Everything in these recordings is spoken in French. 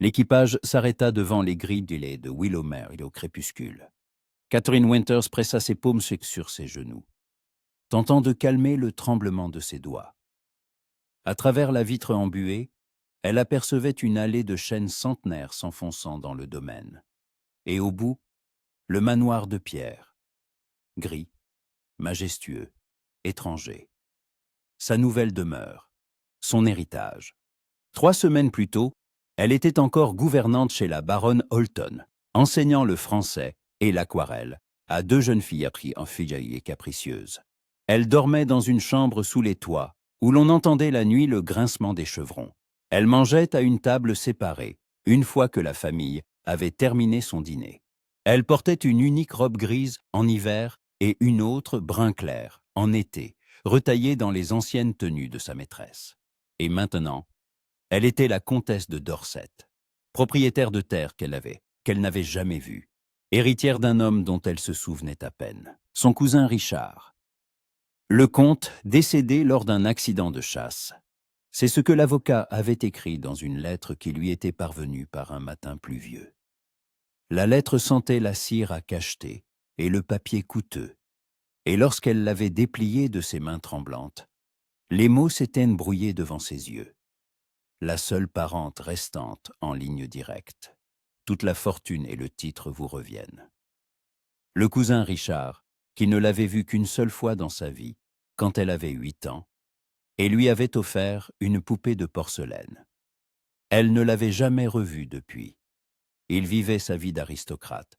L'équipage s'arrêta devant les grilles du lait de Willowmere au crépuscule. Catherine Winters pressa ses paumes sur ses genoux, tentant de calmer le tremblement de ses doigts. À travers la vitre embuée, elle apercevait une allée de chênes centenaires s'enfonçant dans le domaine. Et au bout, le manoir de pierre, gris, majestueux, étranger. Sa nouvelle demeure, son héritage. 3 semaines plus tôt, elle était encore gouvernante chez la baronne Holton, enseignant le français et l'aquarelle à 2 jeunes filles affiliées et capricieuses. Elle dormait dans une chambre sous les toits, où l'on entendait la nuit le grincement des chevrons. Elle mangeait à une table séparée, une fois que la famille avait terminé son dîner. Elle portait une unique robe grise en hiver et une autre brun clair en été, retaillée dans les anciennes tenues de sa maîtresse. Et maintenant, elle était la comtesse de Dorset, propriétaire de terres qu'elle n'avait jamais vue, héritière d'un homme dont elle se souvenait à peine, son cousin Richard. Le comte, décédé lors d'un accident de chasse. C'est ce que l'avocat avait écrit dans une lettre qui lui était parvenue par un matin pluvieux. La lettre sentait la cire à cacheter et le papier coûteux, et lorsqu'elle l'avait dépliée de ses mains tremblantes, les mots s'étaient brouillés devant ses yeux. La seule parente restante en ligne directe. Toute la fortune et le titre vous reviennent. Le cousin Richard, qui ne l'avait vue qu'une seule fois dans sa vie, quand elle avait 8 ans, et lui avait offert une poupée de porcelaine. Elle ne l'avait jamais revue depuis. Il vivait sa vie d'aristocrate,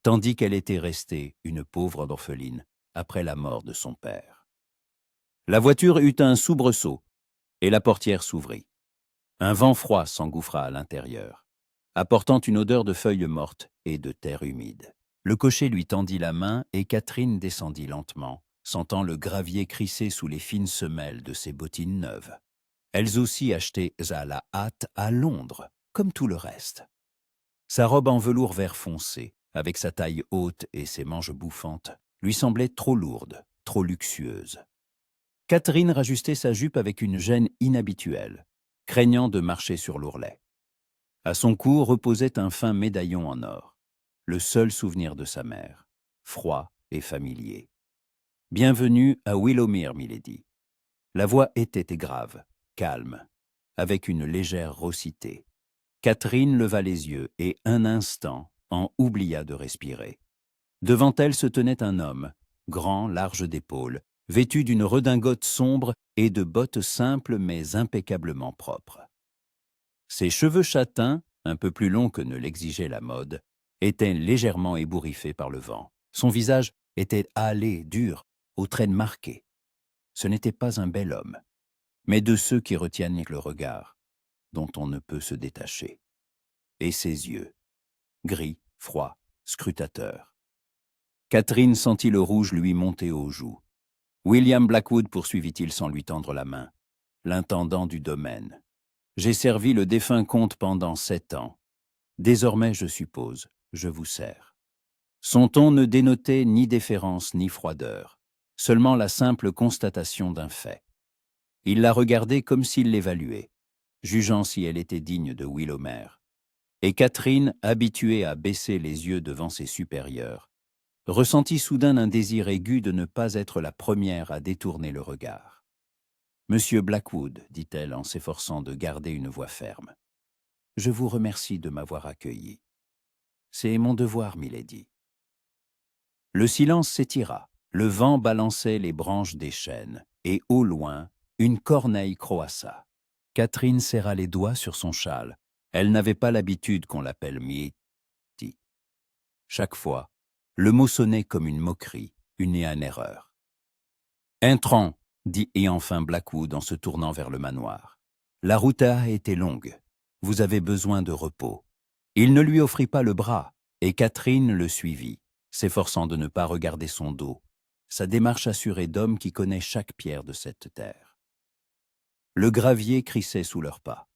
tandis qu'elle était restée une pauvre orpheline après la mort de son père. La voiture eut un soubresaut, et la portière s'ouvrit. Un vent froid s'engouffra à l'intérieur, apportant une odeur de feuilles mortes et de terre humide. Le cocher lui tendit la main et Catherine descendit lentement, sentant le gravier crisser sous les fines semelles de ses bottines neuves. Elles aussi achetées à la hâte à Londres, comme tout le reste. Sa robe en velours vert foncé, avec sa taille haute et ses manches bouffantes, lui semblait trop lourde, trop luxueuse. Catherine rajustait sa jupe avec une gêne inhabituelle, craignant de marcher sur l'ourlet. À son cou reposait un fin médaillon en or, le seul souvenir de sa mère, froid et familier. « Bienvenue à Willowmere, milady. » La voix était grave, calme, avec une légère rossité. Catherine leva les yeux et, un instant, en oublia de respirer. Devant elle se tenait un homme, grand, large d'épaules, vêtu d'une redingote sombre et de bottes simples mais impeccablement propres. Ses cheveux châtains, un peu plus longs que ne l'exigeait la mode, étaient légèrement ébouriffés par le vent. Son visage était hâlé, dur, aux traits marqués. Ce n'était pas un bel homme, mais de ceux qui retiennent le regard, dont on ne peut se détacher. Et ses yeux, gris, froids, scrutateurs. Catherine sentit le rouge lui monter aux joues. « William Blackwood, poursuivit-il sans lui tendre la main, l'intendant du domaine. J'ai servi le défunt comte pendant 7 ans. Désormais, je suppose, je vous sers. » Son ton ne dénotait ni déférence ni froideur, seulement la simple constatation d'un fait. Il la regardait comme s'il l'évaluait, jugeant si elle était digne de Willowmere. Et Catherine, habituée à baisser les yeux devant ses supérieurs, ressentit soudain un désir aigu de ne pas être la première à détourner le regard. « Monsieur Blackwood, dit-elle en s'efforçant de garder une voix ferme, je vous remercie de m'avoir accueilli. C'est mon devoir, milady. » Le silence s'étira, le vent balançait les branches des chênes, et au loin, une corneille croassa. Catherine serra les doigts sur son châle. Elle n'avait pas l'habitude qu'on l'appelle milady. Chaque fois, le mot sonnait comme une moquerie, une erreur. « Entrons, dit et enfin Blackwood en se tournant vers le manoir. La route a été longue. Vous avez besoin de repos. » Il ne lui offrit pas le bras, et Catherine le suivit, s'efforçant de ne pas regarder son dos, sa démarche assurée d'homme qui connaît chaque pierre de cette terre. Le gravier crissait sous leurs pas.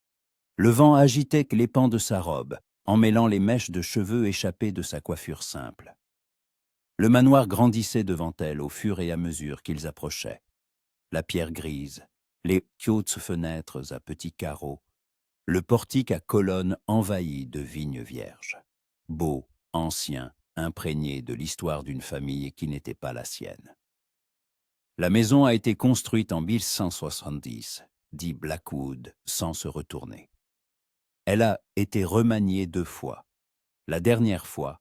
Le vent agitait les pans de sa robe, emmêlant les mèches de cheveux échappées de sa coiffure simple. Le manoir grandissait devant elle au fur et à mesure qu'ils approchaient. La pierre grise, les hautes fenêtres à petits carreaux, Le portique à colonnes envahi de vignes vierges. Beau, ancien, imprégné de l'histoire d'une famille qui n'était pas la sienne. La maison a été construite en 1170, dit Blackwood, sans se retourner. Elle a été remaniée 2 fois. La dernière fois,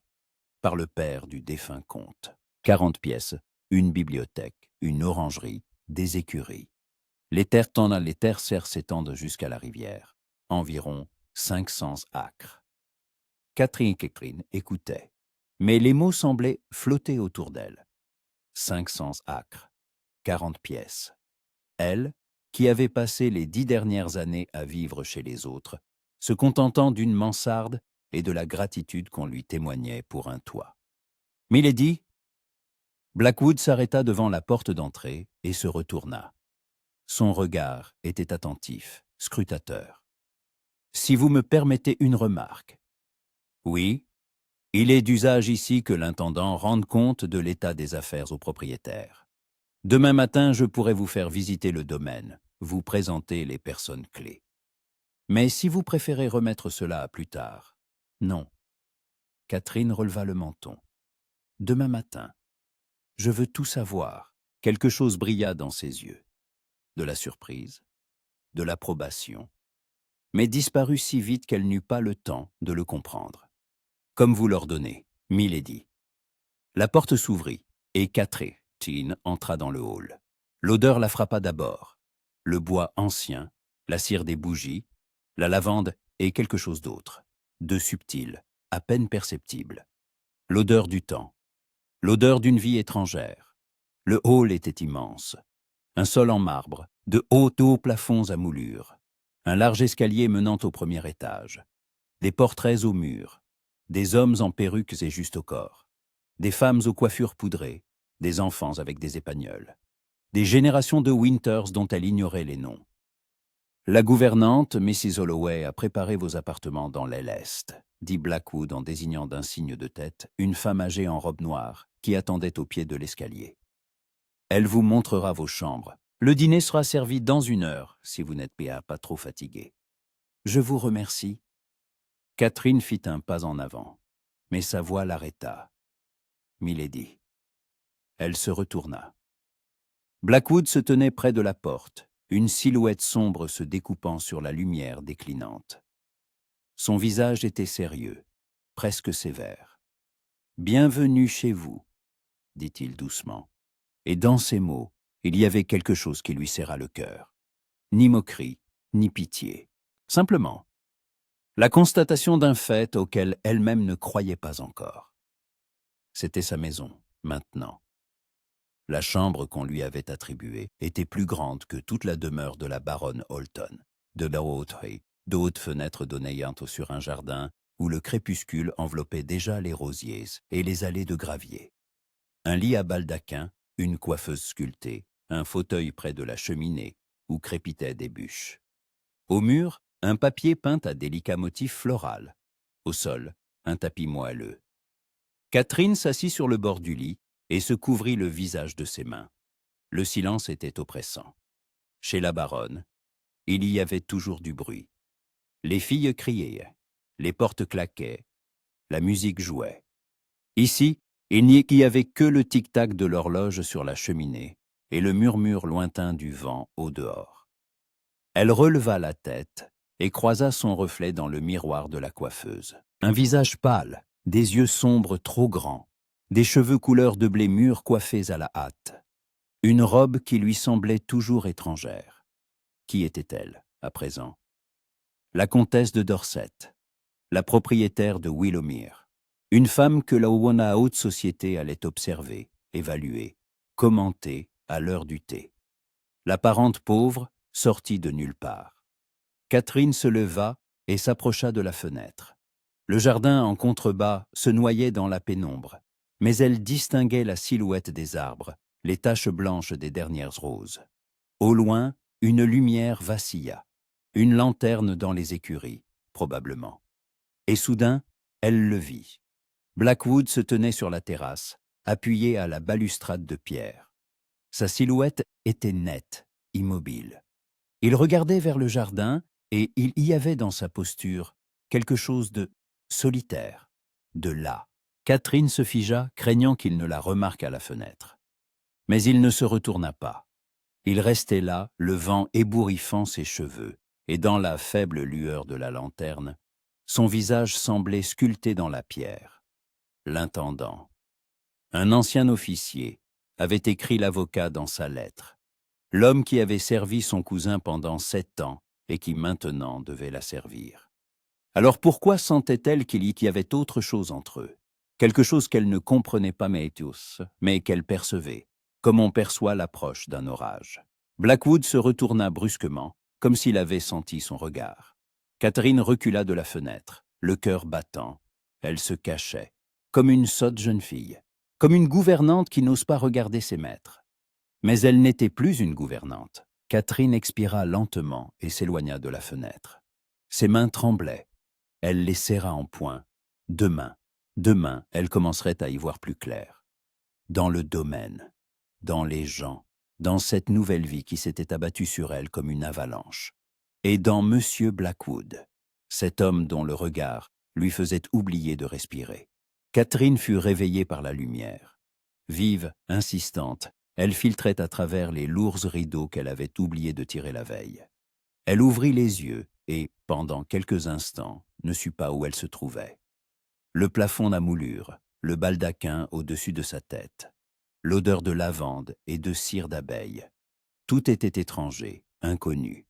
par le père du défunt comte. 40 pièces, une bibliothèque, une orangerie, des écuries. Les terres serres s'étendent jusqu'à la rivière, environ 500 acres. Catherine écoutait, mais les mots semblaient flotter autour d'elle. 500 acres, 40 pièces. Elle, qui avait passé les 10 dernières années à vivre chez les autres, se contentant d'une mansarde et de la gratitude qu'on lui témoignait pour un toit. Milady. Blackwood s'arrêta devant la porte d'entrée et se retourna. Son regard était attentif, scrutateur. « Si vous me permettez une remarque. »« Oui, il est d'usage ici que l'intendant rende compte de l'état des affaires au propriétaire. Demain matin, je pourrai vous faire visiter le domaine, vous présenter les personnes clés. Mais si vous préférez remettre cela à plus tard, non. » Catherine releva le menton. « Demain matin. Je veux tout savoir. » Quelque chose brilla dans ses yeux. De la surprise, de l'approbation, mais disparut si vite qu'elle n'eut pas le temps de le comprendre. « Comme vous l'ordonnez, Milady. » La porte s'ouvrit et Catherine entra dans le hall. L'odeur la frappa d'abord. Le bois ancien, la cire des bougies, la lavande et quelque chose d'autre, de subtil, à peine perceptible. L'odeur du temps, l'odeur d'une vie étrangère. Le hall était immense. Un sol en marbre, de hauts plafonds à moulures, un large escalier menant au premier étage, des portraits aux murs, des hommes en perruques et juste au corps, des femmes aux coiffures poudrées, des enfants avec des épagnols, des générations de Winters dont elle ignorait les noms. La gouvernante, Mrs. Holloway, a préparé vos appartements dans l'aile est, dit Blackwood en désignant d'un signe de tête une femme âgée en robe noire qui attendait au pied de l'escalier. Elle vous montrera vos chambres. Le dîner sera servi dans 1 heure, si vous n'êtes pas trop fatigué. Je vous remercie. Catherine fit un pas en avant, mais sa voix l'arrêta. Milady. Elle se retourna. Blackwood se tenait près de la porte, une silhouette sombre se découpant sur la lumière déclinante. Son visage était sérieux, presque sévère. « Bienvenue chez vous, » dit-il doucement. Et dans ces mots, il y avait quelque chose qui lui serra le cœur. Ni moquerie, ni pitié. Simplement, la constatation d'un fait auquel elle-même ne croyait pas encore. C'était sa maison, maintenant. La chambre qu'on lui avait attribuée était plus grande que toute la demeure de la baronne Holton, de la Haute-Haie, de hautes fenêtres donnant sur un jardin où le crépuscule enveloppait déjà les rosiers et les allées de gravier. Un lit à baldaquin, une coiffeuse sculptée, un fauteuil près de la cheminée où crépitaient des bûches. Au mur, un papier peint à délicats motifs floraux. Au sol, un tapis moelleux. Catherine s'assit sur le bord du lit et se couvrit le visage de ses mains. Le silence était oppressant. Chez la baronne, il y avait toujours du bruit. Les filles criaient, les portes claquaient, la musique jouait. Ici, il n'y avait que le tic-tac de l'horloge sur la cheminée et le murmure lointain du vent au dehors. Elle releva la tête et croisa son reflet dans le miroir de la coiffeuse. Un visage pâle, des yeux sombres trop grands, des cheveux couleur de blé mûr coiffés à la hâte. Une robe qui lui semblait toujours étrangère. Qui était-elle, à présent? La comtesse de Dorset, la propriétaire de Willowmere. Une femme que la haute société allait observer, évaluer, commenter à l'heure du thé. La parente pauvre sortit de nulle part. Catherine se leva et s'approcha de la fenêtre. Le jardin en contrebas se noyait dans la pénombre, mais elle distinguait la silhouette des arbres, les taches blanches des dernières roses. Au loin, une lumière vacilla, une lanterne dans les écuries, probablement. Et soudain, elle le vit. Blackwood se tenait sur la terrasse, appuyé à la balustrade de pierre. Sa silhouette était nette, immobile. Il regardait vers le jardin et il y avait dans sa posture quelque chose de solitaire, de las. Catherine se figea, craignant qu'il ne la remarque à la fenêtre. Mais il ne se retourna pas. Il restait là, le vent ébouriffant ses cheveux, et dans la faible lueur de la lanterne, son visage semblait sculpté dans la pierre. L'intendant, un ancien officier, avait écrit l'avocat dans sa lettre. L'homme qui avait servi son cousin pendant 7 ans et qui maintenant devait la servir. Alors pourquoi sentait-elle qu'il y avait autre chose entre eux? Quelque chose qu'elle ne comprenait pas mais qu'elle percevait, comme on perçoit l'approche d'un orage. Blackwood se retourna brusquement, comme s'il avait senti son regard. Catherine recula de la fenêtre, le cœur battant. Elle se cachait, comme une sotte jeune fille, comme une gouvernante qui n'ose pas regarder ses maîtres. Mais elle n'était plus une gouvernante. Catherine expira lentement et s'éloigna de la fenêtre. Ses mains tremblaient. Elle les serra en poing. Demain, elle commencerait à y voir plus clair. Dans le domaine, dans les gens, dans cette nouvelle vie qui s'était abattue sur elle comme une avalanche. Et dans Monsieur Blackwood, cet homme dont le regard lui faisait oublier de respirer. Catherine fut réveillée par la lumière. Vive, insistante, elle filtrait à travers les lourds rideaux qu'elle avait oublié de tirer la veille. Elle ouvrit les yeux et, pendant quelques instants, ne sut pas où elle se trouvait. Le plafond à moulure, le baldaquin au-dessus de sa tête, l'odeur de lavande et de cire d'abeille. Tout était étranger, inconnu.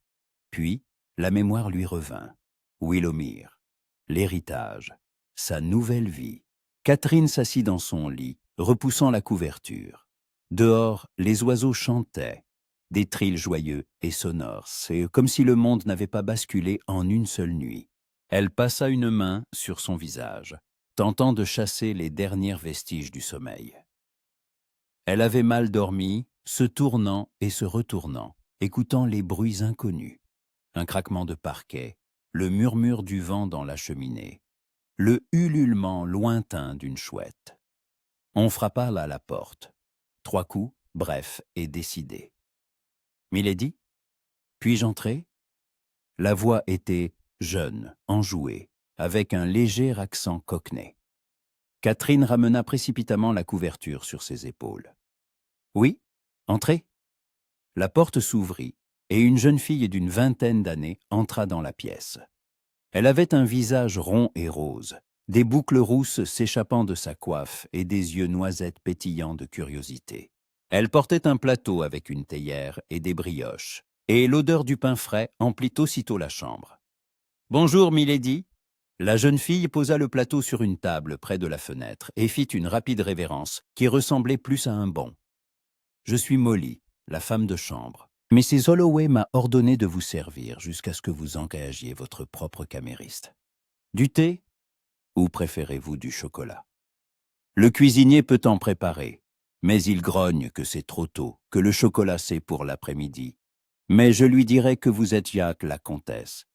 Puis, la mémoire lui revint. Willowmere, l'héritage, sa nouvelle vie. Catherine s'assit dans son lit, repoussant la couverture. Dehors, les oiseaux chantaient, des trilles joyeux et sonores. C'est comme si le monde n'avait pas basculé en une seule nuit. Elle passa une main sur son visage, tentant de chasser les derniers vestiges du sommeil. Elle avait mal dormi, se tournant et se retournant, écoutant les bruits inconnus. Un craquement de parquet, le murmure du vent dans la cheminée, le ululement lointain d'une chouette. On frappa à la porte. 3 coups, brefs et décidés. « Milady, puis-je entrer ?» La voix était jeune, enjouée, avec un léger accent cockney. Catherine ramena précipitamment la couverture sur ses épaules. « Oui, entrez !» La porte s'ouvrit et une jeune fille d'une 20aine d'années entra dans la pièce. Elle avait un visage rond et rose, des boucles rousses s'échappant de sa coiffe et des yeux noisettes pétillants de curiosité. Elle portait un plateau avec une théière et des brioches, et l'odeur du pain frais emplit aussitôt la chambre. « Bonjour, milady !» La jeune fille posa le plateau sur une table près de la fenêtre et fit une rapide révérence qui ressemblait plus à un bond. « Je suis Molly, la femme de chambre. Mrs. Holloway m'a ordonné de vous servir jusqu'à ce que vous engagiez votre propre camériste. Du thé ou préférez-vous du chocolat? Le cuisinier peut en préparer, mais il grogne que c'est trop tôt, que le chocolat c'est pour l'après-midi. Mais je lui dirai que vous êtes Jack la comtesse,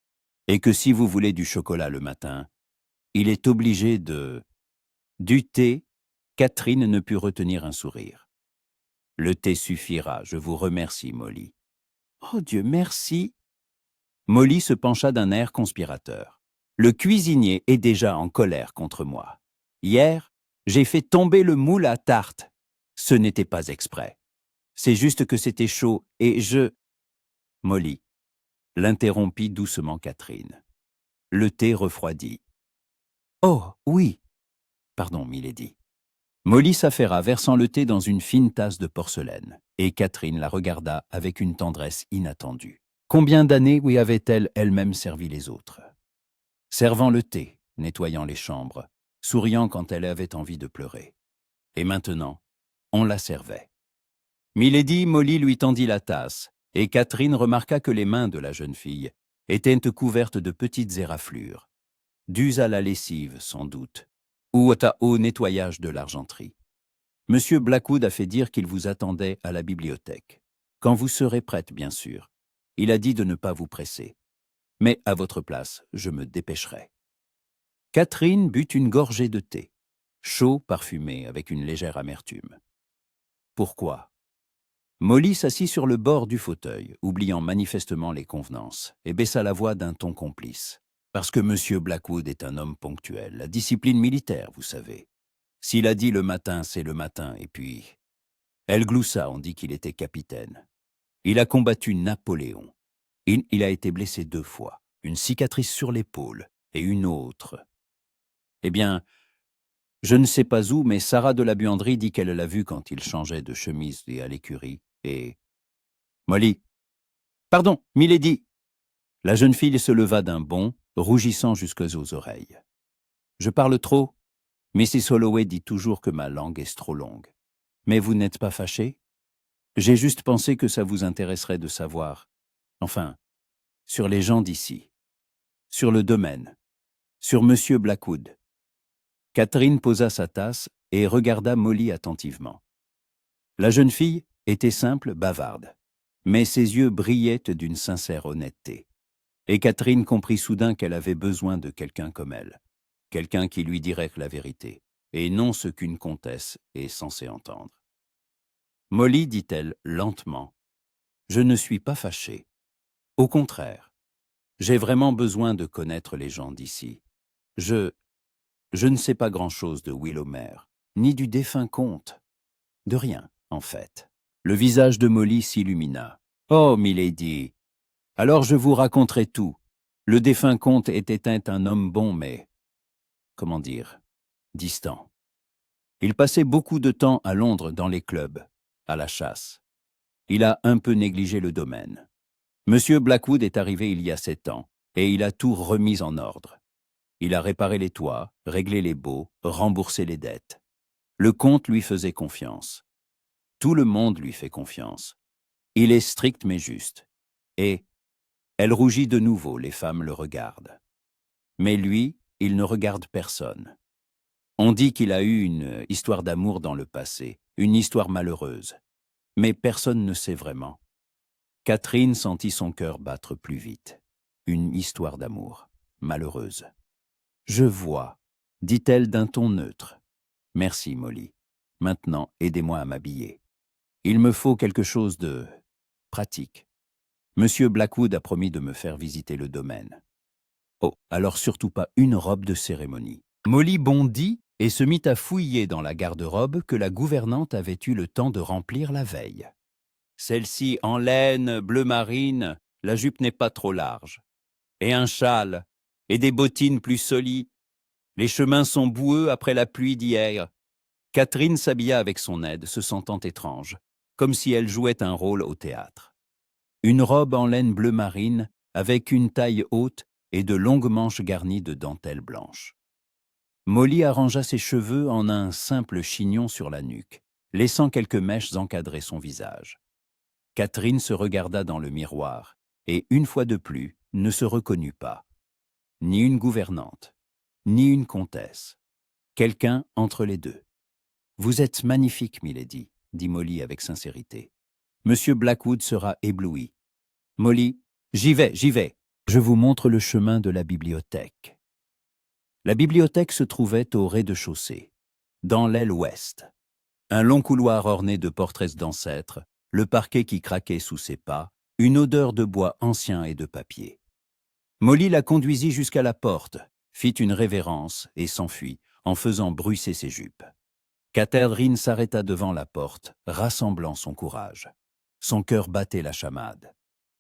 et que si vous voulez du chocolat le matin, il est obligé de... » Du thé, Catherine ne put retenir un sourire. « Le thé suffira, je vous remercie, Molly. »« Oh Dieu, merci !» Molly se pencha d'un air conspirateur. « Le cuisinier est déjà en colère contre moi. Hier, j'ai fait tomber le moule à tarte. Ce n'était pas exprès. C'est juste que c'était chaud et je... » Molly l'interrompit doucement Catherine. Le thé refroidit. « Oh, oui. Pardon, milady. » Molly s'affaira, versant le thé dans une fine tasse de porcelaine, et Catherine la regarda avec une tendresse inattendue. Combien d'années lui avait-elle elle-même servi les autres? Servant le thé, nettoyant les chambres, souriant quand elle avait envie de pleurer. Et maintenant, on la servait. Milady, Molly lui tendit la tasse, et Catherine remarqua que les mains de la jeune fille étaient couvertes de petites éraflures, dues à la lessive sans doute, ou au nettoyage de l'argenterie. Monsieur Blackwood a fait dire qu'il vous attendait à la bibliothèque. Quand vous serez prête, bien sûr. Il a dit de ne pas vous presser. Mais à votre place, je me dépêcherai. Catherine but une gorgée de thé, chaud, parfumé, avec une légère amertume. Pourquoi? Molly s'assit sur le bord du fauteuil, oubliant manifestement les convenances, et baissa la voix d'un ton complice. Parce que M. Blackwood est un homme ponctuel, la discipline militaire, vous savez. S'il a dit le matin, c'est le matin, et puis... Elle gloussa, on dit qu'il était capitaine. Il a combattu Napoléon. Il a été blessé 2 fois, une cicatrice sur l'épaule, et une autre. Eh bien, je ne sais pas où, mais Sarah de la buanderie dit qu'elle l'a vu quand il changeait de chemise et à l'écurie, et... Molly. Pardon, Milady. La jeune fille se leva d'un bond, rougissant jusqu'aux oreilles. Je parle trop. Mrs. Holloway dit toujours que ma langue est trop longue. Mais vous n'êtes pas fâchée? J'ai juste pensé que ça vous intéresserait de savoir. Enfin, sur les gens d'ici. Sur le domaine. Sur Monsieur Blackwood. Catherine posa sa tasse et regarda Molly attentivement. La jeune fille était simple, bavarde, mais ses yeux brillaient d'une sincère honnêteté. Et Catherine comprit soudain qu'elle avait besoin de quelqu'un comme elle, quelqu'un qui lui dirait la vérité, et non ce qu'une comtesse est censée entendre. Molly, dit-elle lentement, je ne suis pas fâchée. Au contraire, j'ai vraiment besoin de connaître les gens d'ici. Je ne sais pas grand-chose de Willowmere, ni du défunt comte. De rien, en fait. Le visage de Molly s'illumina. « Oh, milady, alors je vous raconterai tout. Le défunt comte était un homme bon, mais... comment dire, distant. Il passait beaucoup de temps à Londres dans les clubs, à la chasse. Il a un peu négligé le domaine. Monsieur Blackwood est arrivé il y a 7 ans, et il a tout remis en ordre. Il a réparé les toits, réglé les baux, remboursé les dettes. Le comte lui faisait confiance. Tout le monde lui fait confiance. Il est strict mais juste. Et elle rougit de nouveau, les femmes le regardent. Mais lui, il ne regarde personne. On dit qu'il a eu une histoire d'amour dans le passé, une histoire malheureuse. Mais personne ne sait vraiment. Catherine sentit son cœur battre plus vite. Une histoire d'amour, malheureuse. « Je vois, » dit-elle d'un ton neutre. « Merci, Molly. Maintenant, aidez-moi à m'habiller. Il me faut quelque chose de pratique. Monsieur Blackwood a promis de me faire visiter le domaine. Oh, alors surtout pas une robe de cérémonie. » Molly bondit et se mit à fouiller dans la garde-robe que la gouvernante avait eu le temps de remplir la veille. Celle-ci en laine bleu marine, la jupe n'est pas trop large. Et un châle, et des bottines plus solides. Les chemins sont boueux après la pluie d'hier. Catherine s'habilla avec son aide, se sentant étrange, comme si elle jouait un rôle au théâtre. Une robe en laine bleu marine, avec une taille haute et de longues manches garnies de dentelle blanche. Molly arrangea ses cheveux en un simple chignon sur la nuque, laissant quelques mèches encadrer son visage. Catherine se regarda dans le miroir et, une fois de plus, ne se reconnut pas. Ni une gouvernante, ni une comtesse. Quelqu'un entre les deux. « Vous êtes magnifique, milady, » dit Molly avec sincérité. « Monsieur Blackwood sera ébloui. Molly, j'y vais. Je vous montre le chemin de la bibliothèque. » La bibliothèque se trouvait au rez-de-chaussée, dans l'aile ouest. Un long couloir orné de portraits d'ancêtres, le parquet qui craquait sous ses pas, une odeur de bois ancien et de papier. Molly la conduisit jusqu'à la porte, fit une révérence et s'enfuit, en faisant bruisser ses jupes. Catherine s'arrêta devant la porte, rassemblant son courage. Son cœur battait la chamade.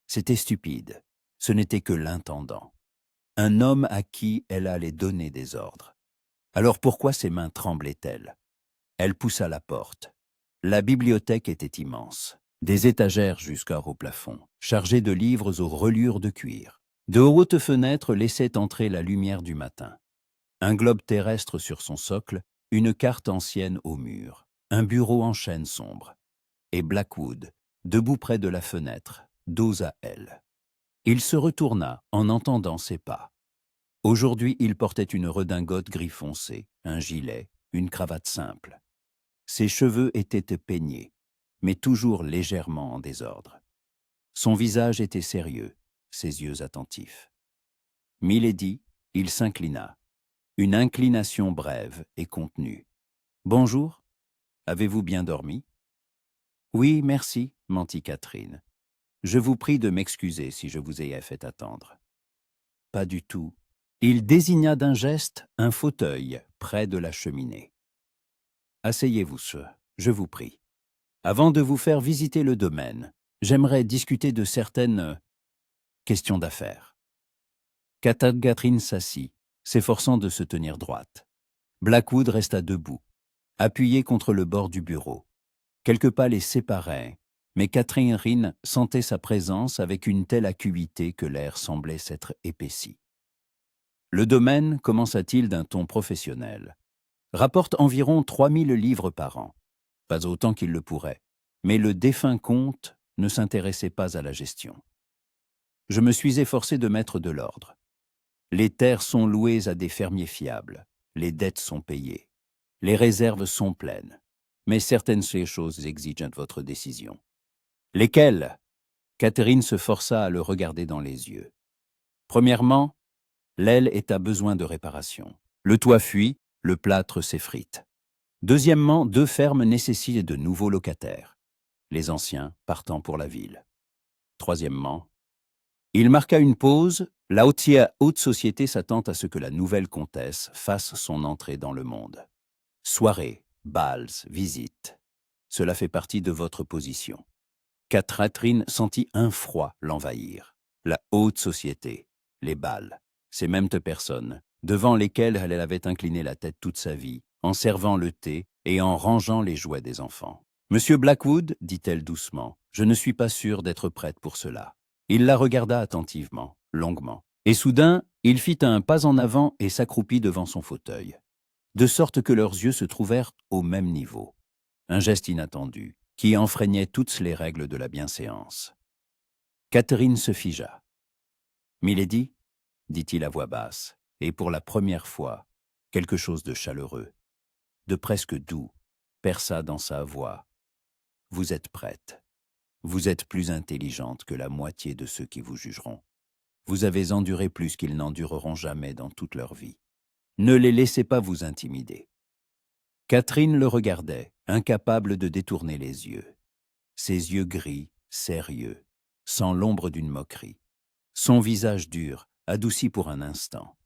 C'était stupide, ce n'était que l'intendant. Un homme à qui elle allait donner des ordres. Alors pourquoi ses mains tremblaient-elles? Elle poussa la porte. La bibliothèque était immense. Des étagères jusqu'au plafond, chargées de livres aux reliures de cuir. De hautes fenêtres laissaient entrer la lumière du matin. Un globe terrestre sur son socle, une carte ancienne au mur, un bureau en chêne sombre. Et Blackwood, debout près de la fenêtre, dos à elle. Il se retourna en entendant ses pas. Aujourd'hui, il portait une redingote gris foncé, un gilet, une cravate simple. Ses cheveux étaient peignés, mais toujours légèrement en désordre. Son visage était sérieux, ses yeux attentifs. « Milady », il s'inclina. Une inclination brève et contenue. « Bonjour, avez-vous bien dormi ?»« Oui, merci, mentit Catherine. Je vous prie de m'excuser si je vous ai fait attendre. Pas du tout. Il désigna d'un geste un fauteuil près de la cheminée. Asseyez-vous, sir, je vous prie. Avant de vous faire visiter le domaine, j'aimerais discuter de certaines questions d'affaires. Catherine s'assit, s'efforçant de se tenir droite. Blackwood resta debout, appuyé contre le bord du bureau. Quelques pas les séparaient, mais Catherine sentait sa présence avec une telle acuité que l'air semblait s'être épaissi. Le domaine, commença-t-il d'un ton professionnel, rapporte environ 3000 livres par an. Pas autant qu'il le pourrait, mais le défunt comte ne s'intéressait pas à la gestion. Je me suis efforcé de mettre de l'ordre. Les terres sont louées à des fermiers fiables, les dettes sont payées, les réserves sont pleines, mais certaines choses exigent votre décision. Lesquelles? Catherine se força à le regarder dans les yeux. Premièrement, l'aile est à besoin de réparation. Le toit fuit, le plâtre s'effrite. Deuxièmement, 2 fermes nécessitent de nouveaux locataires, les anciens partant pour la ville. Troisièmement, il marqua une pause. La haute société s'attend à ce que la nouvelle comtesse fasse son entrée dans le monde. Soirées, bals, visites, cela fait partie de votre position. Catherine sentit un froid l'envahir. La haute société, les bals, ces mêmes personnes, devant lesquelles elle avait incliné la tête toute sa vie, en servant le thé et en rangeant les jouets des enfants. « Monsieur Blackwood, dit-elle doucement, je ne suis pas sûre d'être prête pour cela. » Il la regarda attentivement, longuement, et soudain, il fit un pas en avant et s'accroupit devant son fauteuil, de sorte que leurs yeux se trouvèrent au même niveau. Un geste inattendu, qui enfreignait toutes les règles de la bienséance. Catherine se figea. « Milady, dit-il à voix basse, et pour la première fois, quelque chose de chaleureux, de presque doux, perça dans sa voix. Vous êtes prête. Vous êtes plus intelligente que la moitié de ceux qui vous jugeront. Vous avez enduré plus qu'ils n'endureront jamais dans toute leur vie. Ne les laissez pas vous intimider. » Catherine le regardait, incapable de détourner les yeux. Ses yeux gris, sérieux, sans l'ombre d'une moquerie. Son visage dur, adouci pour un instant.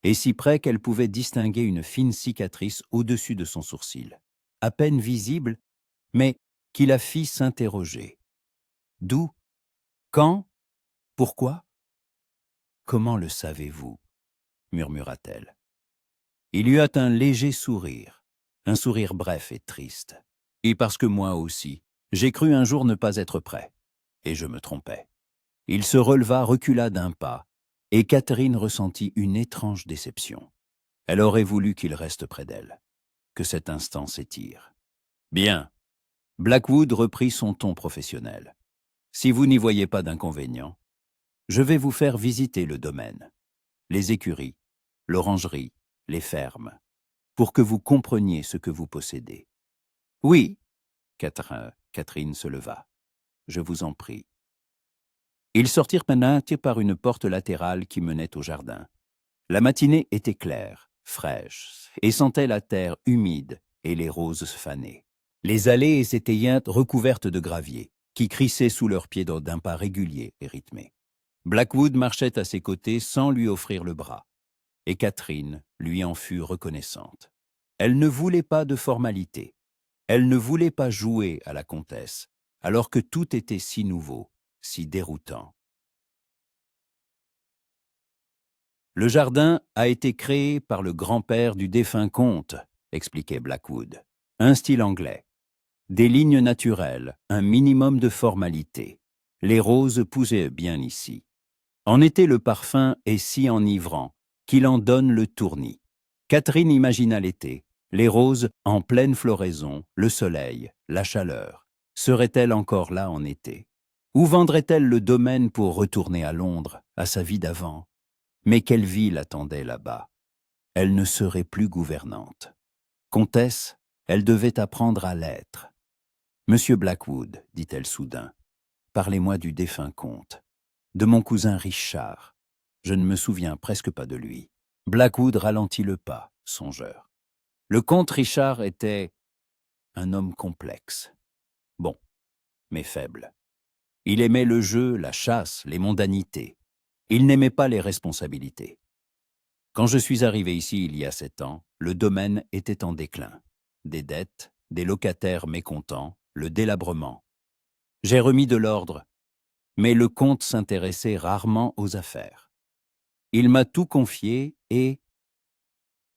Et si près qu'elle pouvait distinguer une fine cicatrice au-dessus de son sourcil, à peine visible, mais qui la fit s'interroger. D'où? Quand? Pourquoi? Comment le savez-vous? Murmura-t-elle. Il eut un léger sourire, un sourire bref et triste. Et parce que moi aussi, j'ai cru un jour ne pas être prêt, et je me trompais. Il se releva, recula d'un pas, et Catherine ressentit une étrange déception. Elle aurait voulu qu'il reste près d'elle, que cet instant s'étire. Bien. Blackwood reprit son ton professionnel. Si vous n'y voyez pas d'inconvénient, je vais vous faire visiter le domaine, les écuries, l'orangerie, les fermes, pour que vous compreniez ce que vous possédez. Oui, Catherine se leva. Je vous en prie. Ils sortirent maintenant par une porte latérale qui menait au jardin. La matinée était claire, fraîche, et sentait la terre humide et les roses fanées. Les allées étaient recouvertes de gravier, qui crissaient sous leurs pieds d'un pas régulier et rythmé. Blackwood marchait à ses côtés sans lui offrir le bras, et Catherine lui en fut reconnaissante. Elle ne voulait pas de formalité. Elle ne voulait pas jouer à la comtesse, alors que tout était si nouveau, si déroutant. Le jardin a été créé par le grand-père du défunt comte, expliquait Blackwood. Un style anglais. Des lignes naturelles, un minimum de formalité. Les roses poussaient bien ici. En été, le parfum est si enivrant qu'il en donne le tournis. Catherine imagina l'été, les roses en pleine floraison, le soleil, la chaleur. Serait-elle encore là en été? Où vendrait-elle le domaine pour retourner à Londres, à sa vie d'avant? Mais quelle vie l'attendait là-bas? Elle ne serait plus gouvernante. Comtesse, elle devait apprendre à l'être. « Monsieur Blackwood, dit-elle soudain, parlez-moi du défunt comte, de mon cousin Richard. Je ne me souviens presque pas de lui. » Blackwood ralentit le pas, songeur. Le comte Richard était un homme complexe. Bon, mais faible. Il aimait le jeu, la chasse, les mondanités. Il n'aimait pas les responsabilités. Quand je suis arrivé ici il y a 7 ans, le domaine était en déclin. Des dettes, des locataires mécontents, le délabrement. J'ai remis de l'ordre, mais le comte s'intéressait rarement aux affaires. Il m'a tout confié et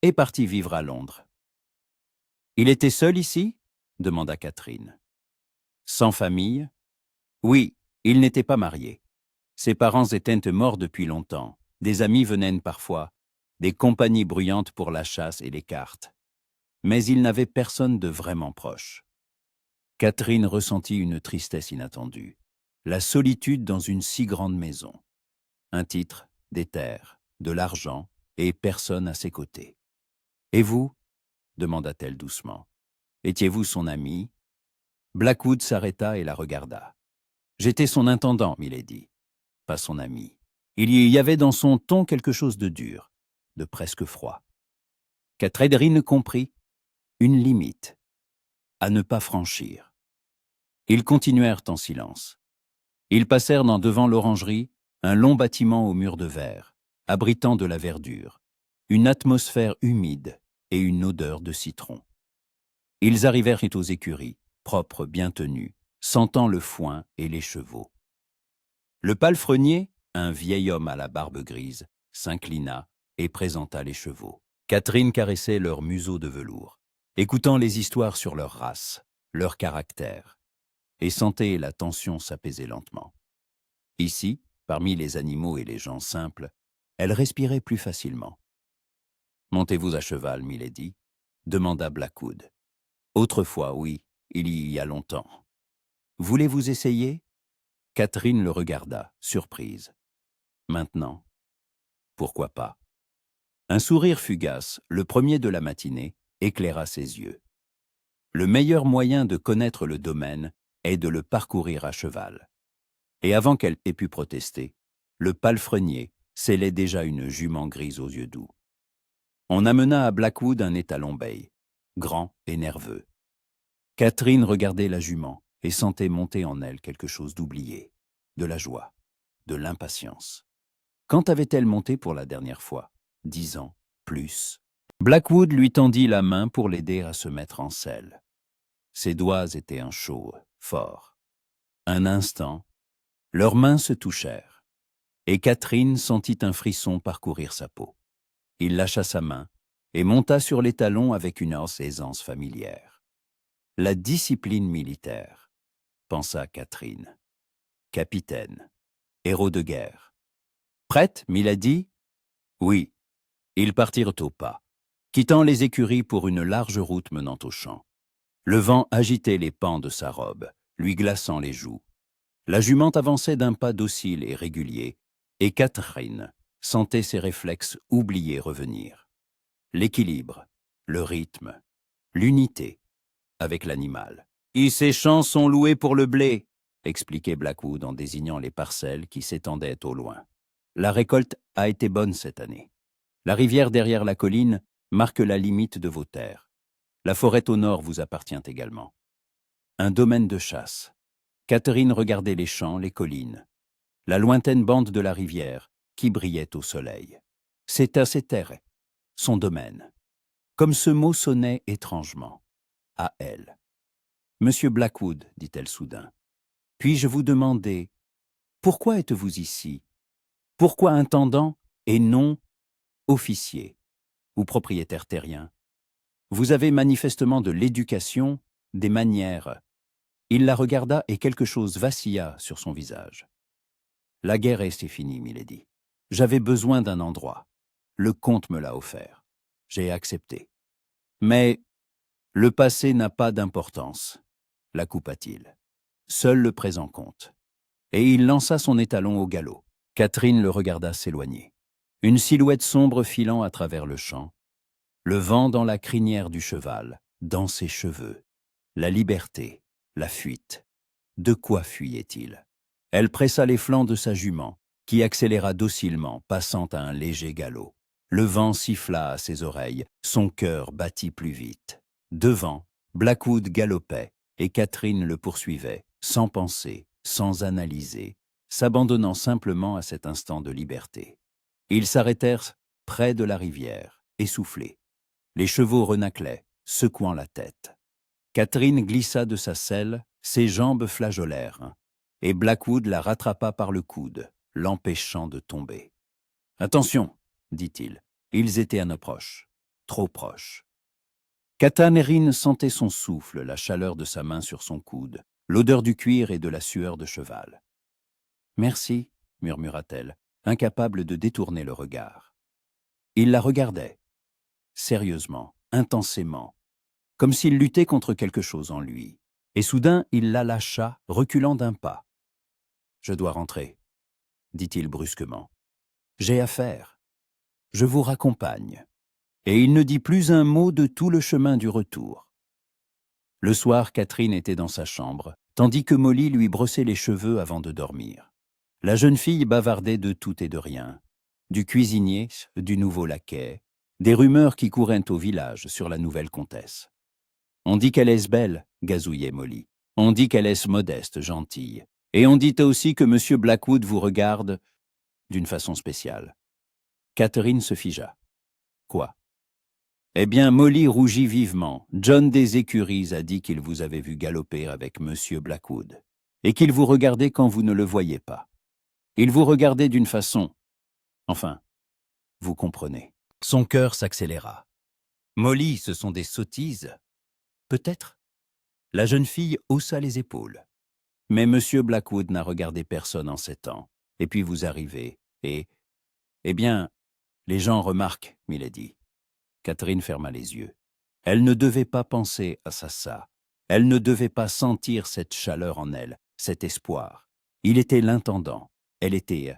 est parti vivre à Londres. Il était seul ici ? Demanda Catherine. Sans famille ? Oui, il n'était pas marié. Ses parents étaient morts depuis longtemps. Des amis venaient parfois, des compagnies bruyantes pour la chasse et les cartes. Mais il n'avait personne de vraiment proche. Catherine ressentit une tristesse inattendue. La solitude dans une si grande maison. Un titre, des terres, de l'argent et personne à ses côtés. « Et vous ?» demanda-t-elle doucement. « Étiez-vous son ami ?» Blackwood s'arrêta et la regarda. « J'étais son intendant, milady, pas son ami. » Il y avait dans son ton quelque chose de dur, de presque froid. Catherine comprit une limite à ne pas franchir. Ils continuèrent en silence. Ils passèrent devant l'orangerie, un long bâtiment aux murs de verre, abritant de la verdure, une atmosphère humide et une odeur de citron. Ils arrivèrent aux écuries, propres, bien tenues, sentant le foin et les chevaux. Le palefrenier, un vieil homme à la barbe grise, s'inclina et présenta les chevaux. Catherine caressait leurs museaux de velours, écoutant les histoires sur leur race, leur caractère, et sentait la tension s'apaiser lentement. Ici, parmi les animaux et les gens simples, elle respirait plus facilement. « Montez-vous à cheval, milady ?» demanda Blackwood. « Autrefois, oui, il y a longtemps. »« Voulez-vous essayer ?» Catherine le regarda, surprise. « Maintenant, pourquoi pas ?» Un sourire fugace, le premier de la matinée, éclaira ses yeux. Le meilleur moyen de connaître le domaine est de le parcourir à cheval. Et avant qu'elle ait pu protester, le palefrenier scellait déjà une jument grise aux yeux doux. On amena à Blackwood un étalon bay, grand et nerveux. Catherine regardait la jument et sentait monter en elle quelque chose d'oublié, de la joie, de l'impatience. Quand avait-elle monté pour la dernière fois ? 10 ans, plus. Blackwood lui tendit la main pour l'aider à se mettre en selle. Ses doigts étaient un chaud, fort. Un instant, leurs mains se touchèrent, et Catherine sentit un frisson parcourir sa peau. Il lâcha sa main et monta sur les talons avec une aisance familière. La discipline militaire, pensa Catherine. Capitaine, héros de guerre. Prête, milady ? Oui. Ils partirent au pas, quittant les écuries pour une large route menant au champ. Le vent agitait les pans de sa robe, lui glaçant les joues. La jument avançait d'un pas docile et régulier, et Catherine sentait ses réflexes oubliés revenir. L'équilibre, le rythme, l'unité avec l'animal. « Et ces champs sont loués pour le blé », expliquait Blackwood en désignant les parcelles qui s'étendaient au loin. « La récolte a été bonne cette année. La rivière derrière la colline marque la limite de vos terres. La forêt au nord vous appartient également. Un domaine de chasse. » Catherine regardait les champs, les collines, la lointaine bande de la rivière qui brillait au soleil. C'était ses terres, son domaine. Comme ce mot sonnait étrangement. À elle. « Monsieur Blackwood, dit-elle soudain, puis-je vous demander, pourquoi êtes-vous ici? Pourquoi intendant et non officier ou propriétaire terrien? Vous avez manifestement de l'éducation, des manières. » Il la regarda et quelque chose vacilla sur son visage. « La guerre est finie, milady. J'avais besoin d'un endroit. Le comte me l'a offert. J'ai accepté. Mais le passé n'a pas d'importance, la coupa-t-il. Seul le présent compte. » Et il lança son étalon au galop. Catherine le regarda s'éloigner. Une silhouette sombre filant à travers le champ. Le vent dans la crinière du cheval, dans ses cheveux. La liberté, la fuite. De quoi fuyait-il? Elle pressa les flancs de sa jument, qui accéléra docilement, passant à un léger galop. Le vent siffla à ses oreilles, son cœur battit plus vite. Devant, Blackwood galopait, et Catherine le poursuivait, sans penser, sans analyser, s'abandonnant simplement à cet instant de liberté. Ils s'arrêtèrent près de la rivière, essoufflés. Les chevaux renâclaient, secouant la tête. Catherine glissa de sa selle, ses jambes flageolèrent, et Blackwood la rattrapa par le coude, l'empêchant de tomber. « Attention !» dit-il. Ils étaient à nos proches, trop proches. Catherine sentait son souffle, la chaleur de sa main sur son coude, l'odeur du cuir et de la sueur de cheval. « Merci, » murmura-t-elle, incapable de détourner le regard. Il la regardait, sérieusement, intensément, comme s'il luttait contre quelque chose en lui. Et soudain, il la lâcha, reculant d'un pas. « Je dois rentrer, » dit-il brusquement. « J'ai affaire. Je vous raccompagne. » Et il ne dit plus un mot de tout le chemin du retour. Le soir, Catherine était dans sa chambre, tandis que Molly lui brossait les cheveux avant de dormir. La jeune fille bavardait de tout et de rien, du cuisinier, du nouveau laquais, des rumeurs qui couraient au village sur la nouvelle comtesse. « On dit qu'elle est belle, » gazouillait Molly. « On dit qu'elle est modeste, gentille. Et on dit aussi que M. Blackwood vous regarde d'une façon spéciale. » Catherine se figea. « Quoi ? » « Eh bien, Molly rougit vivement. John des Écuries a dit qu'il vous avait vu galoper avec M. Blackwood, et qu'il vous regardait quand vous ne le voyiez pas. Il vous regardait d'une façon... Enfin, vous comprenez. » Son cœur s'accéléra. « Molly, ce sont des sottises. » « Peut-être. » La jeune fille haussa les épaules. « Mais M. Blackwood n'a regardé personne en 7 ans. Et puis vous arrivez, et... Eh bien, les gens remarquent, milady. » Catherine ferma les yeux. Elle ne devait pas penser à ça. Elle ne devait pas sentir cette chaleur en elle, cet espoir. Il était l'intendant. Elle était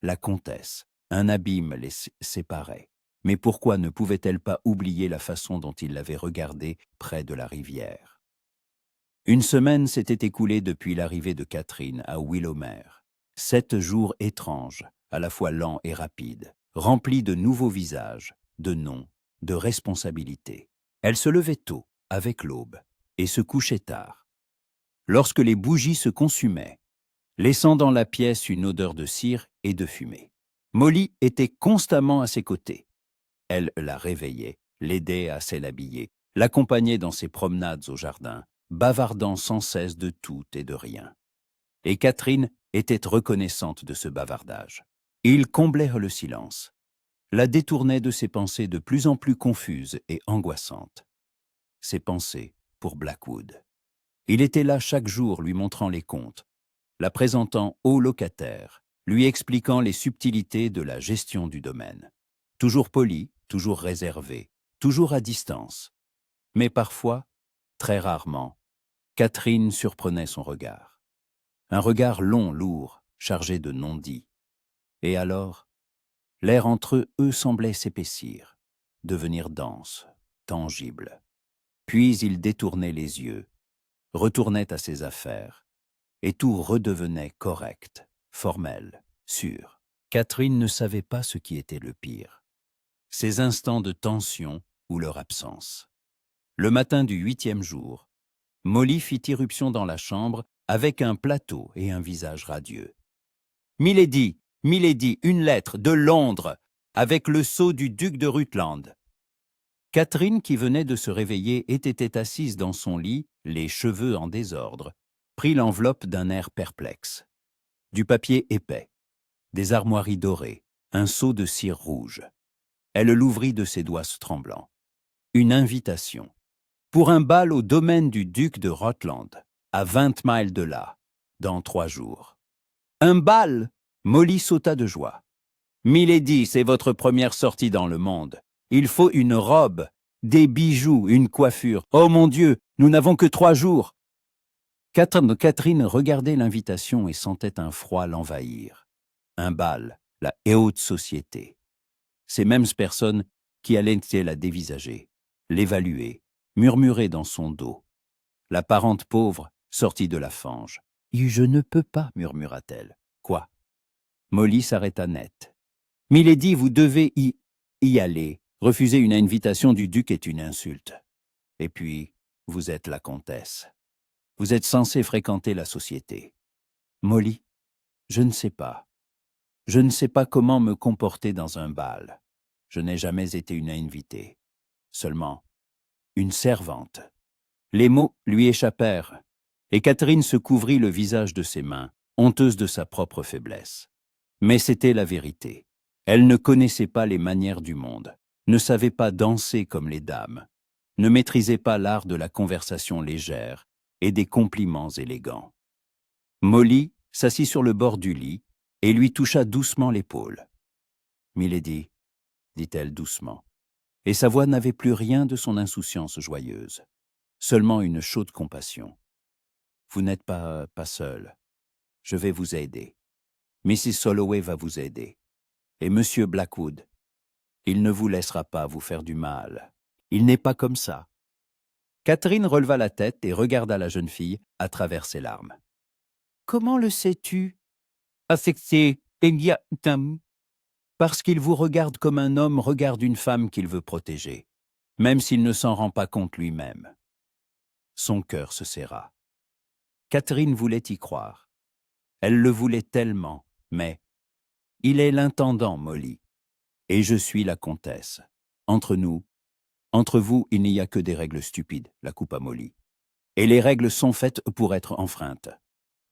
la comtesse. Un abîme les séparait. Mais pourquoi ne pouvait-elle pas oublier la façon dont il l'avait regardée près de la rivière? Une semaine s'était écoulée depuis l'arrivée de Catherine à Willowmere. 7 jours étranges, à la fois lents et rapides, remplis de nouveaux visages, de noms, de responsabilités. Elle se levait tôt, avec l'aube, et se couchait tard. Lorsque les bougies se consumaient, laissant dans la pièce une odeur de cire et de fumée, Molly était constamment à ses côtés. Elle la réveillait, l'aidait à s'habiller, l'accompagnait dans ses promenades au jardin, bavardant sans cesse de tout et de rien. Et Catherine était reconnaissante de ce bavardage. Ils comblèrent le silence, la détournaient de ses pensées de plus en plus confuses et angoissantes. Ses pensées pour Blackwood. Il était là chaque jour lui montrant les comptes, la présentant au locataire, lui expliquant les subtilités de la gestion du domaine. Toujours poli, toujours réservé, toujours à distance. Mais parfois, très rarement, Catherine surprenait son regard. Un regard long, lourd, chargé de non-dits. Et alors, l'air entre eux semblait s'épaissir, devenir dense, tangible. Puis il détournait les yeux, retournait à ses affaires, et tout redevenait correct, formel, sûr. Catherine ne savait pas ce qui était le pire. Ces instants de tension ou leur absence. Le matin du 8e jour, Molly fit irruption dans la chambre avec un plateau et un visage radieux. « Milady, Milady, une lettre de Londres, avec le sceau du duc de Rutland. » Catherine, qui venait de se réveiller, était assise dans son lit, les cheveux en désordre, prit l'enveloppe d'un air perplexe. Du papier épais, des armoiries dorées, un seau de cire rouge. Elle l'ouvrit de ses doigts tremblants. Une invitation. Pour un bal au domaine du duc de Rutland, à 20 miles de là, dans 3 jours. Un bal! Molly sauta de joie. Milady, c'est votre première sortie dans le monde. Il faut une robe, des bijoux, une coiffure. Oh mon Dieu, nous n'avons que 3 jours. Catherine regardait l'invitation et sentait un froid l'envahir. Un bal, la haute société. Ces mêmes personnes qui allaient la dévisager, l'évaluer, murmurer dans son dos. La parente pauvre sortit de la fange. « Je ne peux pas, » murmura-t-elle. « Quoi ?» Molly s'arrêta net. « Milady, vous devez y aller. Refuser une invitation du duc est une insulte. Et puis, vous êtes la comtesse. » Vous êtes censé fréquenter la société. Molly, je ne sais pas. Je ne sais pas comment me comporter dans un bal. Je n'ai jamais été une invitée. Seulement, une servante. Les mots lui échappèrent, et Catherine se couvrit le visage de ses mains, honteuse de sa propre faiblesse. Mais c'était la vérité. Elle ne connaissait pas les manières du monde, ne savait pas danser comme les dames, ne maîtrisait pas l'art de la conversation légère et des compliments élégants. Molly s'assit sur le bord du lit et lui toucha doucement l'épaule. « Milady, » dit-elle doucement, et sa voix n'avait plus rien de son insouciance joyeuse, seulement une chaude compassion. « Vous n'êtes pas seule. Je vais vous aider. Mrs. Holloway va vous aider. Et Monsieur Blackwood, il ne vous laissera pas vous faire du mal. Il n'est pas comme ça. » Catherine releva la tête et regarda la jeune fille à travers ses larmes. « Comment le sais-tu » ?»« Parce qu'il vous regarde comme un homme regarde une femme qu'il veut protéger, même s'il ne s'en rend pas compte lui-même. » Son cœur se serra. Catherine voulait y croire. Elle le voulait tellement, mais « Il est l'intendant, Molly, et je suis la comtesse. Entre nous, entre vous, il n'y a que des règles stupides, » la coupa Molly. « Et les règles sont faites pour être enfreintes.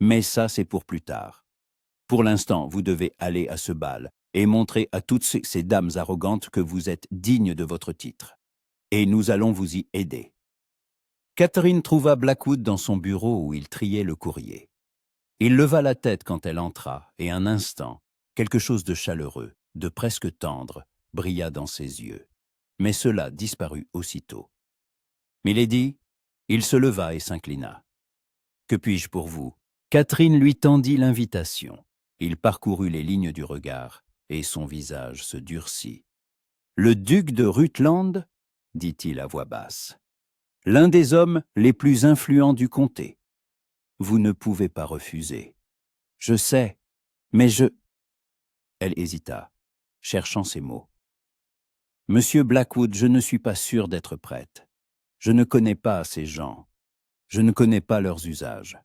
Mais ça, c'est pour plus tard. Pour l'instant, vous devez aller à ce bal et montrer à toutes ces dames arrogantes que vous êtes dignes de votre titre. Et nous allons vous y aider. » Catherine trouva Blackwood dans son bureau où il triait le courrier. Il leva la tête quand elle entra, et un instant, quelque chose de chaleureux, de presque tendre, brilla dans ses yeux. Mais cela disparut aussitôt. « Milady » Il se leva et s'inclina. « Que puis-je pour vous ?» Catherine lui tendit l'invitation. Il parcourut les lignes du regard, et son visage se durcit. « Le duc de Rutland » dit-il à voix basse. « L'un des hommes les plus influents du comté. Vous ne pouvez pas refuser. Je sais, mais je... » Elle hésita, cherchant ses mots. « Monsieur Blackwood, je ne suis pas sûre d'être prête. Je ne connais pas ces gens. Je ne connais pas leurs usages.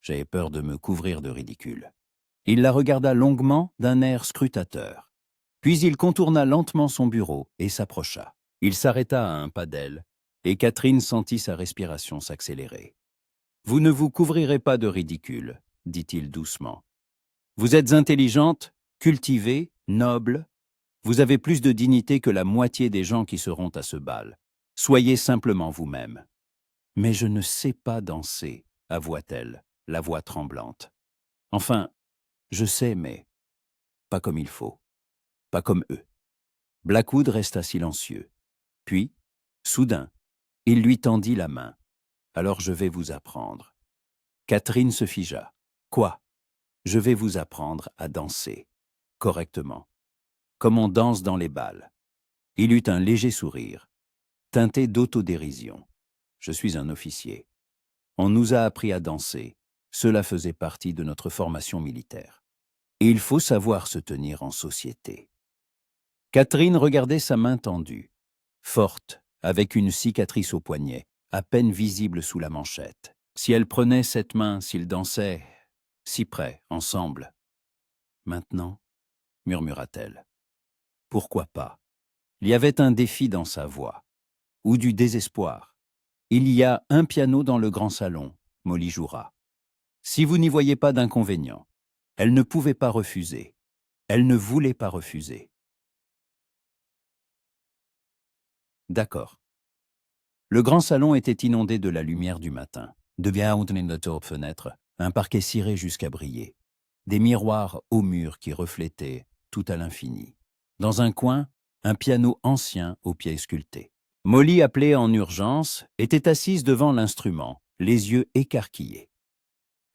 J'ai peur de me couvrir de ridicule. » Il la regarda longuement d'un air scrutateur. Puis il contourna lentement son bureau et s'approcha. Il s'arrêta à un pas d'elle, et Catherine sentit sa respiration s'accélérer. « Vous ne vous couvrirez pas de ridicule, » dit-il doucement. « Vous êtes intelligente, cultivée, noble. Vous avez plus de dignité que la moitié des gens qui seront à ce bal. Soyez simplement vous-même. »« Mais je ne sais pas danser, » avoua-t-elle, la voix tremblante. « Enfin, je sais, mais pas comme il faut, pas comme eux. » Blackwood resta silencieux. Puis, soudain, il lui tendit la main. « Alors je vais vous apprendre. » Catherine se figea. « Quoi ? » ?»« Je vais vous apprendre à danser, correctement, comme on danse dans les bals. » Il eut un léger sourire, teinté d'autodérision. « Je suis un officier. On nous a appris à danser. Cela faisait partie de notre formation militaire. Et il faut savoir se tenir en société. » Catherine regardait sa main tendue, forte, avec une cicatrice au poignet, à peine visible sous la manchette. Si elle prenait cette main, s'ils dansaient, si près, ensemble. « Maintenant, » murmura-t-elle. « Pourquoi pas ?» Il y avait un défi dans sa voix, ou du désespoir. « Il y a un piano dans le grand salon, » Molly jura. « Si vous n'y voyez pas d'inconvénient. » Elle ne pouvait pas refuser. Elle ne voulait pas refuser. D'accord. Le grand salon était inondé de la lumière du matin. De fenêtres, un parquet ciré jusqu'à briller. Des miroirs aux murs qui reflétaient tout à l'infini. Dans un coin, un piano ancien aux pieds sculptés. Molly, appelée en urgence, était assise devant l'instrument, les yeux écarquillés.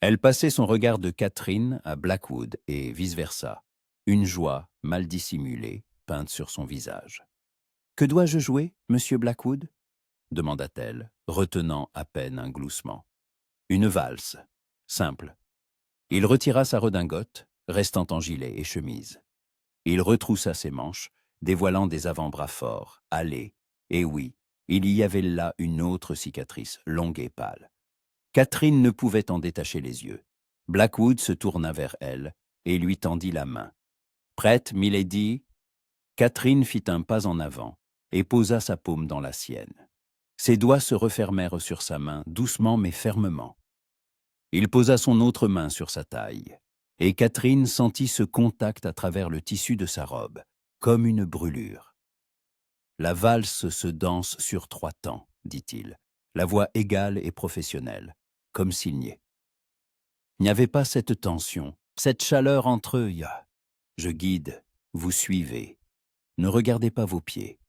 Elle passait son regard de Catherine à Blackwood et vice-versa, une joie mal dissimulée peinte sur son visage. « Que dois-je jouer, monsieur Blackwood ?» demanda-t-elle, retenant à peine un gloussement. « Une valse, simple. » Il retira sa redingote, restant en gilet et chemise. Il retroussa ses manches, dévoilant des avant-bras forts, hâlés, et oui, il y avait là une autre cicatrice, longue et pâle. Catherine ne pouvait en détacher les yeux. Blackwood se tourna vers elle et lui tendit la main. « Prête, milady ?» Catherine fit un pas en avant et posa sa paume dans la sienne. Ses doigts se refermèrent sur sa main, doucement mais fermement. Il posa son autre main sur sa taille, et Catherine sentit ce contact à travers le tissu de sa robe, comme une brûlure. « La valse se danse sur 3 temps, dit-il, la voix égale et professionnelle, comme Signé. Il n'y avait pas cette tension, cette chaleur entre eux. Je guide, vous suivez. Ne regardez pas vos pieds,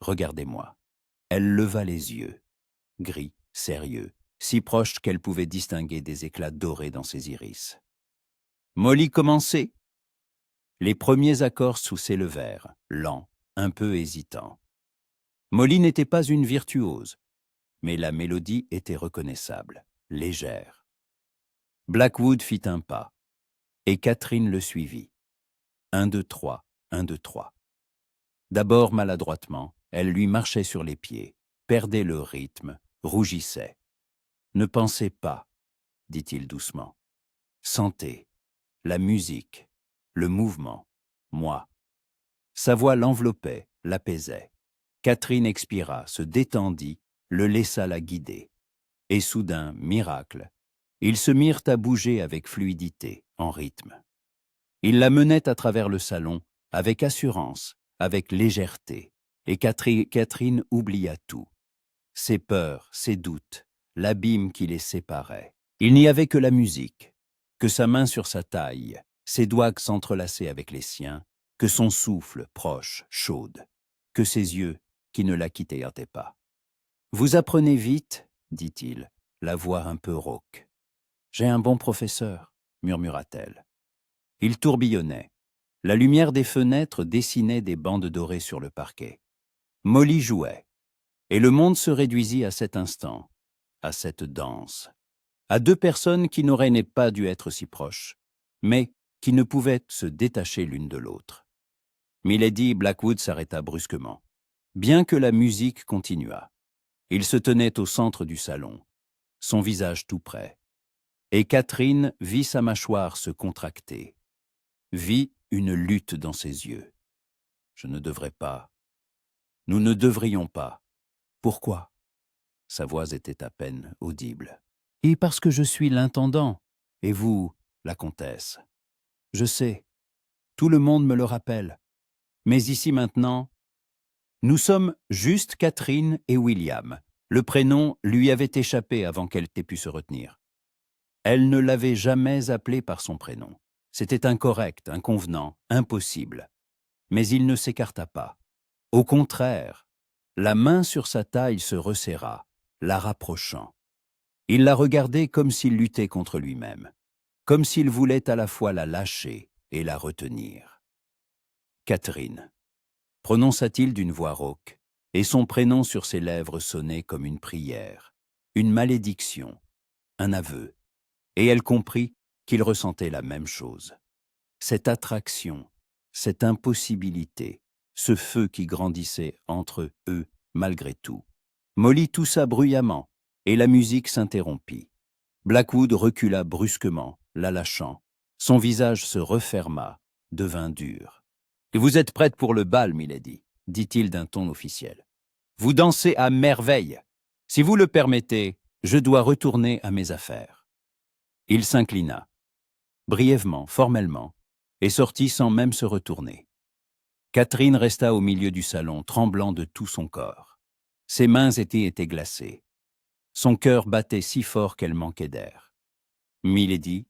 regardez-moi. » Elle leva les yeux, gris, sérieux, si proches qu'elle pouvait distinguer des éclats dorés dans ses iris. Molly commençait. Les premiers accords s'élevèrent, lents, un peu hésitants. Molly n'était pas une virtuose, mais la mélodie était reconnaissable, légère. Blackwood fit un pas, et Catherine le suivit. 1, 2, 3, 1, 2, 3. D'abord maladroitement, elle lui marchait sur les pieds, perdait le rythme, rougissait. « Ne pensez pas, » dit-il doucement. « Sentez, la musique, le mouvement, moi. » Sa voix l'enveloppait, l'apaisait. Catherine expira, se détendit, le laissa la guider. Et soudain, miracle, ils se mirent à bouger avec fluidité, en rythme. Il la menait à travers le salon, avec assurance, avec légèreté, et Catherine oublia tout. Ses peurs, ses doutes, l'abîme qui les séparait. Il n'y avait que la musique, que sa main sur sa taille, ses doigts s'entrelaçaient avec les siens, que son souffle proche, chaude, que ses yeux qui ne la quittaient pas. « Vous apprenez vite, » dit-il, la voix un peu rauque. « J'ai un bon professeur, » murmura-t-elle. Il tourbillonnait. La lumière des fenêtres dessinait des bandes dorées sur le parquet. Molly jouait, et le monde se réduisit à cet instant, à cette danse, à 2 personnes qui n'auraient pas dû être si proches, mais qui ne pouvaient se détacher l'une de l'autre. Milady Blackwood s'arrêta brusquement, bien que la musique continuât. Il se tenait au centre du salon, son visage tout près, et Catherine vit sa mâchoire se contracter, vit une lutte dans ses yeux. « Je ne devrais pas. Nous ne devrions pas. Pourquoi ?» Sa voix était à peine audible. « Et parce que je suis l'intendant, et vous, la comtesse. Je sais, tout le monde me le rappelle. Mais ici maintenant, nous sommes juste Catherine et William. » Le prénom lui avait échappé avant qu'elle ait pu se retenir. Elle ne l'avait jamais appelé par son prénom. C'était incorrect, inconvenant, impossible. Mais il ne s'écarta pas. Au contraire, la main sur sa taille se resserra, la rapprochant. Il la regardait comme s'il luttait contre lui-même, comme s'il voulait à la fois la lâcher et la retenir. « Catherine », prononça-t-il d'une voix rauque, et son prénom sur ses lèvres sonnait comme une prière, une malédiction, un aveu, et elle comprit qu'il ressentait la même chose. Cette attraction, cette impossibilité, ce feu qui grandissait entre eux malgré tout. Molly toussa bruyamment, et la musique s'interrompit. Blackwood recula brusquement, la lâchant. Son visage se referma, devint dur. « Vous êtes prête pour le bal, milady ?» dit-il d'un ton officiel. « Vous dansez à merveille. Si vous le permettez, je dois retourner à mes affaires. » Il s'inclina, brièvement, formellement, et sortit sans même se retourner. Catherine resta au milieu du salon, tremblant de tout son corps. Ses mains étaient glacées. Son cœur battait si fort qu'elle manquait d'air. « Milady ?»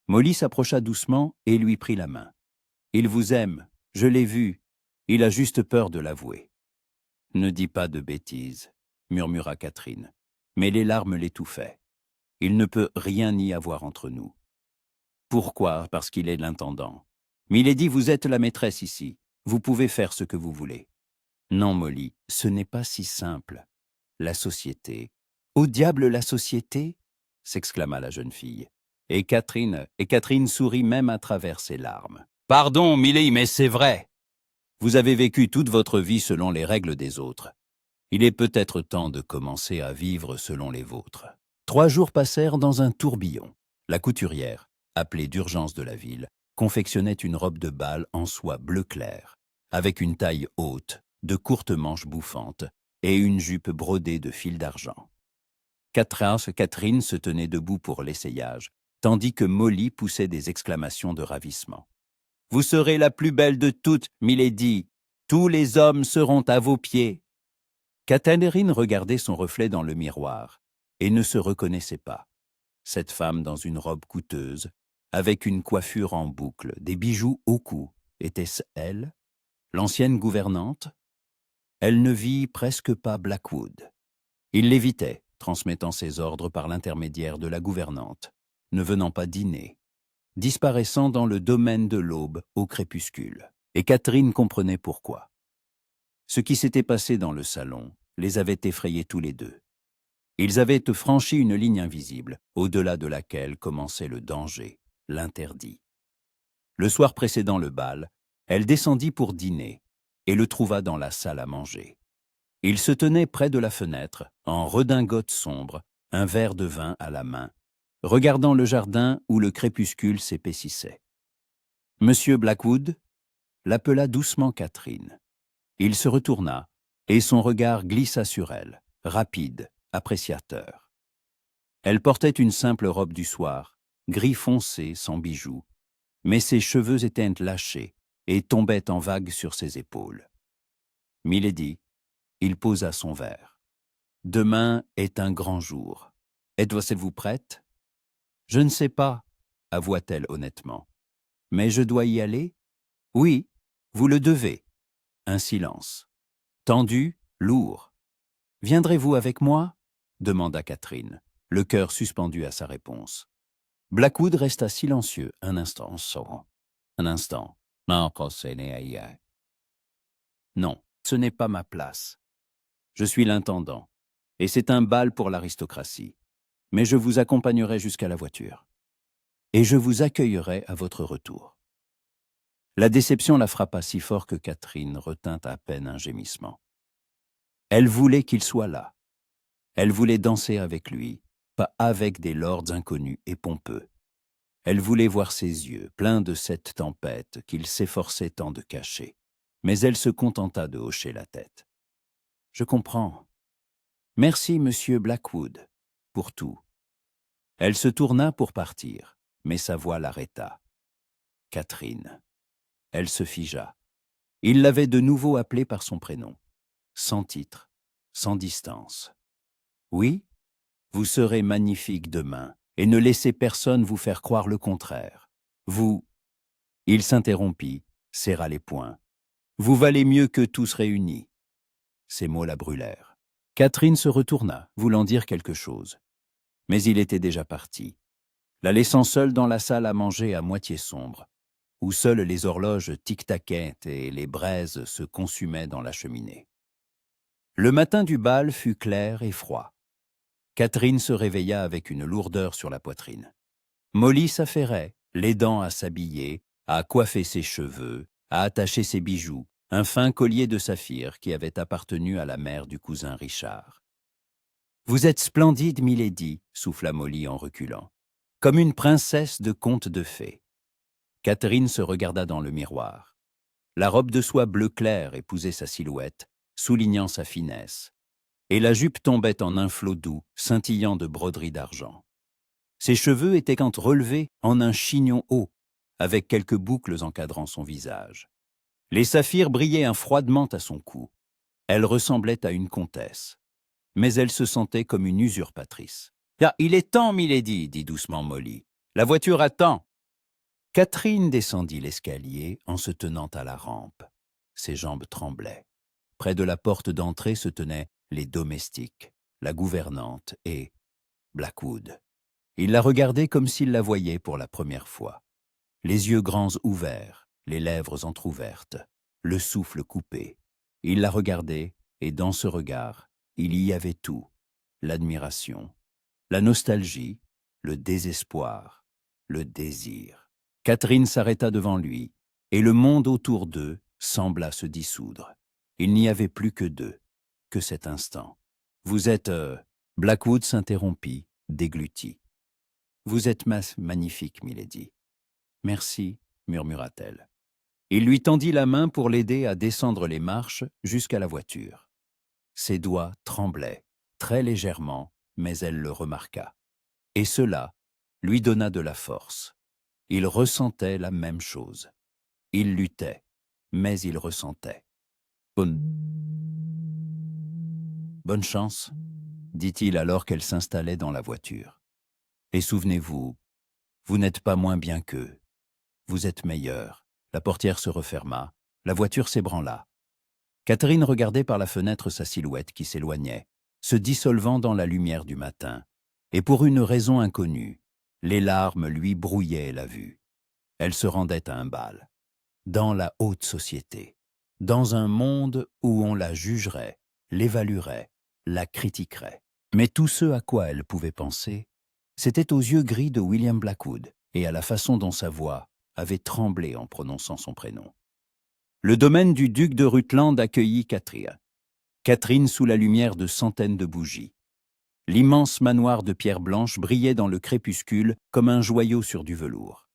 Molly s'approcha doucement et lui prit la main. « Il vous aime, je l'ai vu. Il a juste peur de l'avouer. »« Ne dis pas de bêtises, » murmura Catherine, mais les larmes l'étouffaient. « Il ne peut rien y avoir entre nous. » « Pourquoi ? Parce qu'il est l'intendant. Milady, vous êtes la maîtresse ici. Vous pouvez faire ce que vous voulez. » « Non, Molly, ce n'est pas si simple. La société. »« Au diable la société !» s'exclama la jeune fille. Et Catherine sourit même à travers ses larmes. « Pardon, Milady, mais c'est vrai. Vous avez vécu toute votre vie selon les règles des autres. Il est peut-être temps de commencer à vivre selon les vôtres. » 3 jours passèrent dans un tourbillon. La couturière, appelée d'urgence de la ville, confectionnait une robe de bal en soie bleu clair, avec une taille haute, de courtes manches bouffantes et une jupe brodée de fils d'argent. Catherine se tenait debout pour l'essayage, tandis que Molly poussait des exclamations de ravissement. « Vous serez la plus belle de toutes, milady. Tous les hommes seront à vos pieds. » Catherine regardait son reflet dans le miroir et ne se reconnaissait pas. Cette femme dans une robe coûteuse, avec une coiffure en boucle, des bijoux au cou, était-ce elle, l'ancienne gouvernante? Elle ne vit presque pas Blackwood. Il l'évitait, transmettant ses ordres par l'intermédiaire de la gouvernante, ne venant pas dîner, disparaissant dans le domaine de l'aube au crépuscule. Et Catherine comprenait pourquoi. Ce qui s'était passé dans le salon les avait effrayés tous les deux. Ils avaient franchi une ligne invisible, au-delà de laquelle commençait le danger, l'interdit. Le soir précédant le bal, elle descendit pour dîner et le trouva dans la salle à manger. Il se tenait près de la fenêtre, en redingote sombre, un verre de vin à la main, regardant le jardin où le crépuscule s'épaississait. « Monsieur Blackwood » l'appela doucement Catherine. Il se retourna, et son regard glissa sur elle, rapide, appréciateur. Elle portait une simple robe du soir, gris foncé, sans bijoux, mais ses cheveux étaient lâchés et tombaient en vagues sur ses épaules. « Milady », il posa son verre. « Demain est un grand jour. Êtes-vous prête ?»« Je ne sais pas, » avoua-t-elle honnêtement. « Mais je dois y aller ?»« Oui, vous le devez. » Un silence. Tendu, lourd. « Viendrez-vous avec moi ?» demanda Catherine, le cœur suspendu à sa réponse. Blackwood resta silencieux un instant. Un instant. « Non, ce n'est pas ma place. Je suis l'intendant, et c'est un bal pour l'aristocratie. Mais je vous accompagnerai jusqu'à la voiture. Et je vous accueillerai à votre retour. » La déception la frappa si fort que Catherine retint à peine un gémissement. Elle voulait qu'il soit là. Elle voulait danser avec lui, pas avec des lords inconnus et pompeux. Elle voulait voir ses yeux, pleins de cette tempête qu'il s'efforçait tant de cacher. Mais elle se contenta de hocher la tête. « Je comprends. Merci, monsieur Blackwood, pour tout. » Elle se tourna pour partir, mais sa voix l'arrêta. « Catherine. » Elle se figea. Il l'avait de nouveau appelée par son prénom, sans titre, sans distance. « Oui, vous serez magnifique demain, et ne laissez personne vous faire croire le contraire. Vous... » Il s'interrompit, serra les poings. « Vous valez mieux que tous réunis. » Ces mots la brûlèrent. Catherine se retourna, voulant dire quelque chose. Mais il était déjà parti, la laissant seule dans la salle à manger à moitié sombre, où seules les horloges tic-taquaient et les braises se consumaient dans la cheminée. Le matin du bal fut clair et froid. Catherine se réveilla avec une lourdeur sur la poitrine. Molly s'affairait, l'aidant à s'habiller, à coiffer ses cheveux, à attacher ses bijoux, un fin collier de saphir qui avait appartenu à la mère du cousin Richard. « Vous êtes splendide, milady » souffla Molly en reculant, « comme une princesse de conte de fées. » Catherine se regarda dans le miroir. La robe de soie bleu clair épousait sa silhouette, soulignant sa finesse, et la jupe tombait en un flot doux, scintillant de broderies d'argent. Ses cheveux étaient relevés en un chignon haut, avec quelques boucles encadrant son visage. Les saphirs brillaient froidement à son cou. Elle ressemblait à une comtesse, mais elle se sentait comme une usurpatrice. « Ah, il est temps, milady » dit doucement Molly. « La voiture attend. » Catherine descendit l'escalier en se tenant à la rampe. Ses jambes tremblaient. Près de la porte d'entrée se tenaient les domestiques, la gouvernante et Blackwood. Il la regardait comme s'il la voyait pour la première fois. Les yeux grands ouverts, les lèvres entr'ouvertes, le souffle coupé. Il la regardait, et dans ce regard, il y avait tout. L'admiration, la nostalgie, le désespoir, le désir. Catherine s'arrêta devant lui, et le monde autour d'eux sembla se dissoudre. Il n'y avait plus que d'eux, que cet instant. « Vous êtes... Blackwood s'interrompit, déglutit. « Vous êtes magnifique, milady. »« Merci, » murmura-t-elle. Il lui tendit la main pour l'aider à descendre les marches jusqu'à la voiture. Ses doigts tremblaient, très légèrement, mais elle le remarqua. Et cela lui donna de la force. Il ressentait la même chose. Il luttait, mais il ressentait. « Bonne chance, » dit-il alors qu'elle s'installait dans la voiture. « Et souvenez-vous, vous n'êtes pas moins bien qu'eux. Vous êtes meilleur. » La portière se referma, la voiture s'ébranla. Catherine regardait par la fenêtre sa silhouette qui s'éloignait, se dissolvant dans la lumière du matin, et pour une raison inconnue, les larmes lui brouillaient la vue. Elle se rendait à un bal, dans la haute société, dans un monde où on la jugerait, l'évaluerait, la critiquerait. Mais tout ce à quoi elle pouvait penser, c'était aux yeux gris de William Blackwood et à la façon dont sa voix avait tremblé en prononçant son prénom. Le domaine du duc de Rutland accueillit Catherine. Catherine sous la lumière de centaines de bougies. L'immense manoir de pierre blanche brillait dans le crépuscule comme un joyau sur du velours.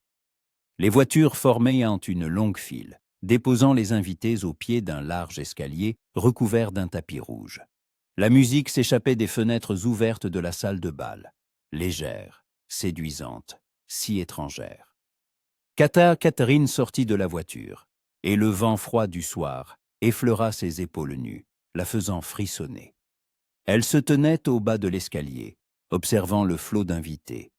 Les voitures formaient en une longue file, déposant les invités au pied d'un large escalier recouvert d'un tapis rouge. La musique s'échappait des fenêtres ouvertes de la salle de bal, légère, séduisante, si étrangère. Catherine sortit de la voiture, et le vent froid du soir effleura ses épaules nues, la faisant frissonner. Elle se tenait au bas de l'escalier, observant le flot d'invités.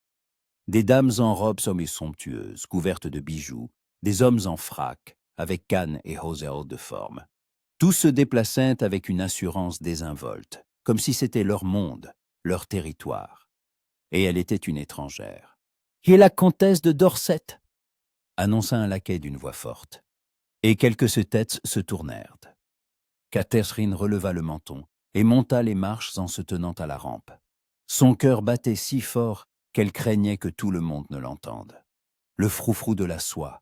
Des dames en robes somptueuses, couvertes de bijoux, des hommes en frac, avec canne et haussure de forme. Tous se déplaçaient avec une assurance désinvolte, comme si c'était leur monde, leur territoire. Et elle était une étrangère. « Et la comtesse de Dorset !» annonça un laquais d'une voix forte. Et quelques têtes se tournèrent. Catherine releva le menton et monta les marches en se tenant à la rampe. Son cœur battait si fort qu'elle craignait que tout le monde ne l'entende. Le froufrou de la soie,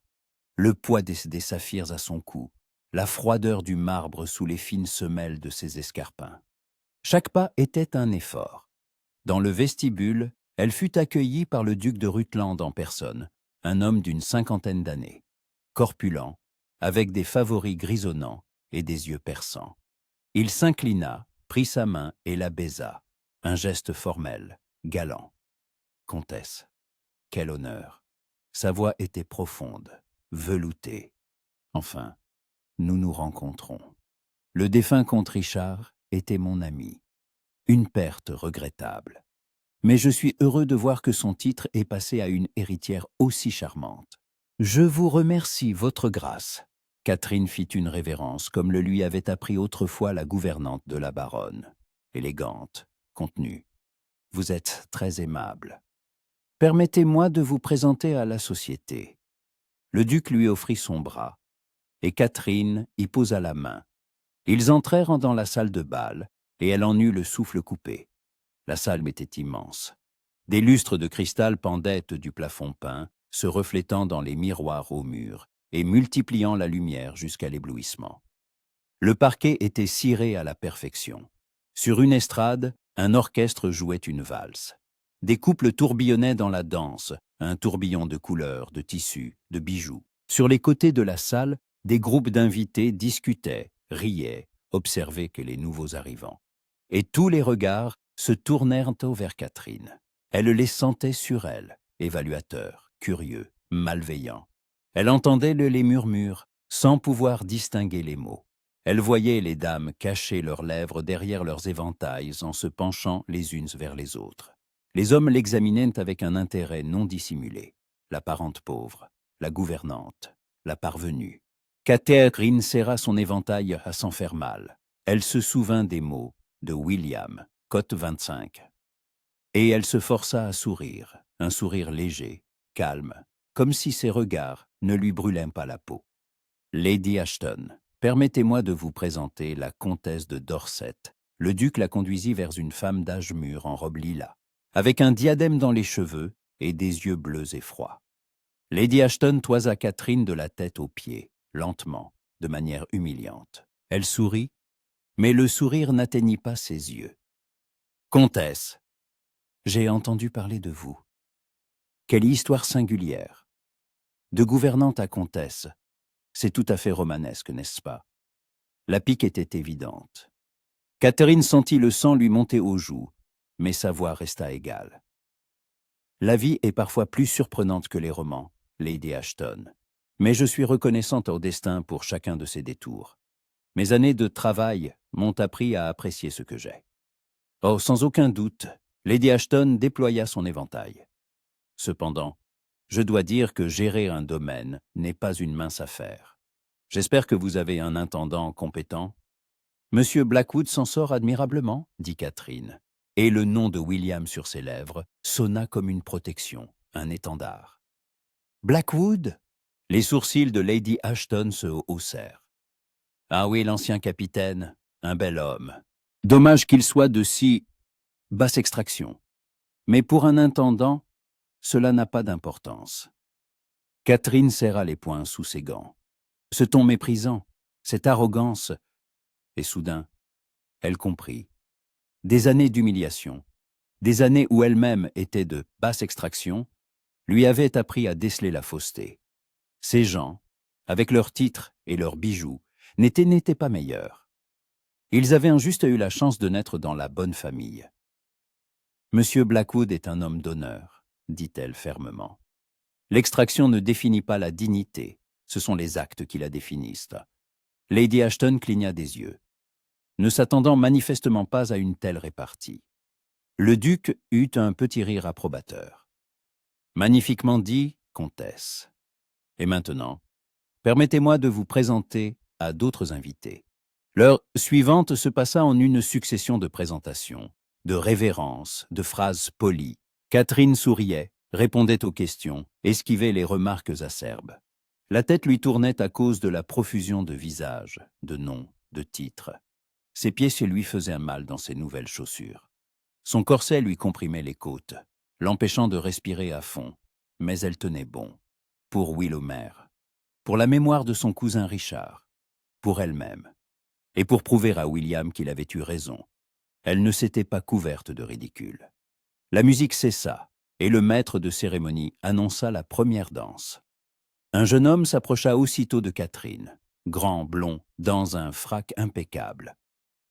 le poids des saphirs à son cou, la froideur du marbre sous les fines semelles de ses escarpins. Chaque pas était un effort. Dans le vestibule, elle fut accueillie par le duc de Rutland en personne, un homme d'une 50aine d'années, corpulent, avec des favoris grisonnants et des yeux perçants. Il s'inclina, prit sa main et la baisa, un geste formel, galant. « Comtesse, quel honneur !» Sa voix était profonde, veloutée. « Enfin, nous nous rencontrons. Le défunt comte Richard était mon ami. Une perte regrettable. Mais je suis heureux de voir que son titre est passé à une héritière aussi charmante. Je vous remercie, votre grâce. » Catherine fit une révérence, comme le lui avait appris autrefois la gouvernante de la baronne. Élégante, contenue. « Vous êtes très aimable. Permettez-moi de vous présenter à la société. » Le duc lui offrit son bras, et Catherine y posa la main. Ils entrèrent dans la salle de bal, et elle en eut le souffle coupé. La salle était immense. Des lustres de cristal pendaient du plafond peint, se reflétant dans les miroirs aux murs et multipliant la lumière jusqu'à l'éblouissement. Le parquet était ciré à la perfection. Sur une estrade, un orchestre jouait une valse. Des couples tourbillonnaient dans la danse, un tourbillon de couleurs, de tissus, de bijoux. Sur les côtés de la salle, des groupes d'invités discutaient, riaient, observaient que les nouveaux arrivants. Et tous les regards se tournèrent vers Catherine. Elle les sentait sur elle, évaluateurs, curieux, malveillants. Elle entendait les murmures, sans pouvoir distinguer les mots. Elle voyait les dames cacher leurs lèvres derrière leurs éventails en se penchant les unes vers les autres. Les hommes l'examinaient avec un intérêt non dissimulé. La parente pauvre, la gouvernante, la parvenue. Catherine serra son éventail à s'en faire mal. Elle se souvint des mots de William, cote 25. Et elle se força à sourire, un sourire léger, calme, comme si ses regards ne lui brûlaient pas la peau. « Lady Ashton, permettez-moi de vous présenter la comtesse de Dorset. » Le duc la conduisit vers une femme d'âge mûr en robe lilas, avec un diadème dans les cheveux et des yeux bleus et froids. Lady Ashton toisa Catherine de la tête aux pieds, lentement, de manière humiliante. Elle sourit, mais le sourire n'atteignit pas ses yeux. « Comtesse, J'ai entendu parler de vous. Quelle histoire singulière. De gouvernante à comtesse. C'est tout à fait romanesque, n'est-ce pas? La pique était évidente. Catherine sentit le sang lui monter aux joues, mais sa voix resta égale. La vie est parfois plus surprenante que les romans, Lady Ashton. Mais je suis reconnaissante au destin pour chacun de ses détours. Mes années de travail m'ont appris à apprécier ce que j'ai. Oh, sans aucun doute, Lady Ashton déploya son éventail. Cependant, je dois dire que gérer un domaine n'est pas une mince affaire. J'espère que vous avez un intendant compétent. Monsieur Blackwood s'en sort admirablement, dit Catherine, et le nom de William sur ses lèvres sonna comme une protection, un étendard. Blackwood? Les sourcils de Lady Ashton se haussèrent. Ah oui, l'ancien capitaine, un bel homme. Dommage qu'il soit de si basse extraction. Mais pour un intendant, cela n'a pas d'importance. Catherine serra les poings sous ses gants. Ce ton méprisant, cette arrogance, et soudain, elle comprit. Des années d'humiliation, des années où elle-même était de basse extraction, lui avaient appris à déceler la fausseté. Ces gens, avec leurs titres et leurs bijoux, n'étaient pas meilleurs. Ils avaient juste eu la chance de naître dans la bonne famille. Monsieur Blackwood est un homme d'honneur, dit-elle fermement. L'extraction ne définit pas la dignité, ce sont les actes qui la définissent. Lady Ashton cligna des yeux, ne s'attendant manifestement pas à une telle répartie. Le duc eut un petit rire approbateur. Magnifiquement dit, comtesse. Et maintenant, permettez-moi de vous présenter à d'autres invités. L'heure suivante se passa en une succession de présentations, de révérences, de phrases polies. Catherine souriait, répondait aux questions, esquivait les remarques acerbes. La tête lui tournait à cause de la profusion de visages, de noms, de titres. Ses pieds se lui faisaient mal dans ses nouvelles chaussures. Son corset lui comprimait les côtes, l'empêchant de respirer à fond, mais elle tenait bon. Pour Willowmer, pour la mémoire de son cousin Richard, pour elle-même, et pour prouver à William qu'il avait eu raison. Elle ne s'était pas couverte de ridicule. La musique cessa, et le maître de cérémonie annonça la première danse. Un jeune homme s'approcha aussitôt de Catherine, grand, blond, dans un frac impeccable,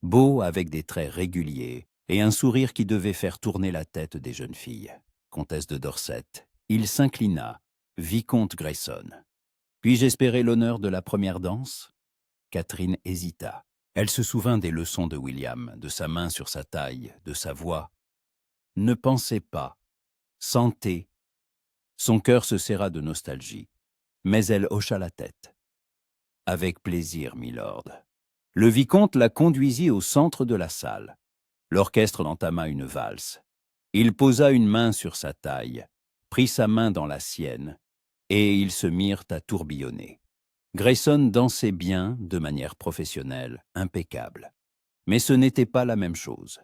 beau avec des traits réguliers et un sourire qui devait faire tourner la tête des jeunes filles. Comtesse de Dorset, il s'inclina, vicomte Grayson. Puis-je espérer l'honneur de la première danse? Catherine hésita. Elle se souvint des leçons de William, de sa main sur sa taille, de sa voix. Ne pensez pas, sentez. Son cœur se serra de nostalgie, mais elle hocha la tête. Avec plaisir, milord. Le vicomte la conduisit au centre de la salle. L'orchestre entama une valse. Il posa une main sur sa taille, prit sa main dans la sienne, et ils se mirent à tourbillonner. Grayson dansait bien, de manière professionnelle, impeccable. Mais ce n'était pas la même chose.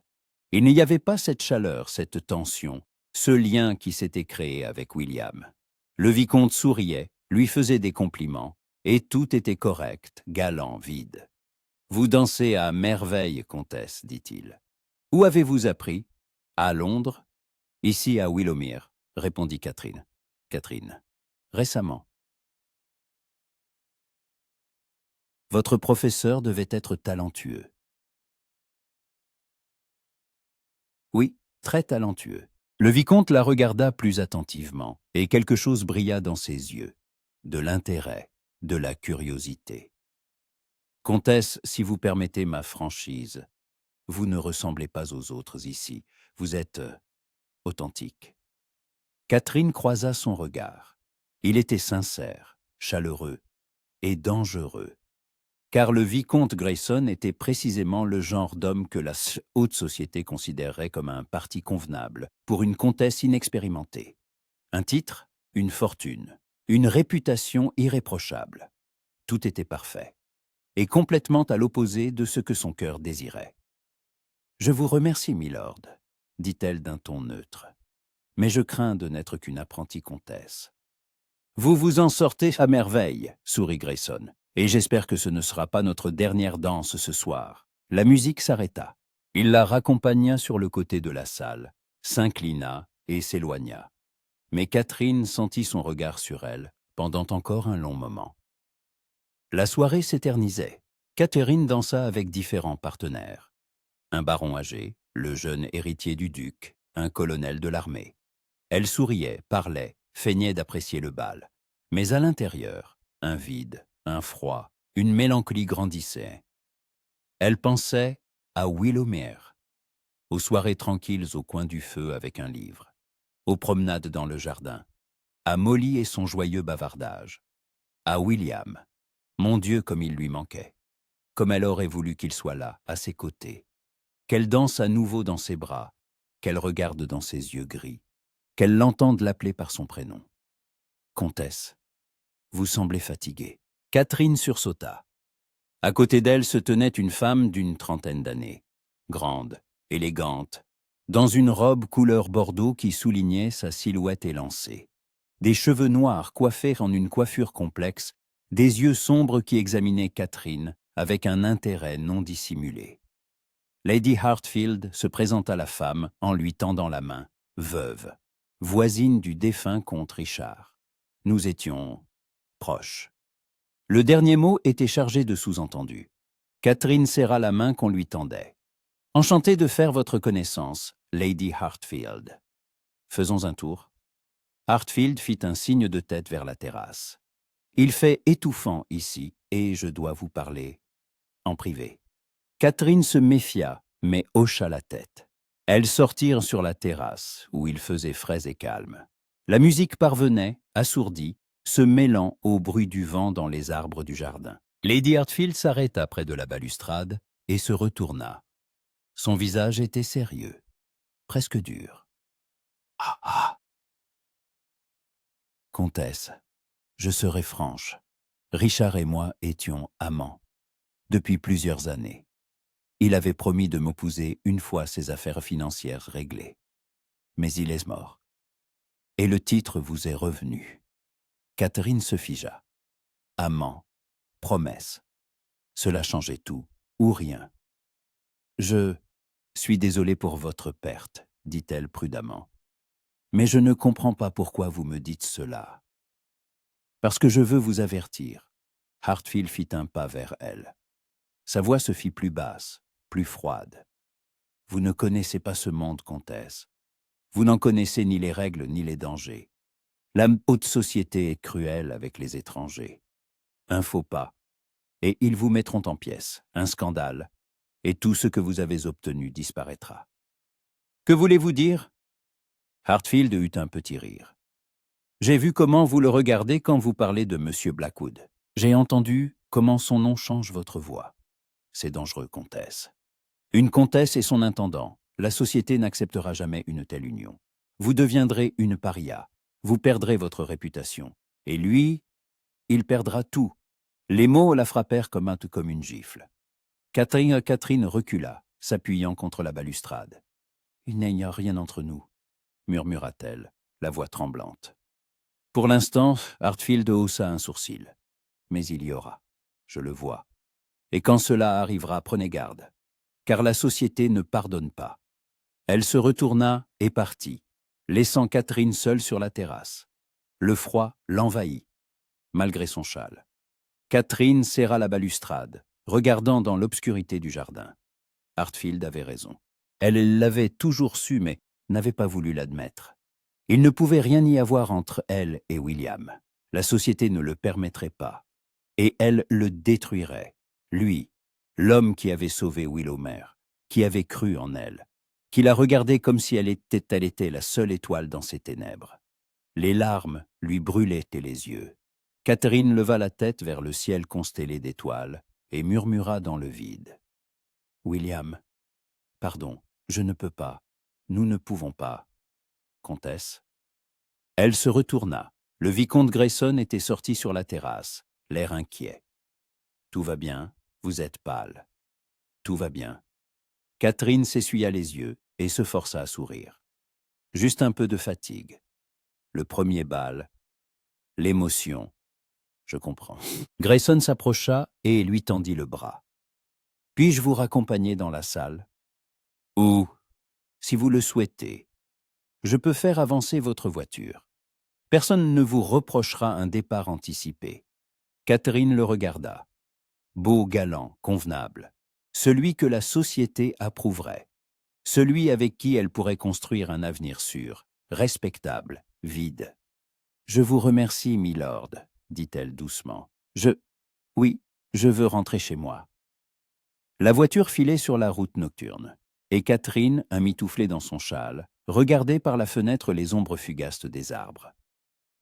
Il n'y avait pas cette chaleur, cette tension, ce lien qui s'était créé avec William. Le vicomte souriait, lui faisait des compliments, et tout était correct, galant, vide. « Vous dansez à merveille, comtesse, dit-il. Où avez-vous appris? À Londres? Ici à Willowmere, répondit Catherine. Catherine. Récemment. Votre professeur devait être talentueux. Oui, très talentueux. Le vicomte la regarda plus attentivement, et quelque chose brilla dans ses yeux. De l'intérêt, de la curiosité. Comtesse, si vous permettez ma franchise, vous ne ressemblez pas aux autres ici. Vous êtes authentique. Catherine croisa son regard. Il était sincère, chaleureux et dangereux. Car le vicomte Grayson était précisément le genre d'homme que la haute société considérerait comme un parti convenable pour une comtesse inexpérimentée. Un titre, une fortune, une réputation irréprochable. Tout était parfait, et complètement à l'opposé de ce que son cœur désirait. « Je vous remercie, milord, » dit-elle d'un ton neutre, « mais je crains de n'être qu'une apprentie comtesse. »« Vous vous en sortez à merveille, » sourit Grayson. Et j'espère que ce ne sera pas notre dernière danse ce soir. La musique s'arrêta. Il la raccompagna sur le côté de la salle, s'inclina et s'éloigna. Mais Catherine sentit son regard sur elle pendant encore un long moment. La soirée s'éternisait. Catherine dansa avec différents partenaires. Un baron âgé, le jeune héritier du duc, un colonel de l'armée. Elle souriait, parlait, feignait d'apprécier le bal. Mais à l'intérieur, un vide, un froid, une mélancolie grandissaient. Elle pensait à Willowmere, aux soirées tranquilles au coin du feu avec un livre, aux promenades dans le jardin, à Molly et son joyeux bavardage, à William. Mon Dieu, comme il lui manquait, comme elle aurait voulu qu'il soit là, à ses côtés, qu'elle danse à nouveau dans ses bras, qu'elle regarde dans ses yeux gris, qu'elle l'entende l'appeler par son prénom. Comtesse, vous semblez fatiguée. Catherine sursauta. À côté d'elle se tenait une femme d'une trentaine d'années, grande, élégante, dans une robe couleur bordeaux qui soulignait sa silhouette élancée. Des cheveux noirs coiffés en une coiffure complexe, des yeux sombres qui examinaient Catherine avec un intérêt non dissimulé. Lady Hartfield se présenta à la femme en lui tendant la main, veuve, voisine du défunt comte Richard. Nous étions proches. Le dernier mot était chargé de sous-entendu. Catherine serra la main qu'on lui tendait. « Enchantée de faire votre connaissance, Lady Hartfield. » « Faisons un tour. » Hartfield fit un signe de tête vers la terrasse. « Il fait étouffant ici, et je dois vous parler en privé. » Catherine se méfia, mais hocha la tête. Elles sortirent sur la terrasse, où il faisait frais et calme. La musique parvenait, assourdie, se mêlant au bruit du vent dans les arbres du jardin. Lady Hartfield s'arrêta près de la balustrade et se retourna. Son visage était sérieux, presque dur. « Ah ah !»« Comtesse, je serai franche. Richard et moi étions amants, depuis plusieurs années. Il avait promis de m'épouser une fois ses affaires financières réglées. Mais il est mort. Et le titre vous est revenu. » Catherine se figea. Amant, promesse. Cela changeait tout, ou rien. « Je suis désolée pour votre perte, » dit-elle prudemment. « Mais je ne comprends pas pourquoi vous me dites cela. » « Parce que je veux vous avertir. » Hartfield fit un pas vers elle. Sa voix se fit plus basse, plus froide. « Vous ne connaissez pas ce monde, comtesse. Vous n'en connaissez ni les règles ni les dangers. La haute société est cruelle avec les étrangers. Un faux pas, et ils vous mettront en pièces, un scandale, et tout ce que vous avez obtenu disparaîtra. » « Que voulez-vous dire ?» Hartfield eut un petit rire. « J'ai vu comment vous le regardez quand vous parlez de Monsieur Blackwood. J'ai entendu comment son nom change votre voix. C'est dangereux, comtesse. Une comtesse et son intendant, la société n'acceptera jamais une telle union. Vous deviendrez une paria, vous perdrez votre réputation. Et lui, il perdra tout. » Les mots la frappèrent comme une gifle. Catherine recula, s'appuyant contre la balustrade. « Il n'y a rien entre nous, » murmura-t-elle, la voix tremblante. Pour l'instant, Hartfield haussa un sourcil. Mais il y aura, je le vois. Et quand cela arrivera, prenez garde, car la société ne pardonne pas. Elle se retourna et partit, laissant Catherine seule sur la terrasse. Le froid l'envahit, malgré son châle. Catherine serra la balustrade, regardant dans l'obscurité du jardin. Hartfield avait raison. Elle l'avait toujours su, mais n'avait pas voulu l'admettre. Il ne pouvait rien y avoir entre elle et William. La société ne le permettrait pas. Et elle le détruirait. Lui, l'homme qui avait sauvé Willowmere, qui avait cru en elle, qui la regardait comme si elle était la seule étoile dans ses ténèbres. Les larmes lui brûlaient les yeux. Catherine leva la tête vers le ciel constellé d'étoiles et murmura dans le vide. « William, pardon, je ne peux pas. Nous ne pouvons pas. » « Comtesse ?» Elle se retourna. Le vicomte Grayson était sorti sur la terrasse, l'air inquiet. « Tout va bien, vous êtes pâle. »« Tout va bien. » Catherine s'essuya les yeux et se força à sourire. Juste un peu de fatigue. Le premier bal, l'émotion. Je comprends. Grayson s'approcha et lui tendit le bras. « Puis-je vous raccompagner dans la salle ? Ou, si vous le souhaitez, Je peux faire avancer votre voiture. Personne ne vous reprochera un départ anticipé. » Catherine le regarda. Beau, galant, convenable. Celui que la société approuverait. Celui avec qui elle pourrait construire un avenir sûr, respectable, vide. « Je vous remercie, milord, » dit-elle doucement. Oui, je veux rentrer chez moi. » La voiture filait sur la route nocturne, et Catherine, emmitouflée dans son châle, regardait par la fenêtre les ombres fugaces des arbres.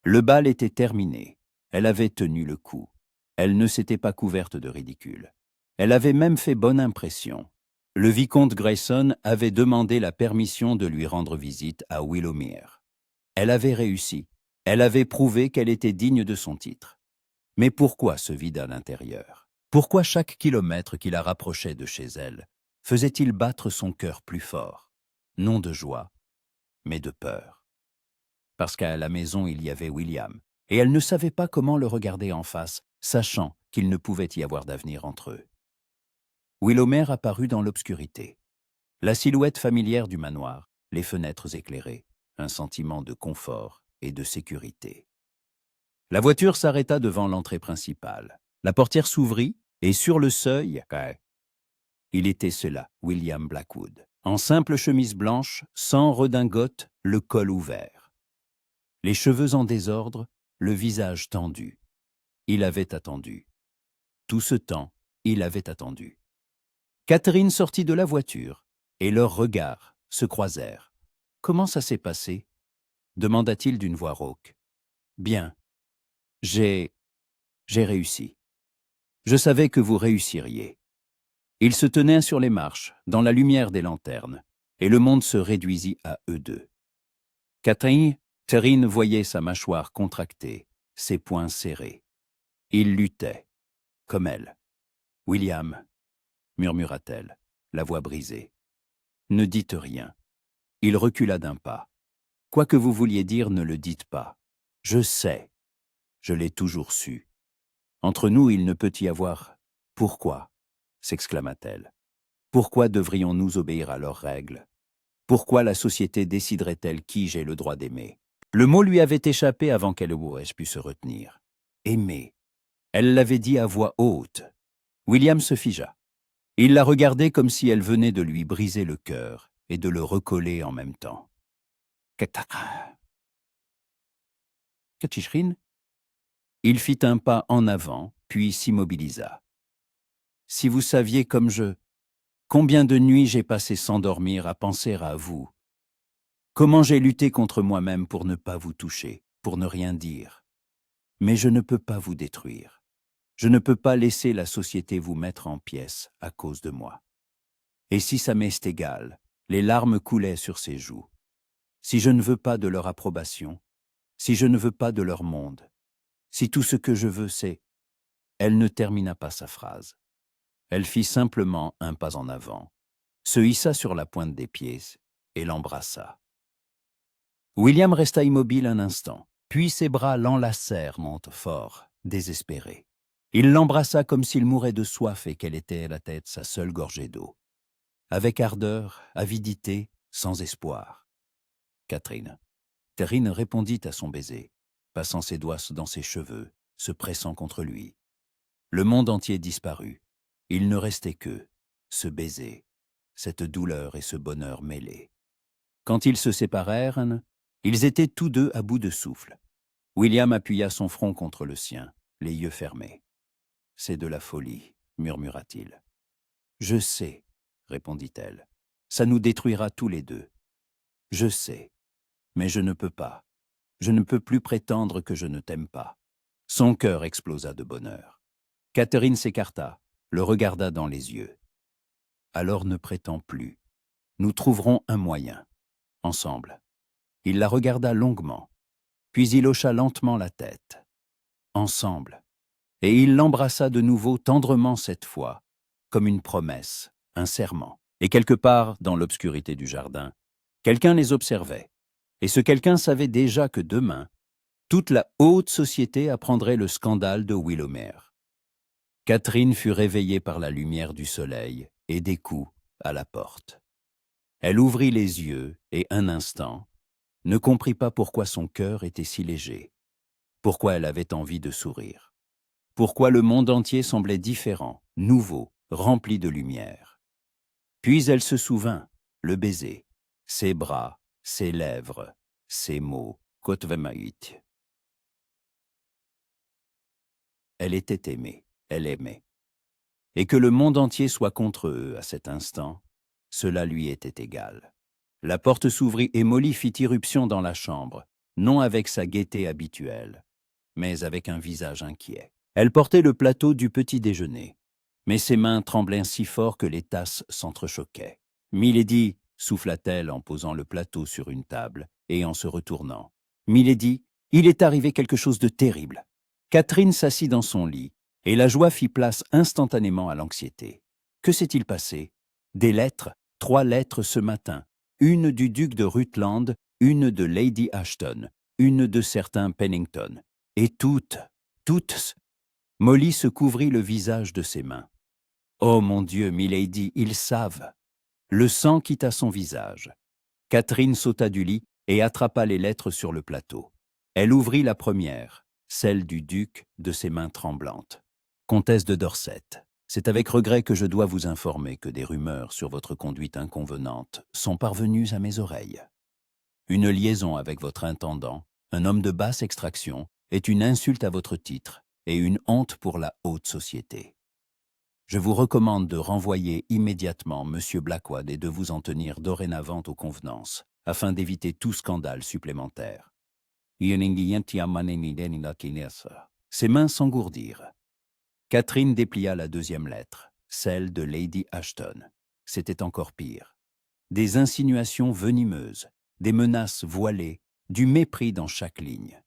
Le bal était terminé. Elle avait tenu le coup. Elle ne s'était pas couverte de ridicule. Elle avait même fait bonne impression. Le vicomte Grayson avait demandé la permission de lui rendre visite à Willowmere. Elle avait réussi. Elle avait prouvé qu'elle était digne de son titre. Mais pourquoi ce vide à l'intérieur? Pourquoi chaque kilomètre qui la rapprochait de chez elle faisait-il battre son cœur plus fort? Non de joie, mais de peur. Parce qu'à la maison il y avait William, et elle ne savait pas comment le regarder en face, sachant qu'il ne pouvait y avoir d'avenir entre eux. Willowmere apparut dans l'obscurité. La silhouette familière du manoir, les fenêtres éclairées, un sentiment de confort et de sécurité. La voiture s'arrêta devant l'entrée principale. La portière s'ouvrit, et sur le seuil, il était cela, William Blackwood, en simple chemise blanche, sans redingote, le col ouvert. Les cheveux en désordre, le visage tendu. Il avait attendu. Tout ce temps, il avait attendu. Catherine sortit de la voiture, et leurs regards se croisèrent. « Comment ça s'est passé ?» demanda-t-il d'une voix rauque. « Bien. J'ai réussi. Je savais que vous réussiriez. » Ils se tenaient sur les marches, dans la lumière des lanternes, et le monde se réduisit à eux deux. Catherine voyait sa mâchoire contractée, ses poings serrés. Il luttait, comme elle. « William, » murmura-t-elle, la voix brisée. « Ne dites rien. » Il recula d'un pas. « Quoi que vous vouliez dire, ne le dites pas. Je sais. Je l'ai toujours su. Entre nous, il ne peut y avoir... Pourquoi ?» s'exclama-t-elle. « Pourquoi devrions-nous obéir à leurs règles? Pourquoi la société déciderait-elle qui j'ai le droit d'aimer ?» Le mot lui avait échappé avant qu'elle pût se retenir. « Aimer. » Elle l'avait dit à voix haute. William se figea. Il la regardait comme si elle venait de lui briser le cœur et de le recoller en même temps. « Catherine ?» Il fit un pas en avant, puis s'immobilisa. « Si vous saviez comme je... Combien de nuits j'ai passé sans dormir à penser à vous. Comment j'ai lutté contre moi-même pour ne pas vous toucher, pour ne rien dire. Mais je ne peux pas vous détruire. Je ne peux pas laisser la société vous mettre en pièces à cause de moi. Et si ça m'est égal, les larmes coulaient sur ses joues. Si je ne veux pas de leur approbation, si je ne veux pas de leur monde, si tout ce que je veux c'est... » Elle ne termina pas sa phrase. Elle fit simplement un pas en avant, se hissa sur la pointe des pieds et l'embrassa. William resta immobile un instant, puis ses bras l'enlacèrent fort, désespéré. Il l'embrassa comme s'il mourait de soif et qu'elle était à la tête sa seule gorgée d'eau. Avec ardeur, avidité, sans espoir. Catherine répondit à son baiser, passant ses doigts dans ses cheveux, se pressant contre lui. Le monde entier disparut. Il ne restait que ce baiser, cette douleur et ce bonheur mêlés. Quand ils se séparèrent, ils étaient tous deux à bout de souffle. William appuya son front contre le sien, les yeux fermés. « C'est de la folie, » murmura-t-il. « Je sais, » répondit-elle. « Ça nous détruira tous les deux. Je sais, mais je ne peux pas. Je ne peux plus prétendre que je ne t'aime pas. » Son cœur explosa de bonheur. Catherine s'écarta, le regarda dans les yeux. « Alors ne prétends plus. Nous trouverons un moyen, ensemble. » Il la regarda longuement, puis il hocha lentement la tête. « Ensemble. » Et il l'embrassa de nouveau tendrement cette fois, comme une promesse, un serment. Et quelque part, dans l'obscurité du jardin, quelqu'un les observait. Et ce quelqu'un savait déjà que demain, toute la haute société apprendrait le scandale de Willowmere. Catherine fut réveillée par la lumière du soleil et des coups à la porte. Elle ouvrit les yeux et un instant, ne comprit pas pourquoi son cœur était si léger, pourquoi elle avait envie de sourire, pourquoi le monde entier semblait différent, nouveau, rempli de lumière. Puis elle se souvint, le baiser, ses bras, ses lèvres, ses mots, Kotvemaït. Elle était aimée, elle aimait. Et que le monde entier soit contre eux à cet instant, cela lui était égal. La porte s'ouvrit et Molly fit irruption dans la chambre, non avec sa gaieté habituelle, mais avec un visage inquiet. Elle portait le plateau du petit déjeuner, mais ses mains tremblaient si fort que les tasses s'entrechoquaient. « Milady » souffla-t-elle en posant le plateau sur une table et en se retournant. « Milady, il est arrivé quelque chose de terrible. » Catherine s'assit dans son lit, et la joie fit place instantanément à l'anxiété. Que s'est-il passé? Des lettres, 3 lettres ce matin, une du duc de Rutland, une de Lady Ashton, une de certain Pennington. Et toutes. Molly se couvrit le visage de ses mains. Oh mon Dieu, milady, ils savent. Le sang quitta son visage. Catherine sauta du lit et attrapa les lettres sur le plateau. Elle ouvrit la première, celle du duc, de ses mains tremblantes. Comtesse de Dorset, c'est avec regret que je dois vous informer que des rumeurs sur votre conduite inconvenante sont parvenues à mes oreilles. Une liaison avec votre intendant, un homme de basse extraction, est une insulte à votre titre et une honte pour la haute société. Je vous recommande de renvoyer immédiatement M. Blackwood et de vous en tenir dorénavant aux convenances, afin d'éviter tout scandale supplémentaire. Ses mains s'engourdirent. Catherine déplia la deuxième lettre, celle de Lady Ashton. C'était encore pire. Des insinuations venimeuses, des menaces voilées, du mépris dans chaque ligne.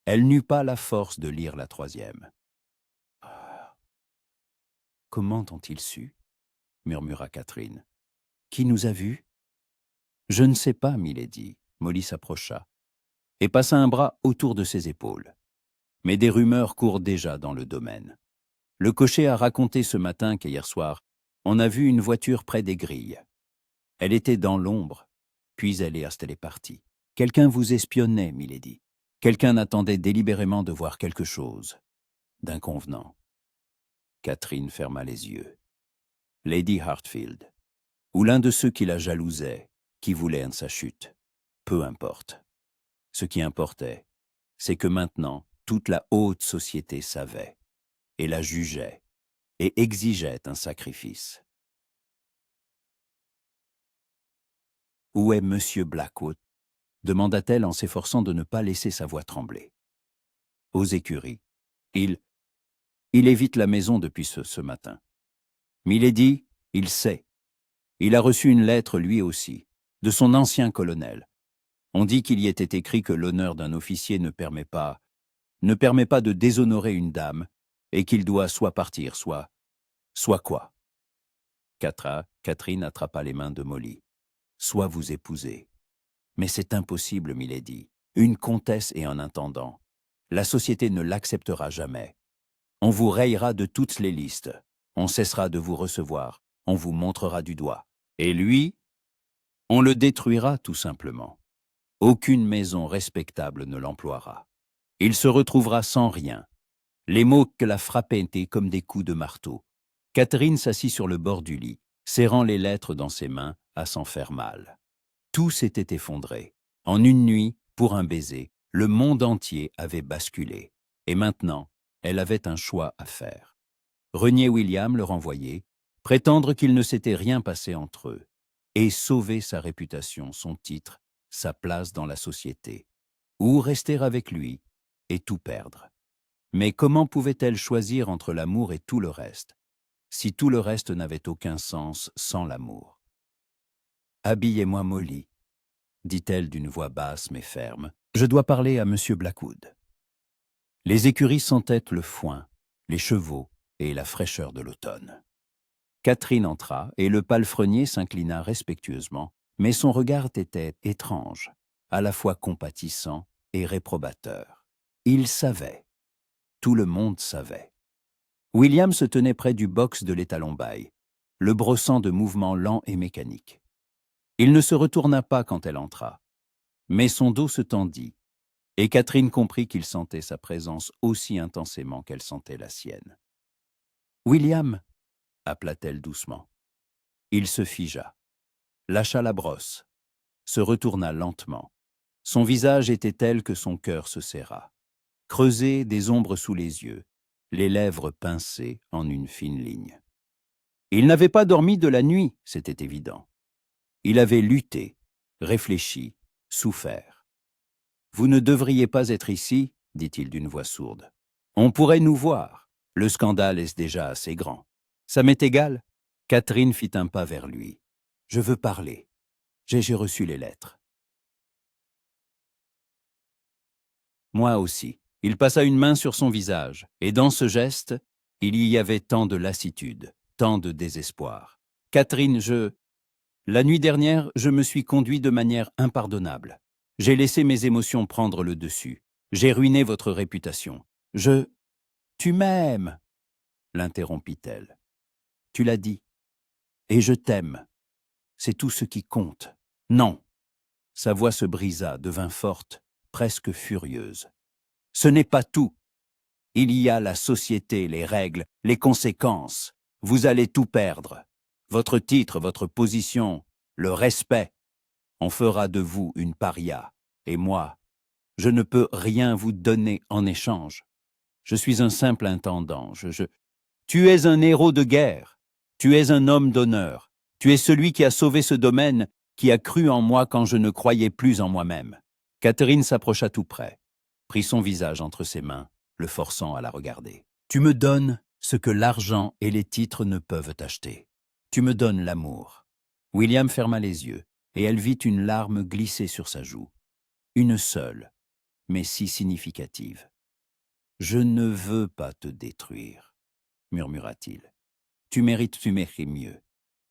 Elle n'eut pas la force de lire la troisième. « Comment ont-ils su ?» murmura Catherine. « Qui nous a vus ?»« Je ne sais pas, milady. » Molly s'approcha et passa un bras autour de ses épaules. Mais des rumeurs courent déjà dans le domaine. Le cocher a raconté ce matin qu'hier soir, on a vu une voiture près des grilles. Elle était dans l'ombre, puis elle est partie. Quelqu'un vous espionnait, milady. Quelqu'un attendait délibérément de voir quelque chose d'inconvenant. Catherine ferma les yeux. Lady Hartfield, ou l'un de ceux qui la jalousaient, qui voulaient sa chute. Peu importe. Ce qui importait, c'est que maintenant, toute la haute société savait, et la jugeait, et exigeait un sacrifice. « Où est Monsieur Blackwood ?» demanda-t-elle en s'efforçant de ne pas laisser sa voix trembler. « Aux écuries. Il évite la maison depuis ce matin. Milady, il sait. Il a reçu une lettre, lui aussi, de son ancien colonel. On dit qu'il y était écrit que l'honneur d'un officier ne permet pas de déshonorer une dame, et qu'il doit soit partir, soit quoi. Catherine attrapa les mains de Molly. Soit vous épouser. Mais c'est impossible, milady. Une comtesse et un intendant. La société ne l'acceptera jamais. On vous rayera de toutes les listes. On cessera de vous recevoir. On vous montrera du doigt. Et lui, on le détruira tout simplement. Aucune maison respectable ne l'emploiera. Il se retrouvera sans rien. Les mots que la frappaient étaient comme des coups de marteau. Catherine s'assit sur le bord du lit, serrant les lettres dans ses mains à s'en faire mal. Tout s'était effondré. En une nuit, pour un baiser, le monde entier avait basculé. Et maintenant, elle avait un choix à faire. Renier William, le renvoyer, prétendre qu'il ne s'était rien passé entre eux, et sauver sa réputation, son titre, sa place dans la société, ou rester avec lui et tout perdre. Mais comment pouvait-elle choisir entre l'amour et tout le reste, si tout le reste n'avait aucun sens sans l'amour? « Habillez-moi, Molly, » dit-elle d'une voix basse mais ferme. « Je dois parler à M. Blackwood. » Les écuries sentaient le foin, les chevaux et la fraîcheur de l'automne. Catherine entra et le palefrenier s'inclina respectueusement, mais son regard était étrange, à la fois compatissant et réprobateur. Il savait. Tout le monde savait. William se tenait près du box de l'étalon-bail, le brossant de mouvements lents et mécaniques. Il ne se retourna pas quand elle entra. Mais son dos se tendit, et Catherine comprit qu'il sentait sa présence aussi intensément qu'elle sentait la sienne. « William !» appela-t-elle doucement. Il se figea, lâcha la brosse, se retourna lentement. Son visage était tel que son cœur se serra. Creusé, des ombres sous les yeux, les lèvres pincées en une fine ligne. Il n'avait pas dormi de la nuit, c'était évident. Il avait lutté, réfléchi, souffert. « Vous ne devriez pas être ici, dit-il d'une voix sourde. On pourrait nous voir. Le scandale est déjà assez grand. Ça m'est égal. Catherine fit un pas vers lui. Je veux parler. J'ai reçu les lettres. Moi aussi. Il passa une main sur son visage, et dans ce geste, il y avait tant de lassitude, tant de désespoir. Catherine, La nuit dernière, je me suis conduit de manière impardonnable. J'ai laissé mes émotions prendre le dessus. J'ai ruiné votre réputation. Tu m'aimes, l'interrompit-elle. Tu l'as dit. Et je t'aime. C'est tout ce qui compte. Non. Sa voix se brisa, devint forte, presque furieuse. Ce n'est pas tout. Il y a la société, les règles, les conséquences. Vous allez tout perdre. Votre titre, votre position, le respect. On fera de vous une paria. Et moi, je ne peux rien vous donner en échange. Je suis un simple intendant. Tu es un héros de guerre. Tu es un homme d'honneur. Tu es celui qui a sauvé ce domaine, qui a cru en moi quand je ne croyais plus en moi-même. Catherine s'approcha tout près, prit son visage entre ses mains, le forçant à la regarder. Tu me donnes ce que l'argent et les titres ne peuvent acheter. Tu me donnes l'amour. William ferma les yeux, et elle vit une larme glisser sur sa joue. Une seule, mais si significative. Je ne veux pas te détruire, murmura-t-il. Tu mérites mieux.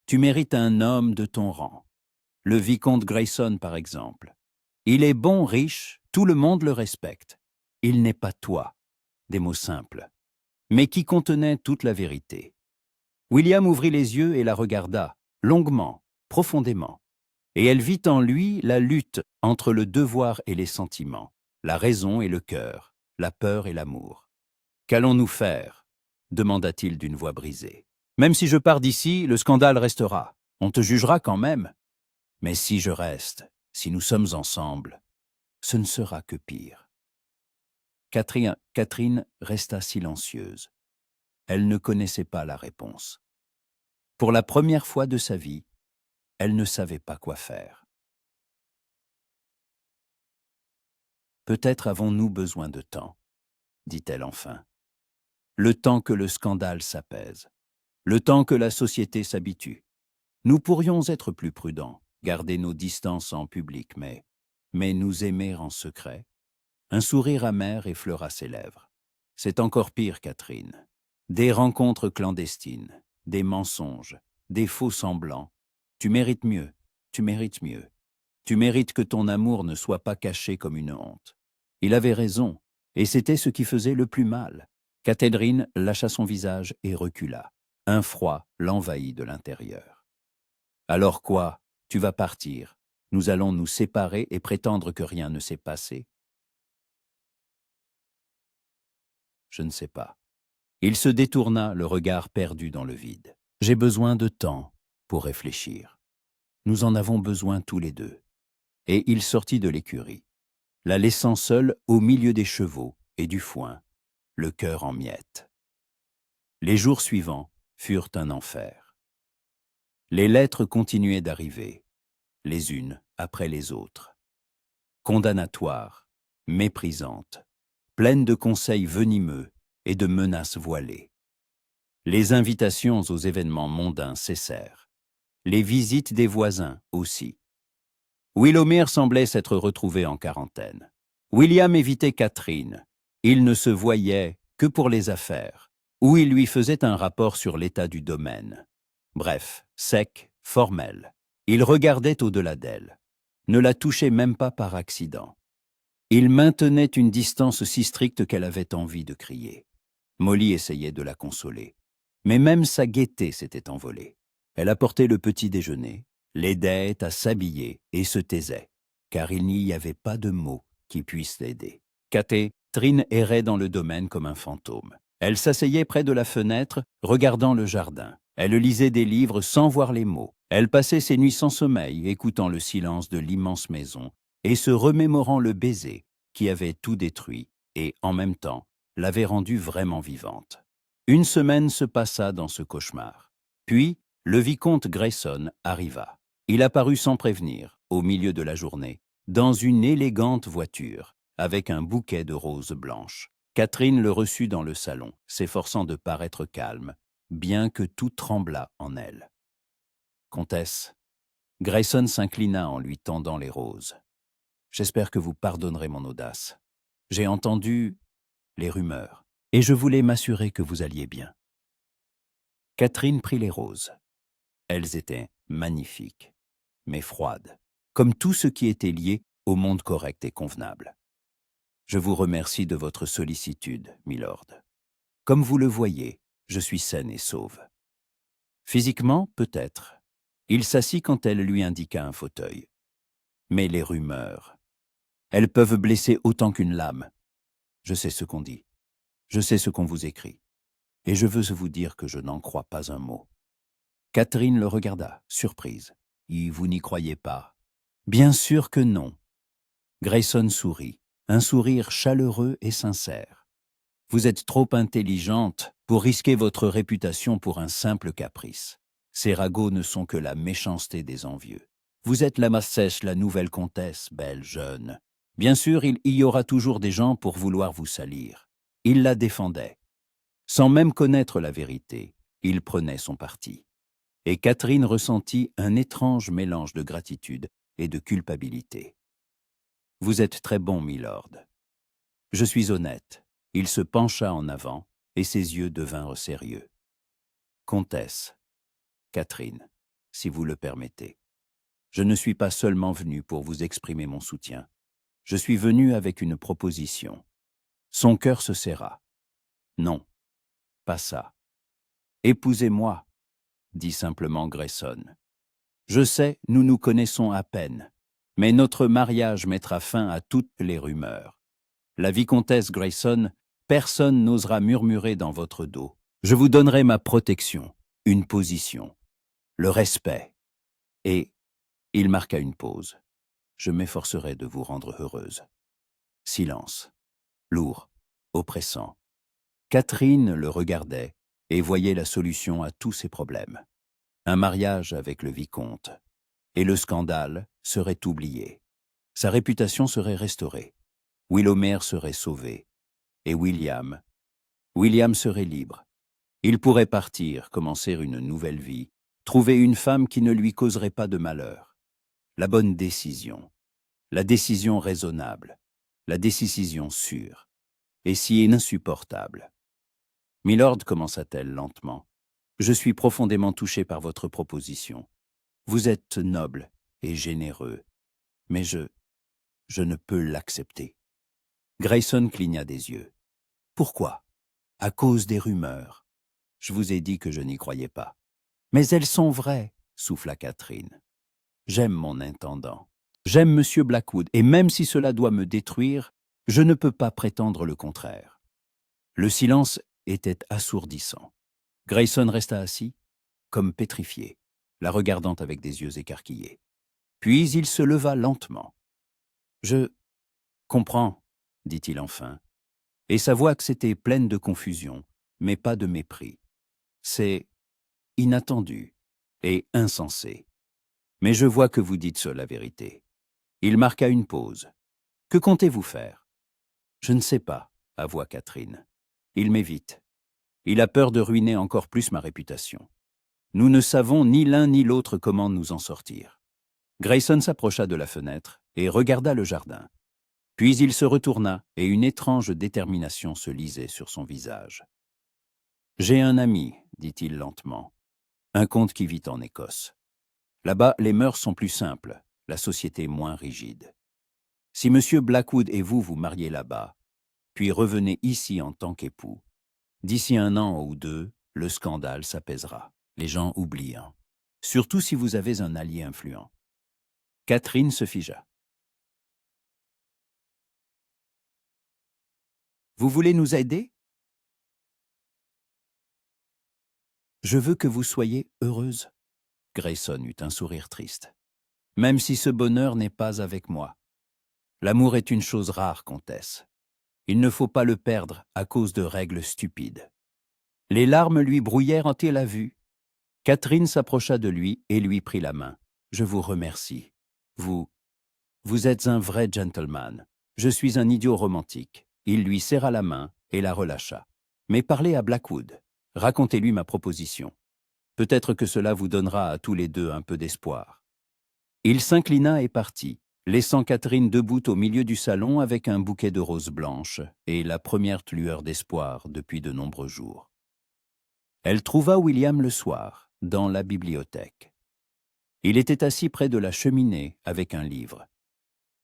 Tu mérites un homme de ton rang. Le vicomte Grayson, par exemple. Il est bon, riche, tout le monde le respecte. Il n'est pas toi. Des mots simples, mais qui contenaient toute la vérité. William ouvrit les yeux et la regarda, longuement, profondément. Et elle vit en lui la lutte entre le devoir et les sentiments, la raison et le cœur, la peur et l'amour. « Qu'allons-nous faire ?» demanda-t-il d'une voix brisée. « Même si je pars d'ici, le scandale restera. On te jugera quand même. Mais si je reste, si nous sommes ensemble, ce ne sera que pire. » Catherine resta silencieuse. Elle ne connaissait pas la réponse. Pour la première fois de sa vie, elle ne savait pas quoi faire. « Peut-être avons-nous besoin de temps, dit-elle enfin. Le temps que le scandale s'apaise, le temps que la société s'habitue. Nous pourrions être plus prudents, garder nos distances en public, mais nous aimer en secret. » Un sourire amer effleura ses lèvres. « C'est encore pire, Catherine. Des rencontres clandestines, des mensonges, des faux semblants. Tu mérites mieux, tu mérites mieux. Tu mérites que ton amour ne soit pas caché comme une honte. » Il avait raison, et c'était ce qui faisait le plus mal. Catherine lâcha son visage et recula. Un froid l'envahit de l'intérieur. « Alors quoi? Tu vas partir. Nous allons nous séparer et prétendre que rien ne s'est passé. » Je ne sais pas. Il se détourna, le regard perdu dans le vide. « J'ai besoin de temps pour réfléchir. Nous en avons besoin tous les deux. » Et il sortit de l'écurie, la laissant seule au milieu des chevaux et du foin, le cœur en miettes. Les jours suivants furent un enfer. Les lettres continuaient d'arriver, les unes après les autres. Condamnatoires, méprisantes, pleines de conseils venimeux et de menaces voilées. Les invitations aux événements mondains cessèrent. Les visites des voisins aussi. Willowmere semblait s'être retrouvé en quarantaine. William évitait Catherine. Il ne se voyait que pour les affaires, où il lui faisait un rapport sur l'état du domaine. Bref, sec, formel. Il regardait au-delà d'elle, ne la touchait même pas par accident. Il maintenait une distance si stricte qu'elle avait envie de crier. Molly essayait de la consoler. Mais même sa gaieté s'était envolée. Elle apportait le petit déjeuner, l'aidait à s'habiller et se taisait. car il n'y avait pas de mots qui puissent l'aider. Catherine errait dans le domaine comme un fantôme. Elle s'asseyait près de la fenêtre, regardant le jardin. Elle lisait des livres sans voir les mots. Elle passait ses nuits sans sommeil, écoutant le silence de l'immense maison et se remémorant le baiser qui avait tout détruit et, en même temps, l'avait rendue vraiment vivante. Une semaine se passa dans ce cauchemar. Puis, le vicomte Grayson arriva. Il apparut sans prévenir, au milieu de la journée, dans une élégante voiture, avec un bouquet de roses blanches. Catherine le reçut dans le salon, s'efforçant de paraître calme, bien que tout tremblât en elle. « Comtesse », Grayson s'inclina en lui tendant les roses. « J'espère que vous pardonnerez mon audace. J'ai entendu les rumeurs, et je voulais m'assurer que vous alliez bien. » Catherine prit les roses. Elles étaient magnifiques, mais froides, comme tout ce qui était lié au monde correct et convenable. « Je vous remercie de votre sollicitude, milord. Comme vous le voyez, je suis saine et sauve. » Physiquement, peut-être. Il s'assit quand elle lui indiqua un fauteuil. Mais les rumeurs, elles peuvent blesser autant qu'une lame. Je sais ce qu'on dit. Je sais ce qu'on vous écrit. Et je veux vous dire que je n'en crois pas un mot. Catherine le regarda, surprise. « Et vous n'y croyez pas ?»« Bien sûr que non. » Grayson sourit, un sourire chaleureux et sincère. « Vous êtes trop intelligente pour risquer votre réputation pour un simple caprice. Ces ragots ne sont que la méchanceté des envieux. Vous êtes la massèche, la nouvelle comtesse, belle jeune. Bien sûr, il y aura toujours des gens pour vouloir vous salir. » Il la défendait. Sans même connaître la vérité, il prenait son parti. Et Catherine ressentit un étrange mélange de gratitude et de culpabilité. « Vous êtes très bon, milord. Je suis honnête. » Il se pencha en avant et ses yeux devinrent sérieux. « Comtesse, Catherine, si vous le permettez, je ne suis pas seulement venu pour vous exprimer mon soutien. Je suis venu avec une proposition. » Son cœur se serra. « Non, pas ça. Épousez-moi, » dit simplement Grayson. « Je sais, nous nous connaissons à peine, mais notre mariage mettra fin à toutes les rumeurs. La vicomtesse Grayson, personne n'osera murmurer dans votre dos. Je vous donnerai ma protection, une position, le respect. Et, il marqua une pause, je m'efforcerai de vous rendre heureuse. » Silence, lourd, oppressant. Catherine le regardait et voyait la solution à tous ses problèmes. Un mariage avec le vicomte. Et le scandale serait oublié. Sa réputation serait restaurée. Willowmere serait sauvé. Et William serait libre. Il pourrait partir, commencer une nouvelle vie, trouver une femme qui ne lui causerait pas de malheur. La bonne décision. La décision raisonnable. La décision sûre. Et si insupportable. « Milord, commença-t-elle lentement, je suis profondément touché par votre proposition. Vous êtes noble et généreux, mais je ne peux l'accepter. » Grayson cligna des yeux. « Pourquoi ? » ?»« À cause des rumeurs. Je vous ai dit que je n'y croyais pas. »« Mais elles sont vraies, » souffla Catherine. « J'aime mon intendant. J'aime Monsieur Blackwood, et même si cela doit me détruire, je ne peux pas prétendre le contraire. » Le silence était assourdissant. Grayson resta assis, comme pétrifié, la regardant avec des yeux écarquillés. Puis il se leva lentement. « Je comprends, » dit-il enfin, et sa voix s'était pleine de confusion, mais pas de mépris. « C'est inattendu et insensé. Mais je vois que vous dites seul la vérité. » Il marqua une pause. « Que comptez-vous faire ?»« Je ne sais pas, » avoua Catherine. « Il m'évite. Il a peur de ruiner encore plus ma réputation. Nous ne savons ni l'un ni l'autre comment nous en sortir. » Grayson s'approcha de la fenêtre et regarda le jardin. Puis il se retourna et une étrange détermination se lisait sur son visage. « J'ai un ami, » dit-il lentement, « un comte qui vit en Écosse. Là-bas, les mœurs sont plus simples, la société moins rigide. Si Monsieur Blackwood et vous vous mariez là-bas, puis revenez ici en tant qu'époux, d'ici 1 an ou 2, le scandale s'apaisera, les gens oubliant. Surtout si vous avez un allié influent. » Catherine se figea. Vous voulez nous aider? Je veux que vous soyez heureuse. Grayson eut un sourire triste. Même si ce bonheur n'est pas avec moi. L'amour est une chose rare, comtesse. Il ne faut pas le perdre à cause de règles stupides. Les larmes lui brouillèrent en la vue. Catherine s'approcha de lui et lui prit la main. Je vous remercie. Vous êtes un vrai gentleman. Je suis un idiot romantique. Il lui serra la main et la relâcha. Mais parlez à Blackwood. Racontez-lui ma proposition. Peut-être que cela vous donnera à tous les deux un peu d'espoir. Il s'inclina et partit, laissant Catherine debout au milieu du salon avec un bouquet de roses blanches et la première lueur d'espoir depuis de nombreux jours. Elle trouva William le soir, dans la bibliothèque. Il était assis près de la cheminée avec un livre.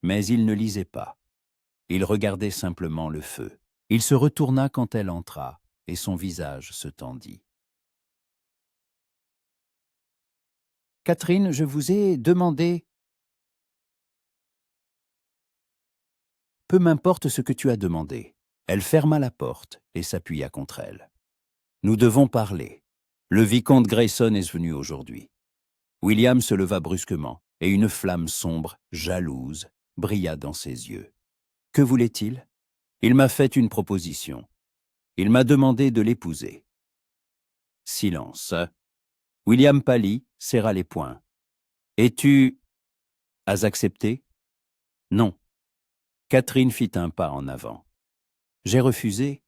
Mais il ne lisait pas. Il regardait simplement le feu. Il se retourna quand elle entra, et son visage se tendit. « Catherine, je vous ai demandé… » « Peu m'importe ce que tu as demandé. » Elle ferma la porte et s'appuya contre elle. « Nous devons parler. Le vicomte Grayson est venu aujourd'hui. » William se leva brusquement, et une flamme sombre, jalouse, brilla dans ses yeux. Que voulait-il? Il m'a fait une proposition. Il m'a demandé de l'épouser. Silence. William pâlit, serra les poings. Et tu as accepté? Non. Catherine fit un pas en avant. J'ai refusé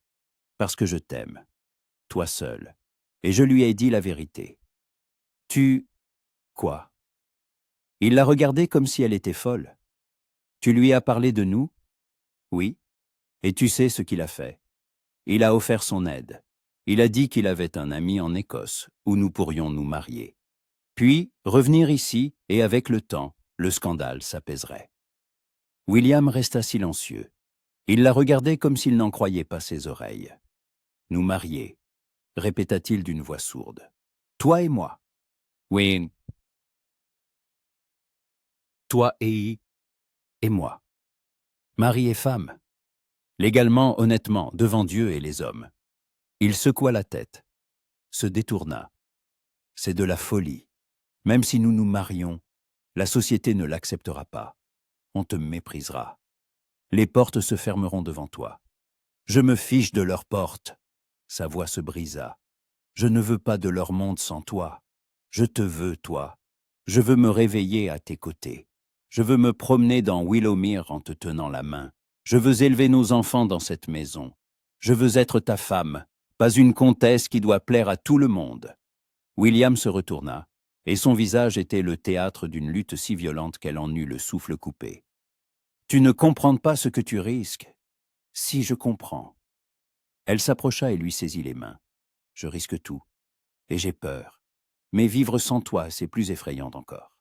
parce que je t'aime, toi seul, et je lui ai dit la vérité. Tu… Quoi? Il la regardait comme si elle était folle. Tu lui as parlé de nous? Oui. Et tu sais ce qu'il a fait. Il a offert son aide. Il a dit qu'il avait un ami en Écosse, où nous pourrions nous marier. Puis, revenir ici, et avec le temps, le scandale s'apaiserait. William resta silencieux. Il la regardait comme s'il n'en croyait pas ses oreilles. Nous marier, répéta-t-il d'une voix sourde. Toi et moi. Oui. Toi et moi. Mari et femme. Légalement, honnêtement, devant Dieu et les hommes. Il secoua la tête, se détourna. C'est de la folie. Même si nous nous marions, la société ne l'acceptera pas. On te méprisera. Les portes se fermeront devant toi. Je me fiche de leurs portes. Sa voix se brisa. Je ne veux pas de leur monde sans toi. Je te veux, toi. Je veux me réveiller à tes côtés. Je veux me promener dans Willowmere en te tenant la main. Je veux élever nos enfants dans cette maison. Je veux être ta femme, pas une comtesse qui doit plaire à tout le monde. William se retourna, et son visage était le théâtre d'une lutte si violente qu'elle en eut le souffle coupé. « Tu ne comprends pas ce que tu risques. »« Si, je comprends. » Elle s'approcha et lui saisit les mains. « Je risque tout, et j'ai peur. Mais vivre sans toi, c'est plus effrayant encore. »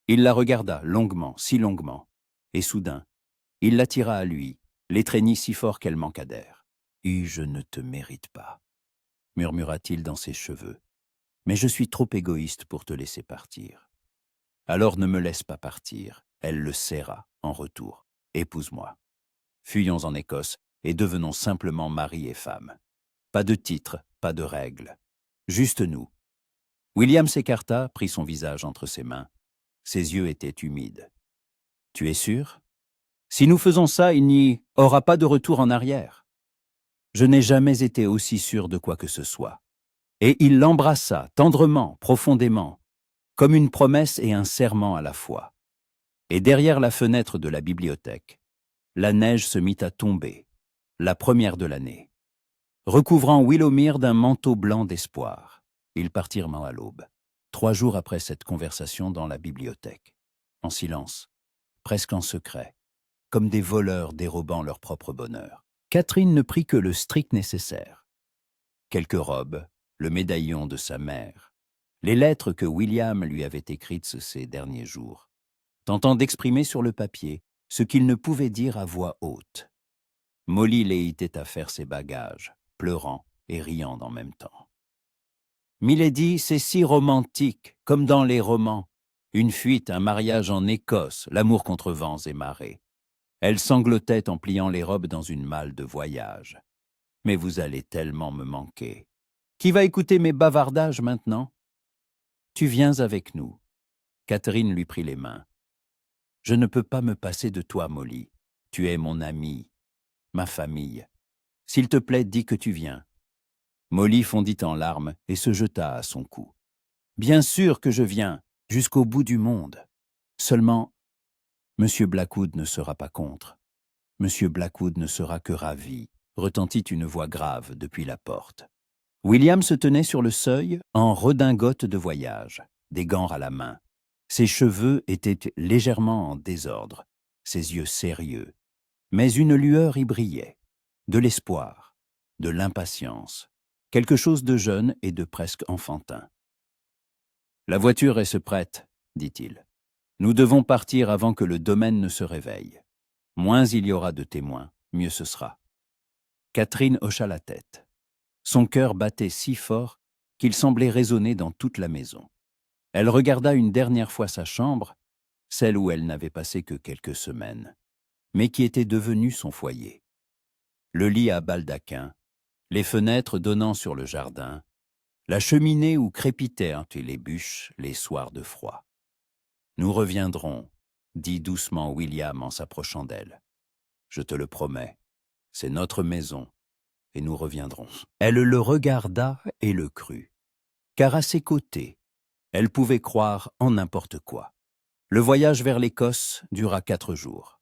Il la regarda longuement, si longuement, et soudain, il l'attira à lui, l'étreignit si fort qu'elle manqua d'air. « Je ne te mérite pas, » murmura-t-il dans ses cheveux. « Mais je suis trop égoïste pour te laisser partir. »« Alors ne me laisse pas partir. » Elle le serra en retour. « Épouse-moi. Fuyons en Écosse et devenons simplement mari et femme. Pas de titre, pas de règles. Juste nous. » William s'écarta, prit son visage entre ses mains. Ses yeux étaient humides. « Tu es sûr? Si nous faisons ça, il n'y aura pas de retour en arrière. » Je n'ai jamais été aussi sûr de quoi que ce soit. Et il l'embrassa tendrement, profondément, comme une promesse et un serment à la fois. Et derrière la fenêtre de la bibliothèque, la neige se mit à tomber, la première de l'année, recouvrant Willowmere d'un manteau blanc d'espoir. Ils partirent à l'aube, 3 jours après cette conversation dans la bibliothèque, en silence, presque en secret, comme des voleurs dérobant leur propre bonheur. Catherine ne prit que le strict nécessaire. Quelques robes, le médaillon de sa mère, les lettres que William lui avait écrites ces derniers jours, tentant d'exprimer sur le papier ce qu'il ne pouvait dire à voix haute. Molly l'aitait à faire ses bagages, pleurant et riant en même temps. « Milady, c'est si romantique, comme dans les romans. Une fuite, un mariage en Écosse, l'amour contre vents et marées. Elle sanglotait en pliant les robes dans une malle de voyage. « Mais vous allez tellement me manquer. Qui va écouter mes bavardages maintenant? »« Tu viens avec nous. » Catherine lui prit les mains. « Je ne peux pas me passer de toi, Molly. Tu es mon amie, ma famille. S'il te plaît, dis que tu viens. » Molly fondit en larmes et se jeta à son cou. « Bien sûr que je viens, jusqu'au bout du monde. Seulement, Monsieur Blackwood ne sera pas contre. Monsieur Blackwood ne sera que ravi, » retentit une voix grave depuis la porte. William se tenait sur le seuil en redingote de voyage, des gants à la main. Ses cheveux étaient légèrement en désordre, ses yeux sérieux. Mais une lueur y brillait, de l'espoir, de l'impatience, quelque chose de jeune et de presque enfantin. « La voiture est prête, » dit-il. « Nous devons partir avant que le domaine ne se réveille. Moins il y aura de témoins, mieux ce sera. » Catherine hocha la tête. Son cœur battait si fort qu'il semblait résonner dans toute la maison. Elle regarda une dernière fois sa chambre, celle où elle n'avait passé que quelques semaines, mais qui était devenue son foyer. Le lit à baldaquin, les fenêtres donnant sur le jardin, la cheminée où crépitaient les bûches les soirs de froid. « Nous reviendrons, » dit doucement William en s'approchant d'elle. « Je te le promets, c'est notre maison, et nous reviendrons. » Elle le regarda et le crut, car à ses côtés, elle pouvait croire en n'importe quoi. Le voyage vers l'Écosse dura 4 jours.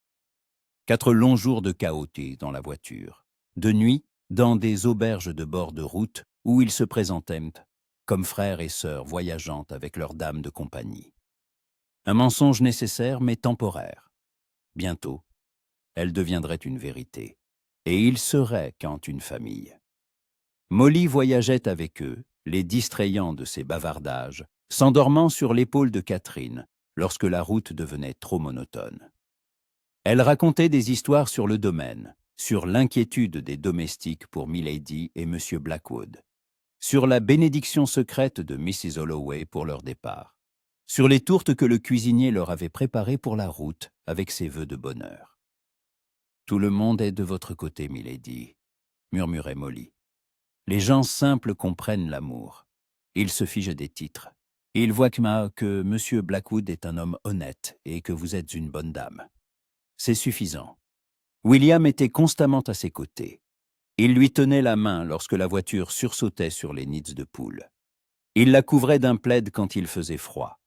4 longs jours de chaotique dans la voiture, de nuit dans des auberges de bord de route où ils se présentaient comme frères et sœurs voyageant avec leurs dames de compagnie. Un mensonge nécessaire mais temporaire. Bientôt, elle deviendrait une vérité, et ils seraient quand une famille. Molly voyageait avec eux, les distrayant de ses bavardages, s'endormant sur l'épaule de Catherine lorsque la route devenait trop monotone. Elle racontait des histoires sur le domaine, sur l'inquiétude des domestiques pour Milady et M. Blackwood, sur la bénédiction secrète de Mrs. Holloway pour leur départ, sur les tourtes que le cuisinier leur avait préparées pour la route avec ses vœux de bonheur. « Tout le monde est de votre côté, Milady, » murmurait Molly. « Les gens simples comprennent l'amour. Ils se figent des titres. Ils voient que M. Blackwood est un homme honnête et que vous êtes une bonne dame. C'est suffisant. » William était constamment à ses côtés. Il lui tenait la main lorsque la voiture sursautait sur les nids de poules. Il la couvrait d'un plaid quand il faisait froid.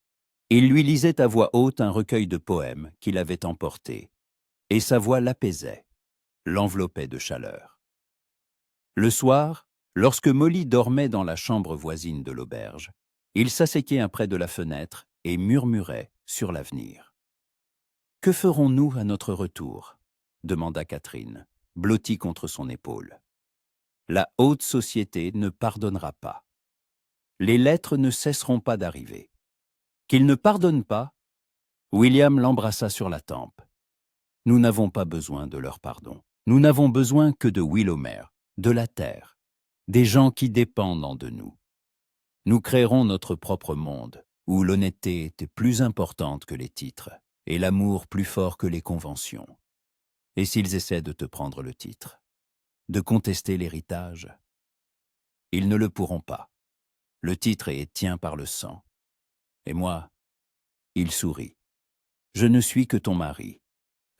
Il lui lisait à voix haute un recueil de poèmes qu'il avait emporté, et sa voix l'apaisait, l'enveloppait de chaleur. Le soir, lorsque Molly dormait dans la chambre voisine de l'auberge, il s'asseyait près de la fenêtre et murmurait sur l'avenir. « Que ferons-nous à notre retour ?» demanda Catherine, blottie contre son épaule. « La haute société ne pardonnera pas. Les lettres ne cesseront pas d'arriver. Qu'ils ne pardonnent pas ?» William l'embrassa sur la tempe. « Nous n'avons pas besoin de leur pardon. Nous n'avons besoin que de Willowmere, de la terre, des gens qui dépendent de nous. Nous créerons notre propre monde, où l'honnêteté était plus importante que les titres, et l'amour plus fort que les conventions. Et s'ils essaient de te prendre le titre, de contester l'héritage, ils ne le pourront pas. Le titre est tien par le sang. Et moi, » il sourit, « je ne suis que ton mari.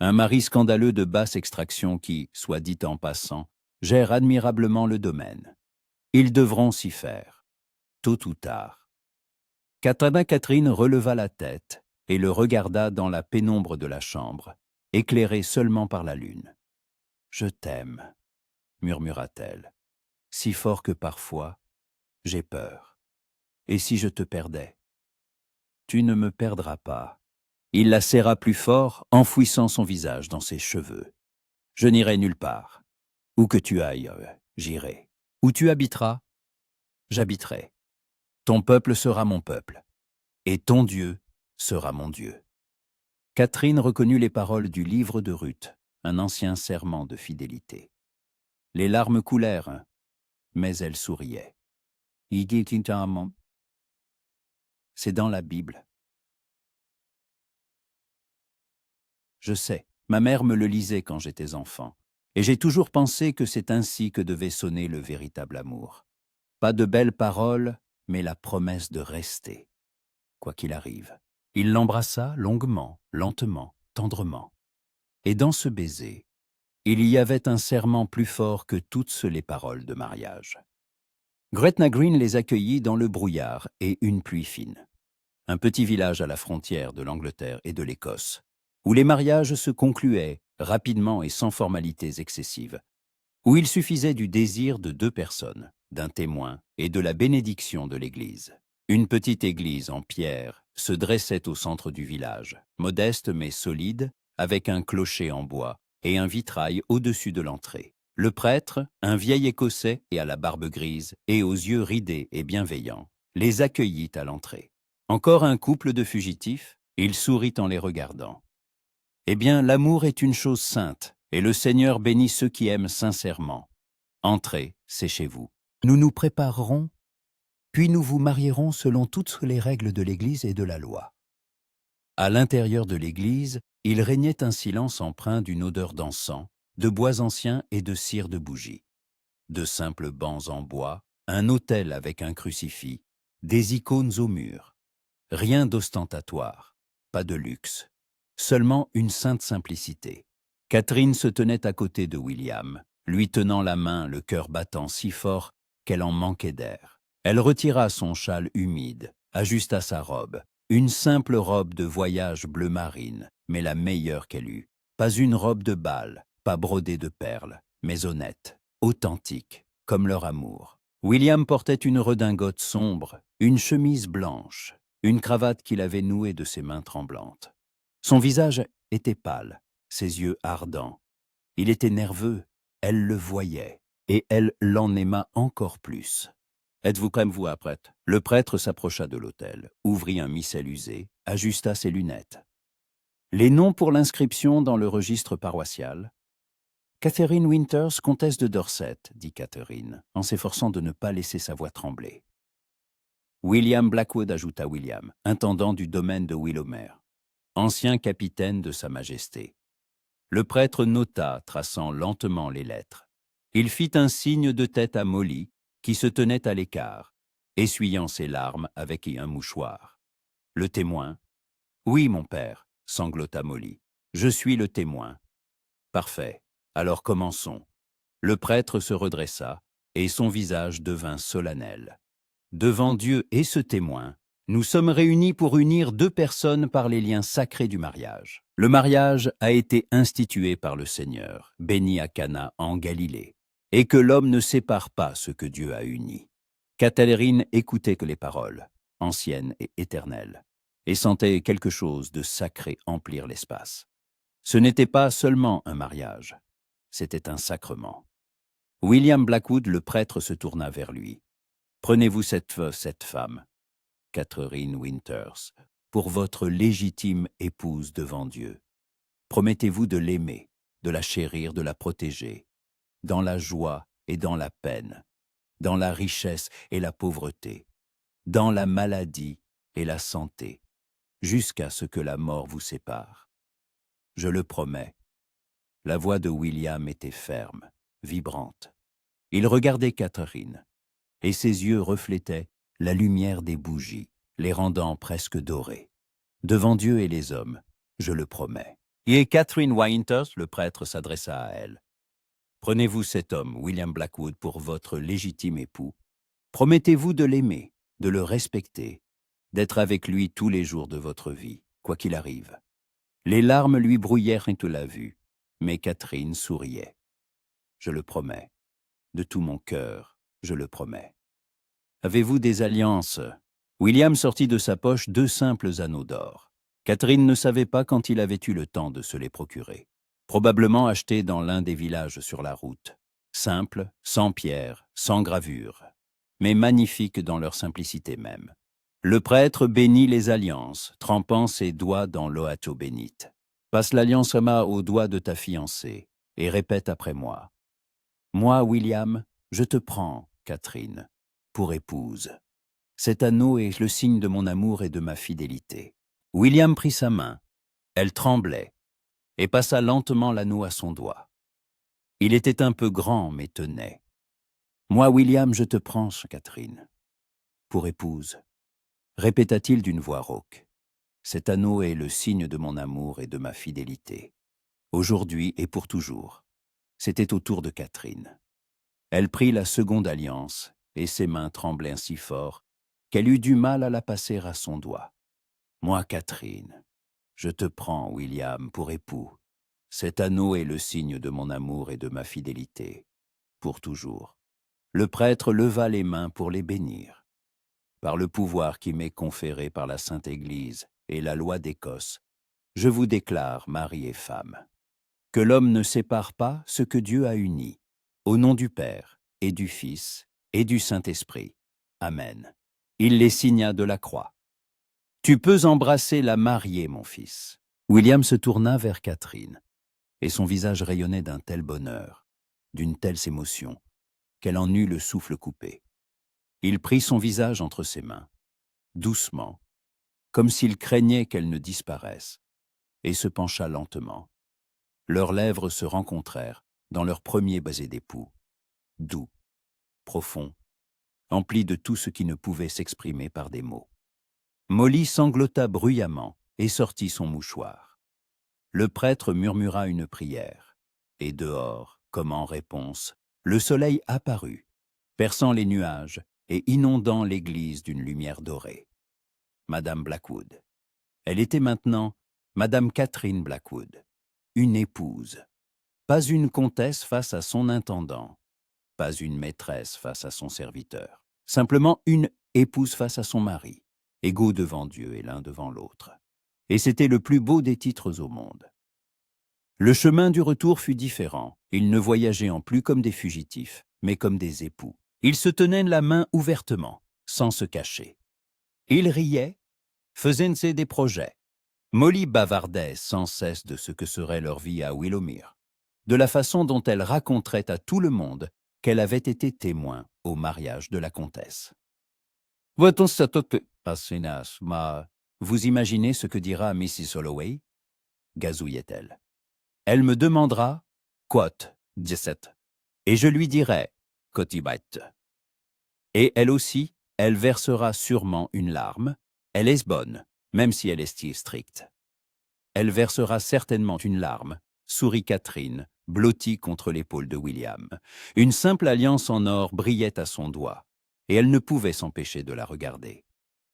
Un mari scandaleux de basse extraction qui, soit dit en passant, gère admirablement le domaine. Ils devront s'y faire, tôt ou tard. » Catherine releva la tête et le regarda dans la pénombre de la chambre, éclairée seulement par la lune. « Je t'aime, » murmura-t-elle, « si fort que parfois, j'ai peur. Et si je te perdais ? » « Tu ne me perdras pas. » Il la serra plus fort, enfouissant son visage dans ses cheveux. « Je n'irai nulle part. Où que tu ailles, j'irai. Où tu habiteras, j'habiterai. Ton peuple sera mon peuple, et ton Dieu sera mon Dieu. » Catherine reconnut les paroles du livre de Ruth, un ancien serment de fidélité. Les larmes coulèrent, mais elle souriait. « C'est dans la Bible. » « Je sais, » Ma mère me le lisait quand j'étais enfant, et j'ai toujours pensé que c'est ainsi que devait sonner le véritable amour. Pas de belles paroles, mais la promesse de rester, quoi qu'il arrive. Il l'embrassa longuement, lentement, tendrement. Et dans ce baiser, il y avait un serment plus fort que toutes les paroles de mariage. Gretna Green les accueillit dans le brouillard et une pluie fine. Un petit village à la frontière de l'Angleterre et de l'Écosse, où les mariages se concluaient rapidement et sans formalités excessives, où il suffisait du désir de deux personnes, d'un témoin et de la bénédiction de l'église. Une petite église en pierre se dressait au centre du village, modeste mais solide, avec un clocher en bois et un vitrail au-dessus de l'entrée. Le prêtre, un vieil Écossais et à la barbe grise et aux yeux ridés et bienveillants, les accueillit à l'entrée. Encore un couple de fugitifs, il sourit en les regardant. Eh bien, l'amour est une chose sainte, et le Seigneur bénit ceux qui aiment sincèrement. Entrez, c'est chez vous. Nous nous préparerons, puis nous vous marierons selon toutes les règles de l'Église et de la loi. À l'intérieur de l'Église, il régnait un silence empreint d'une odeur d'encens, de bois anciens et de cire de bougies. De simples bancs en bois, un autel avec un crucifix, des icônes au mur. Rien d'ostentatoire, pas de luxe, seulement une sainte simplicité. Catherine se tenait à côté de William, lui tenant la main, le cœur battant si fort qu'elle en manquait d'air. Elle retira son châle humide, ajusta sa robe, une simple robe de voyage bleu marine, mais la meilleure qu'elle eût. Pas une robe de bal, pas brodée de perles, mais honnête, authentique, comme leur amour. William portait une redingote sombre, une chemise blanche, une cravate qu'il avait nouée de ses mains tremblantes. Son visage était pâle, ses yeux ardents. Il était nerveux, elle le voyait, et elle l'en aima encore plus. « Êtes-vous comme vous, prêtre ?» Le prêtre s'approcha de l'autel, ouvrit un missel usé, ajusta ses lunettes. « Les noms pour l'inscription dans le registre paroissial ?»« Catherine Winters, comtesse de Dorset, » dit Catherine, en s'efforçant de ne pas laisser sa voix trembler. « William Blackwood, » ajouta William, intendant du domaine de Willowmere, ancien capitaine de Sa Majesté. Le prêtre nota, traçant lentement les lettres. Il fit un signe de tête à Molly, qui se tenait à l'écart, essuyant ses larmes avec un mouchoir. Le témoin. « Oui, mon père, » sanglota Molly. « Je suis le témoin. »« Parfait. Alors commençons. » Le prêtre se redressa, et son visage devint solennel. « Devant Dieu et ce témoin, nous sommes réunis pour unir deux personnes par les liens sacrés du mariage. Le mariage a été institué par le Seigneur, béni à Cana en Galilée, et que l'homme ne sépare pas ce que Dieu a uni. » Catherine écoutait que les paroles, anciennes et éternelles, et sentait quelque chose de sacré emplir l'espace. Ce n'était pas seulement un mariage, c'était un sacrement. William Blackwood, le prêtre, se tourna vers lui. « Prenez-vous cette femme, Catherine Winters, pour votre légitime épouse devant Dieu. Promettez-vous de l'aimer, de la chérir, de la protéger, dans la joie et dans la peine, dans la richesse et la pauvreté, dans la maladie et la santé, jusqu'à ce que la mort vous sépare. Je le promets. » La voix de William était ferme, vibrante. Il regardait Catherine, et ses yeux reflétaient la lumière des bougies, les rendant presque dorés. « Devant Dieu et les hommes, je le promets. » Et Catherine Winters, le prêtre, s'adressa à elle. « Prenez-vous cet homme, William Blackwood, pour votre légitime époux. Promettez-vous de l'aimer, de le respecter, d'être avec lui tous les jours de votre vie, quoi qu'il arrive. » Les larmes lui brouillèrent toute la vue, mais Catherine souriait. « Je le promets. De tout mon cœur, je le promets. » « Avez-vous des alliances ?» William sortit de sa poche deux simples anneaux d'or. Catherine ne savait pas quand il avait eu le temps de se les procurer. Probablement achetés dans l'un des villages sur la route. Simples, sans pierre, sans gravure, mais magnifiques dans leur simplicité même. Le prêtre bénit les alliances, trempant ses doigts dans l'oato bénite. « Passe l'alliance au doigt de ta fiancée et répète après moi. Moi, William, je te prends, Catherine, pour épouse. Cet anneau est le signe de mon amour et de ma fidélité. » William prit sa main. Elle tremblait. et passa lentement l'anneau à son doigt. Il était un peu grand, mais tenait. « Moi, William, je te prends, Catherine, pour épouse, » répéta-t-il d'une voix rauque. « Cet anneau est le signe de mon amour et de ma fidélité. Aujourd'hui et pour toujours. » C'était au tour de Catherine. Elle prit la seconde alliance, et ses mains tremblaient si fort qu'elle eut du mal à la passer à son doigt. « Moi, Catherine, je te prends, William, pour époux. Cet anneau est le signe de mon amour et de ma fidélité. Pour toujours. » Le prêtre leva les mains pour les bénir. « Par le pouvoir qui m'est conféré par la Sainte Église et la loi d'Écosse, je vous déclare mari et femme. Que l'homme ne sépare pas ce que Dieu a uni. Au nom du Père, et du Fils, et du Saint-Esprit. Amen. » Il les signa de la croix. « Tu peux embrasser la mariée, mon fils. » William se tourna vers Catherine, et son visage rayonnait d'un tel bonheur, d'une telle émotion, qu'elle en eut le souffle coupé. Il prit son visage entre ses mains, doucement, comme s'il craignait qu'elle ne disparaisse, et se pencha lentement. Leurs lèvres se rencontrèrent dans leur premier baiser d'époux, doux, profond, empli de tout ce qui ne pouvait s'exprimer par des mots. Molly sanglota bruyamment et sortit son mouchoir. Le prêtre murmura une prière, et dehors, comme en réponse, le soleil apparut, perçant les nuages et inondant l'église d'une lumière dorée. Madame Blackwood. Elle était maintenant Madame Catherine Blackwood, une épouse. Pas une comtesse face à son intendant, pas une maîtresse face à son serviteur. Simplement une épouse face à son mari, égaux devant Dieu et l'un devant l'autre. Et c'était le plus beau des titres au monde. Le chemin du retour fut différent. Ils ne voyageaient en plus comme des fugitifs, mais comme des époux. Ils se tenaient la main ouvertement, sans se cacher. Ils riaient, faisaient des projets. Molly bavardait sans cesse de ce que serait leur vie à Willowmere, de la façon dont elle raconterait à tout le monde qu'elle avait été témoin au mariage de la comtesse. « Vous imaginez ce que dira Mrs. Holloway » gazouillait-elle. « Elle me demandera « Quot, dix-sept » et je lui dirai « Cotibait ». Et elle aussi, elle versera sûrement une larme. Elle est bonne, même si elle est si stricte. Elle versera certainement une larme, sourit Catherine, blottie contre l'épaule de William. Une simple alliance en or brillait à son doigt, et elle ne pouvait s'empêcher de la regarder.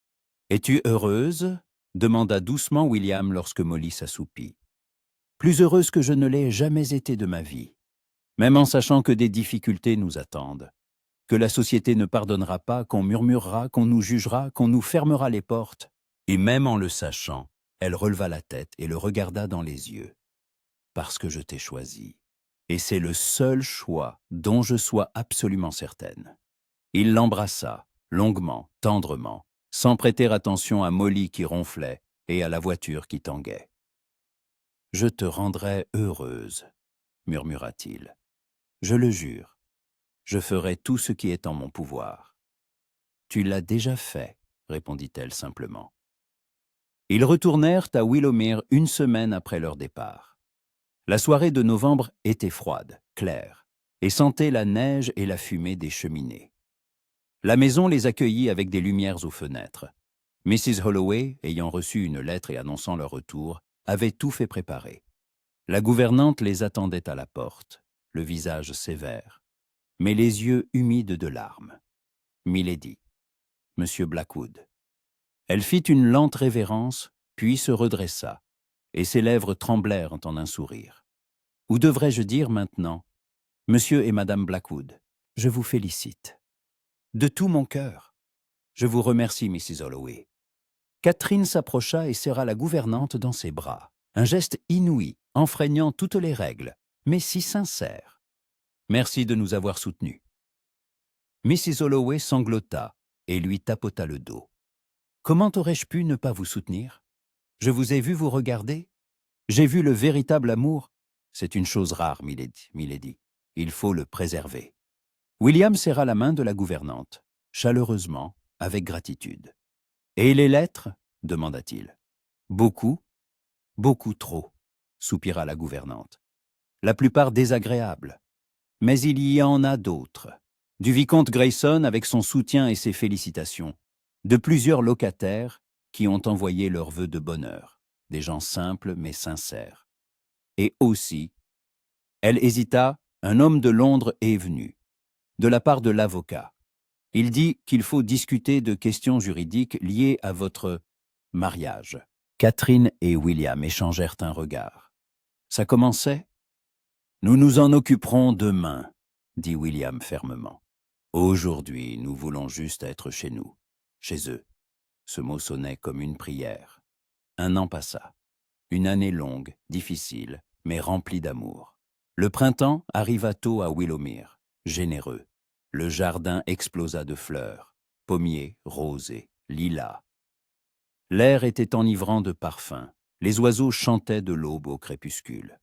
« Es-tu heureuse » demanda doucement William lorsque Molly s'assoupit. « Plus heureuse que je ne l'ai jamais été de ma vie, même en sachant que des difficultés nous attendent, que la société ne pardonnera pas, qu'on murmurera, qu'on nous jugera, qu'on nous fermera les portes. » Et même en le sachant, elle releva la tête et le regarda dans les yeux. « Parce que je t'ai choisi. Et c'est le seul choix dont je sois absolument certaine. » Il l'embrassa, longuement, tendrement, sans prêter attention à Molly qui ronflait et à la voiture qui tanguait. « Je te rendrai heureuse, » murmura-t-il. « Je le jure. Je ferai tout ce qui est en mon pouvoir. »« Tu l'as déjà fait, » répondit-elle simplement. Ils retournèrent à Willowmere une semaine après leur départ. La soirée de novembre était froide, claire, et sentait la neige et la fumée des cheminées. La maison les accueillit avec des lumières aux fenêtres. Mrs. Holloway, ayant reçu une lettre et annonçant leur retour, avait tout fait préparer. La gouvernante les attendait à la porte, le visage sévère, mais les yeux humides de larmes. Milady, Monsieur Blackwood. Elle fit une lente révérence, puis se redressa, et ses lèvres tremblèrent en un sourire. Ou devrais-je dire maintenant, Monsieur et Madame Blackwood, je vous félicite. De tout mon cœur. Je vous remercie, Mrs. Holloway. Catherine s'approcha et serra la gouvernante dans ses bras. Un geste inouï, enfreignant toutes les règles, mais si sincère. Merci de nous avoir soutenus. Mrs. Holloway sanglota et lui tapota le dos. Comment aurais-je pu ne pas vous soutenir? Je vous ai vu vous regarder. J'ai vu le véritable amour. C'est une chose rare, milady. Il faut le préserver. William serra la main de la gouvernante, chaleureusement, avec gratitude. « Et les lettres » demanda-t-il. « Beaucoup, beaucoup trop. soupira la gouvernante. La plupart désagréables. Mais il y en a d'autres. Du vicomte Grayson avec son soutien et ses félicitations. De plusieurs locataires qui ont envoyé leurs vœux de bonheur. Des gens simples mais sincères. Et aussi, elle hésita, un homme de Londres est venu, de la part de l'avocat. Il dit qu'il faut discuter de questions juridiques liées à votre mariage. Catherine et William échangèrent un regard. Ça commençait ? Nous nous en occuperons demain, dit William fermement. Aujourd'hui, nous voulons juste être chez nous, chez eux. Ce mot sonnait comme une prière. Un an passa. Une année longue, difficile, mais remplie d'amour. Le printemps arriva tôt à Willowmere, généreux. Le jardin explosa de fleurs, pommiers, rosés, lilas. L'air était enivrant de parfums. Les oiseaux chantaient de l'aube au crépuscule.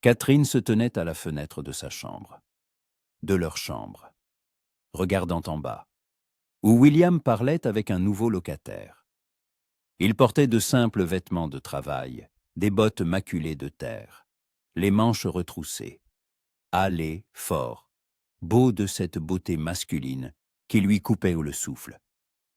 Catherine se tenait à la fenêtre de sa chambre, de leur chambre, regardant en bas, où William parlait avec un nouveau locataire. Il portait de simples vêtements de travail, des bottes maculées de terre, les manches retroussées, hâlé, fort, beau de cette beauté masculine qui lui coupait le souffle.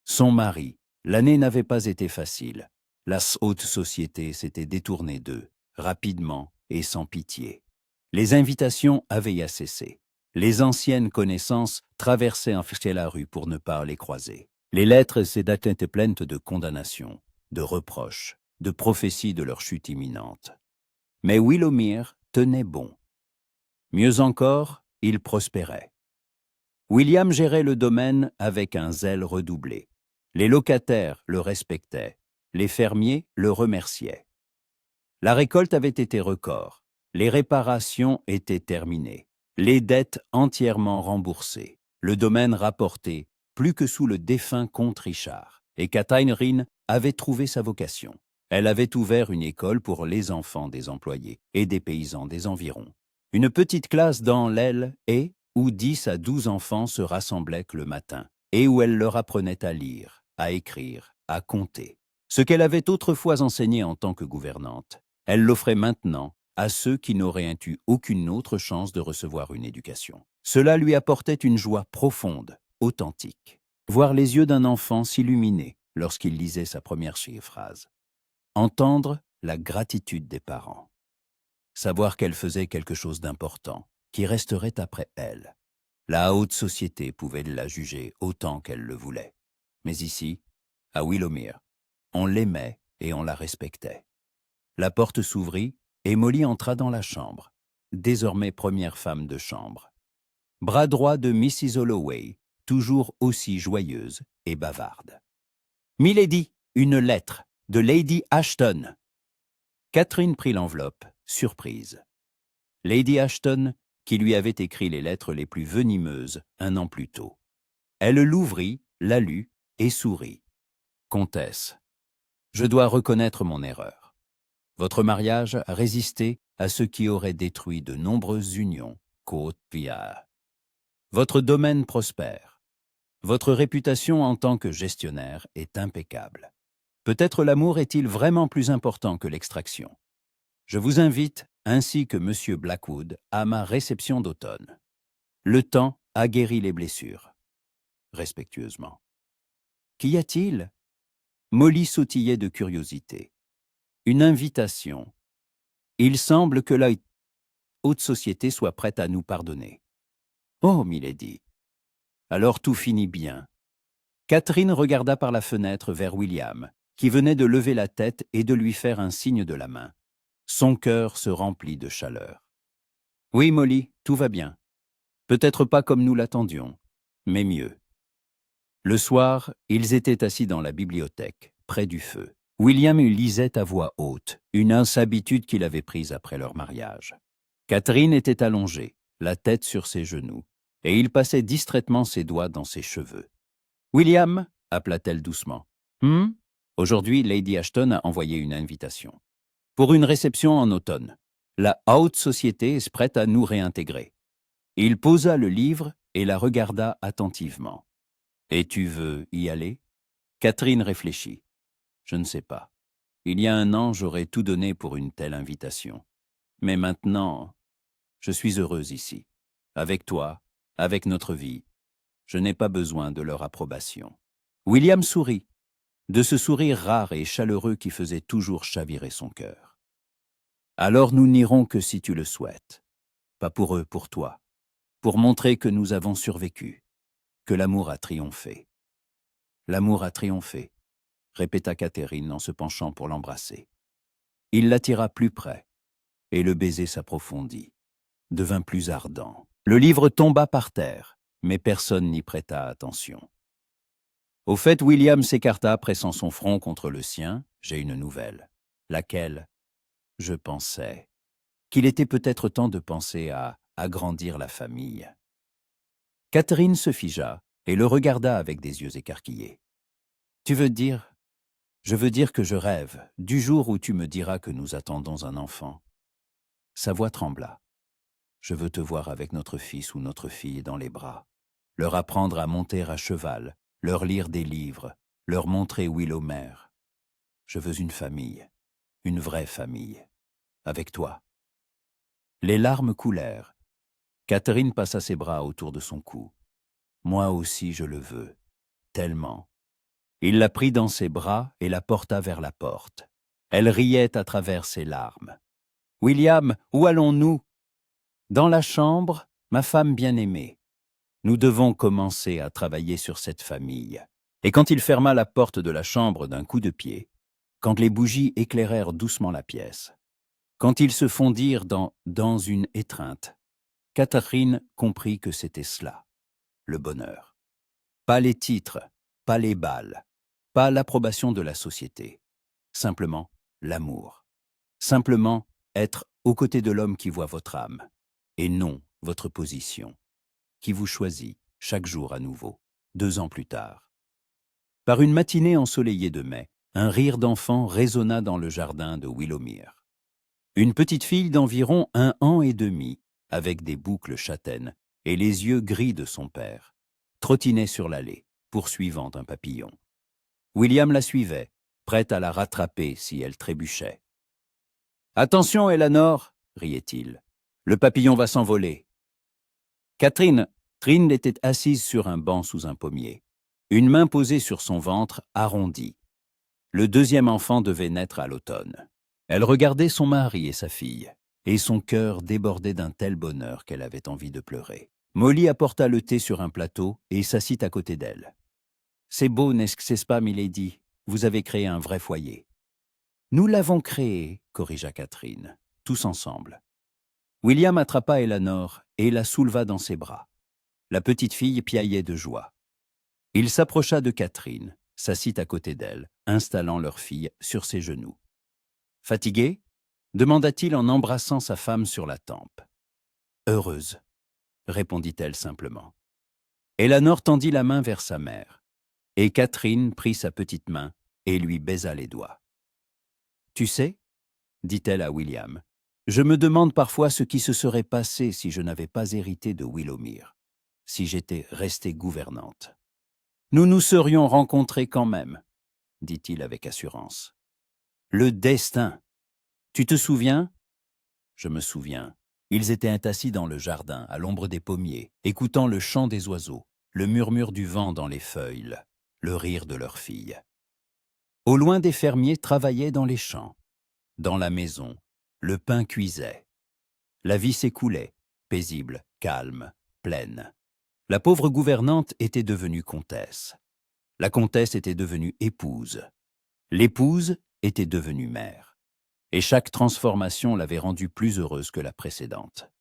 Son mari, l'année n'avait pas été facile. La haute société s'était détournée d'eux, rapidement et sans pitié. Les invitations avaient cessé. Les anciennes connaissances traversaient en fait la rue pour ne pas les croiser. Les lettres étaient pleines de condamnations, de reproches, de prophéties de leur chute imminente. Mais Willowmere tenait bon. Mieux encore, il prospérait. William gérait le domaine avec un zèle redoublé. Les locataires le respectaient, les fermiers le remerciaient. La récolte avait été record, les réparations étaient terminées, les dettes entièrement remboursées, le domaine rapporté plus que sous le défunt comte Richard, et Catherine avait trouvé sa vocation. Elle avait ouvert une école pour les enfants des employés et des paysans des environs. Une petite classe dans l'aile et où 10 à 12 enfants se rassemblaient le matin, et où elle leur apprenait à lire, à écrire, à compter. Ce qu'elle avait autrefois enseigné en tant que gouvernante, elle l'offrait maintenant à ceux qui n'auraient eu aucune autre chance de recevoir une éducation. Cela lui apportait une joie profonde, authentique. Voir les yeux d'un enfant s'illuminer lorsqu'il lisait sa première phrase. Entendre la gratitude des parents. Savoir qu'elle faisait quelque chose d'important, qui resterait après elle. La haute société pouvait la juger autant qu'elle le voulait. Mais ici, à Willowmere, on l'aimait et on la respectait. La porte s'ouvrit et Molly entra dans la chambre, désormais première femme de chambre. Bras droit de Mrs. Holloway, toujours aussi joyeuse et bavarde. « Milady, une lettre de Lady Ashton !» Catherine prit l'enveloppe, surprise. Lady Ashton, qui lui avait écrit les lettres les plus venimeuses un an plus tôt. Elle l'ouvrit, la lut et sourit. « Comtesse, je dois reconnaître mon erreur. Votre mariage a résisté à ce qui aurait détruit de nombreuses unions, côte via. Votre domaine prospère. Votre réputation en tant que gestionnaire est impeccable. Peut-être l'amour est-il vraiment plus important que l'extraction. Je vous invite, ainsi que M. Blackwood, à ma réception d'automne. Le temps a guéri les blessures. Respectueusement. Qu'y a-t-il ? Molly sautillait de curiosité. Une invitation. Il semble que la haute société soit prête à nous pardonner. Oh, milady. Alors tout finit bien. Catherine regarda par la fenêtre vers William, qui venait de lever la tête et de lui faire un signe de la main. Son cœur se remplit de chaleur. Oui, Molly, tout va bien. Peut-être pas comme nous l'attendions, mais mieux. Le soir, ils étaient assis dans la bibliothèque, près du feu. William lisait à voix haute, une habitude qu'il avait prise après leur mariage. Catherine était allongée, la tête sur ses genoux, et il passait distraitement ses doigts dans ses cheveux. « William » appela-t-elle doucement. « Aujourd'hui, Lady Ashton a envoyé une invitation. Pour une réception en automne. La haute société est prête à nous réintégrer. » Il posa le livre et la regarda attentivement. « Et tu veux y aller ?» Catherine réfléchit. « Je ne sais pas. Il y a un an, j'aurais tout donné pour une telle invitation. Mais maintenant, je suis heureuse ici. Avec toi, avec notre vie. Je n'ai pas besoin de leur approbation. William sourit, de ce sourire rare et chaleureux qui faisait toujours chavirer son cœur. Alors nous n'irons que si tu le souhaites. Pas pour eux, pour toi. Pour montrer que nous avons survécu, que l'amour a triomphé. L'amour a triomphé, répéta Catherine en se penchant pour l'embrasser. Il l'attira plus près, et le baiser s'approfondit, devint plus ardent. Le livre tomba par terre, mais personne n'y prêta attention. Au fait, William s'écarta, pressant son front contre le sien. J'ai une nouvelle. Laquelle? Je pensais qu'il était peut-être temps de penser à agrandir la famille. Catherine se figea et le regarda avec des yeux écarquillés. Tu veux dire? Je veux dire que je rêve du jour où tu me diras que nous attendons un enfant. Sa voix trembla. Je veux te voir avec notre fils ou notre fille dans les bras, leur apprendre à monter à cheval, leur lire des livres, leur montrer Willowmer. Je veux une famille, une vraie famille, avec toi. Les larmes coulèrent. Catherine passa ses bras autour de son cou. Moi aussi je le veux, tellement. Il la prit dans ses bras et la porta vers la porte. Elle riait à travers ses larmes. « William, où allons-nous » ? « Dans la chambre, ma femme bien-aimée. Nous devons commencer à travailler sur cette famille. » Et quand il ferma la porte de la chambre d'un coup de pied, quand les bougies éclairèrent doucement la pièce, quand ils se fondirent dans une étreinte, Catherine comprit que c'était cela, le bonheur. Pas les titres, pas les bals, pas l'approbation de la société. Simplement l'amour. Simplement être aux côtés de l'homme qui voit votre âme, et non votre position, qui vous choisit chaque jour à nouveau, 2 ans plus tard. Par une matinée ensoleillée de mai, un rire d'enfant résonna dans le jardin de Willowmer. Une petite fille d'environ 1 an et demi, avec des boucles châtaines et les yeux gris de son père, trottinait sur l'allée, poursuivant un papillon. William la suivait, prêt à la rattraper si elle trébuchait. « Attention, Eleanor !» riait-il. « Le papillon va s'envoler. » Catherine était assise sur un banc sous un pommier, une main posée sur son ventre arrondi. Le 2e enfant devait naître à l'automne. Elle regardait son mari et sa fille, et son cœur débordait d'un tel bonheur qu'elle avait envie de pleurer. Molly apporta le thé sur un plateau et s'assit à côté d'elle. « C'est beau, n'est-ce pas, milady? Vous avez créé un vrai foyer. »« Nous l'avons créé, » corrigea Catherine, tous ensemble. William attrapa Eleanor et la souleva dans ses bras. La petite fille piaillait de joie. Il s'approcha de Catherine, s'assit à côté d'elle, installant leur fille sur ses genoux. « Fatiguée » demanda-t-il en embrassant sa femme sur la tempe. « Heureuse » répondit-elle simplement. Eleanor tendit la main vers sa mère, et Catherine prit sa petite main et lui baisa les doigts. « Tu sais, » dit-elle à William, « je me demande parfois ce qui se serait passé si je n'avais pas hérité de Willowmer, si j'étais restée gouvernante. Nous nous serions rencontrés quand même, » dit-il avec assurance. « Le destin. Tu te souviens ?» Je me souviens. Ils étaient assis dans le jardin, à l'ombre des pommiers, écoutant le chant des oiseaux, le murmure du vent dans les feuilles, le rire de leur fille. Au loin, des fermiers travaillaient dans les champs. Dans la maison, le pain cuisait. La vie s'écoulait, paisible, calme, pleine. La pauvre gouvernante était devenue comtesse. La comtesse était devenue épouse. L'épouse était devenue mère. Et chaque transformation l'avait rendue plus heureuse que la précédente.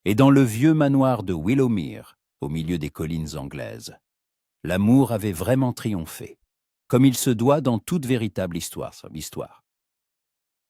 Et dans le vieux manoir de Willowmer, au milieu des collines anglaises, l'amour avait vraiment triomphé, comme il se doit dans toute véritable histoire.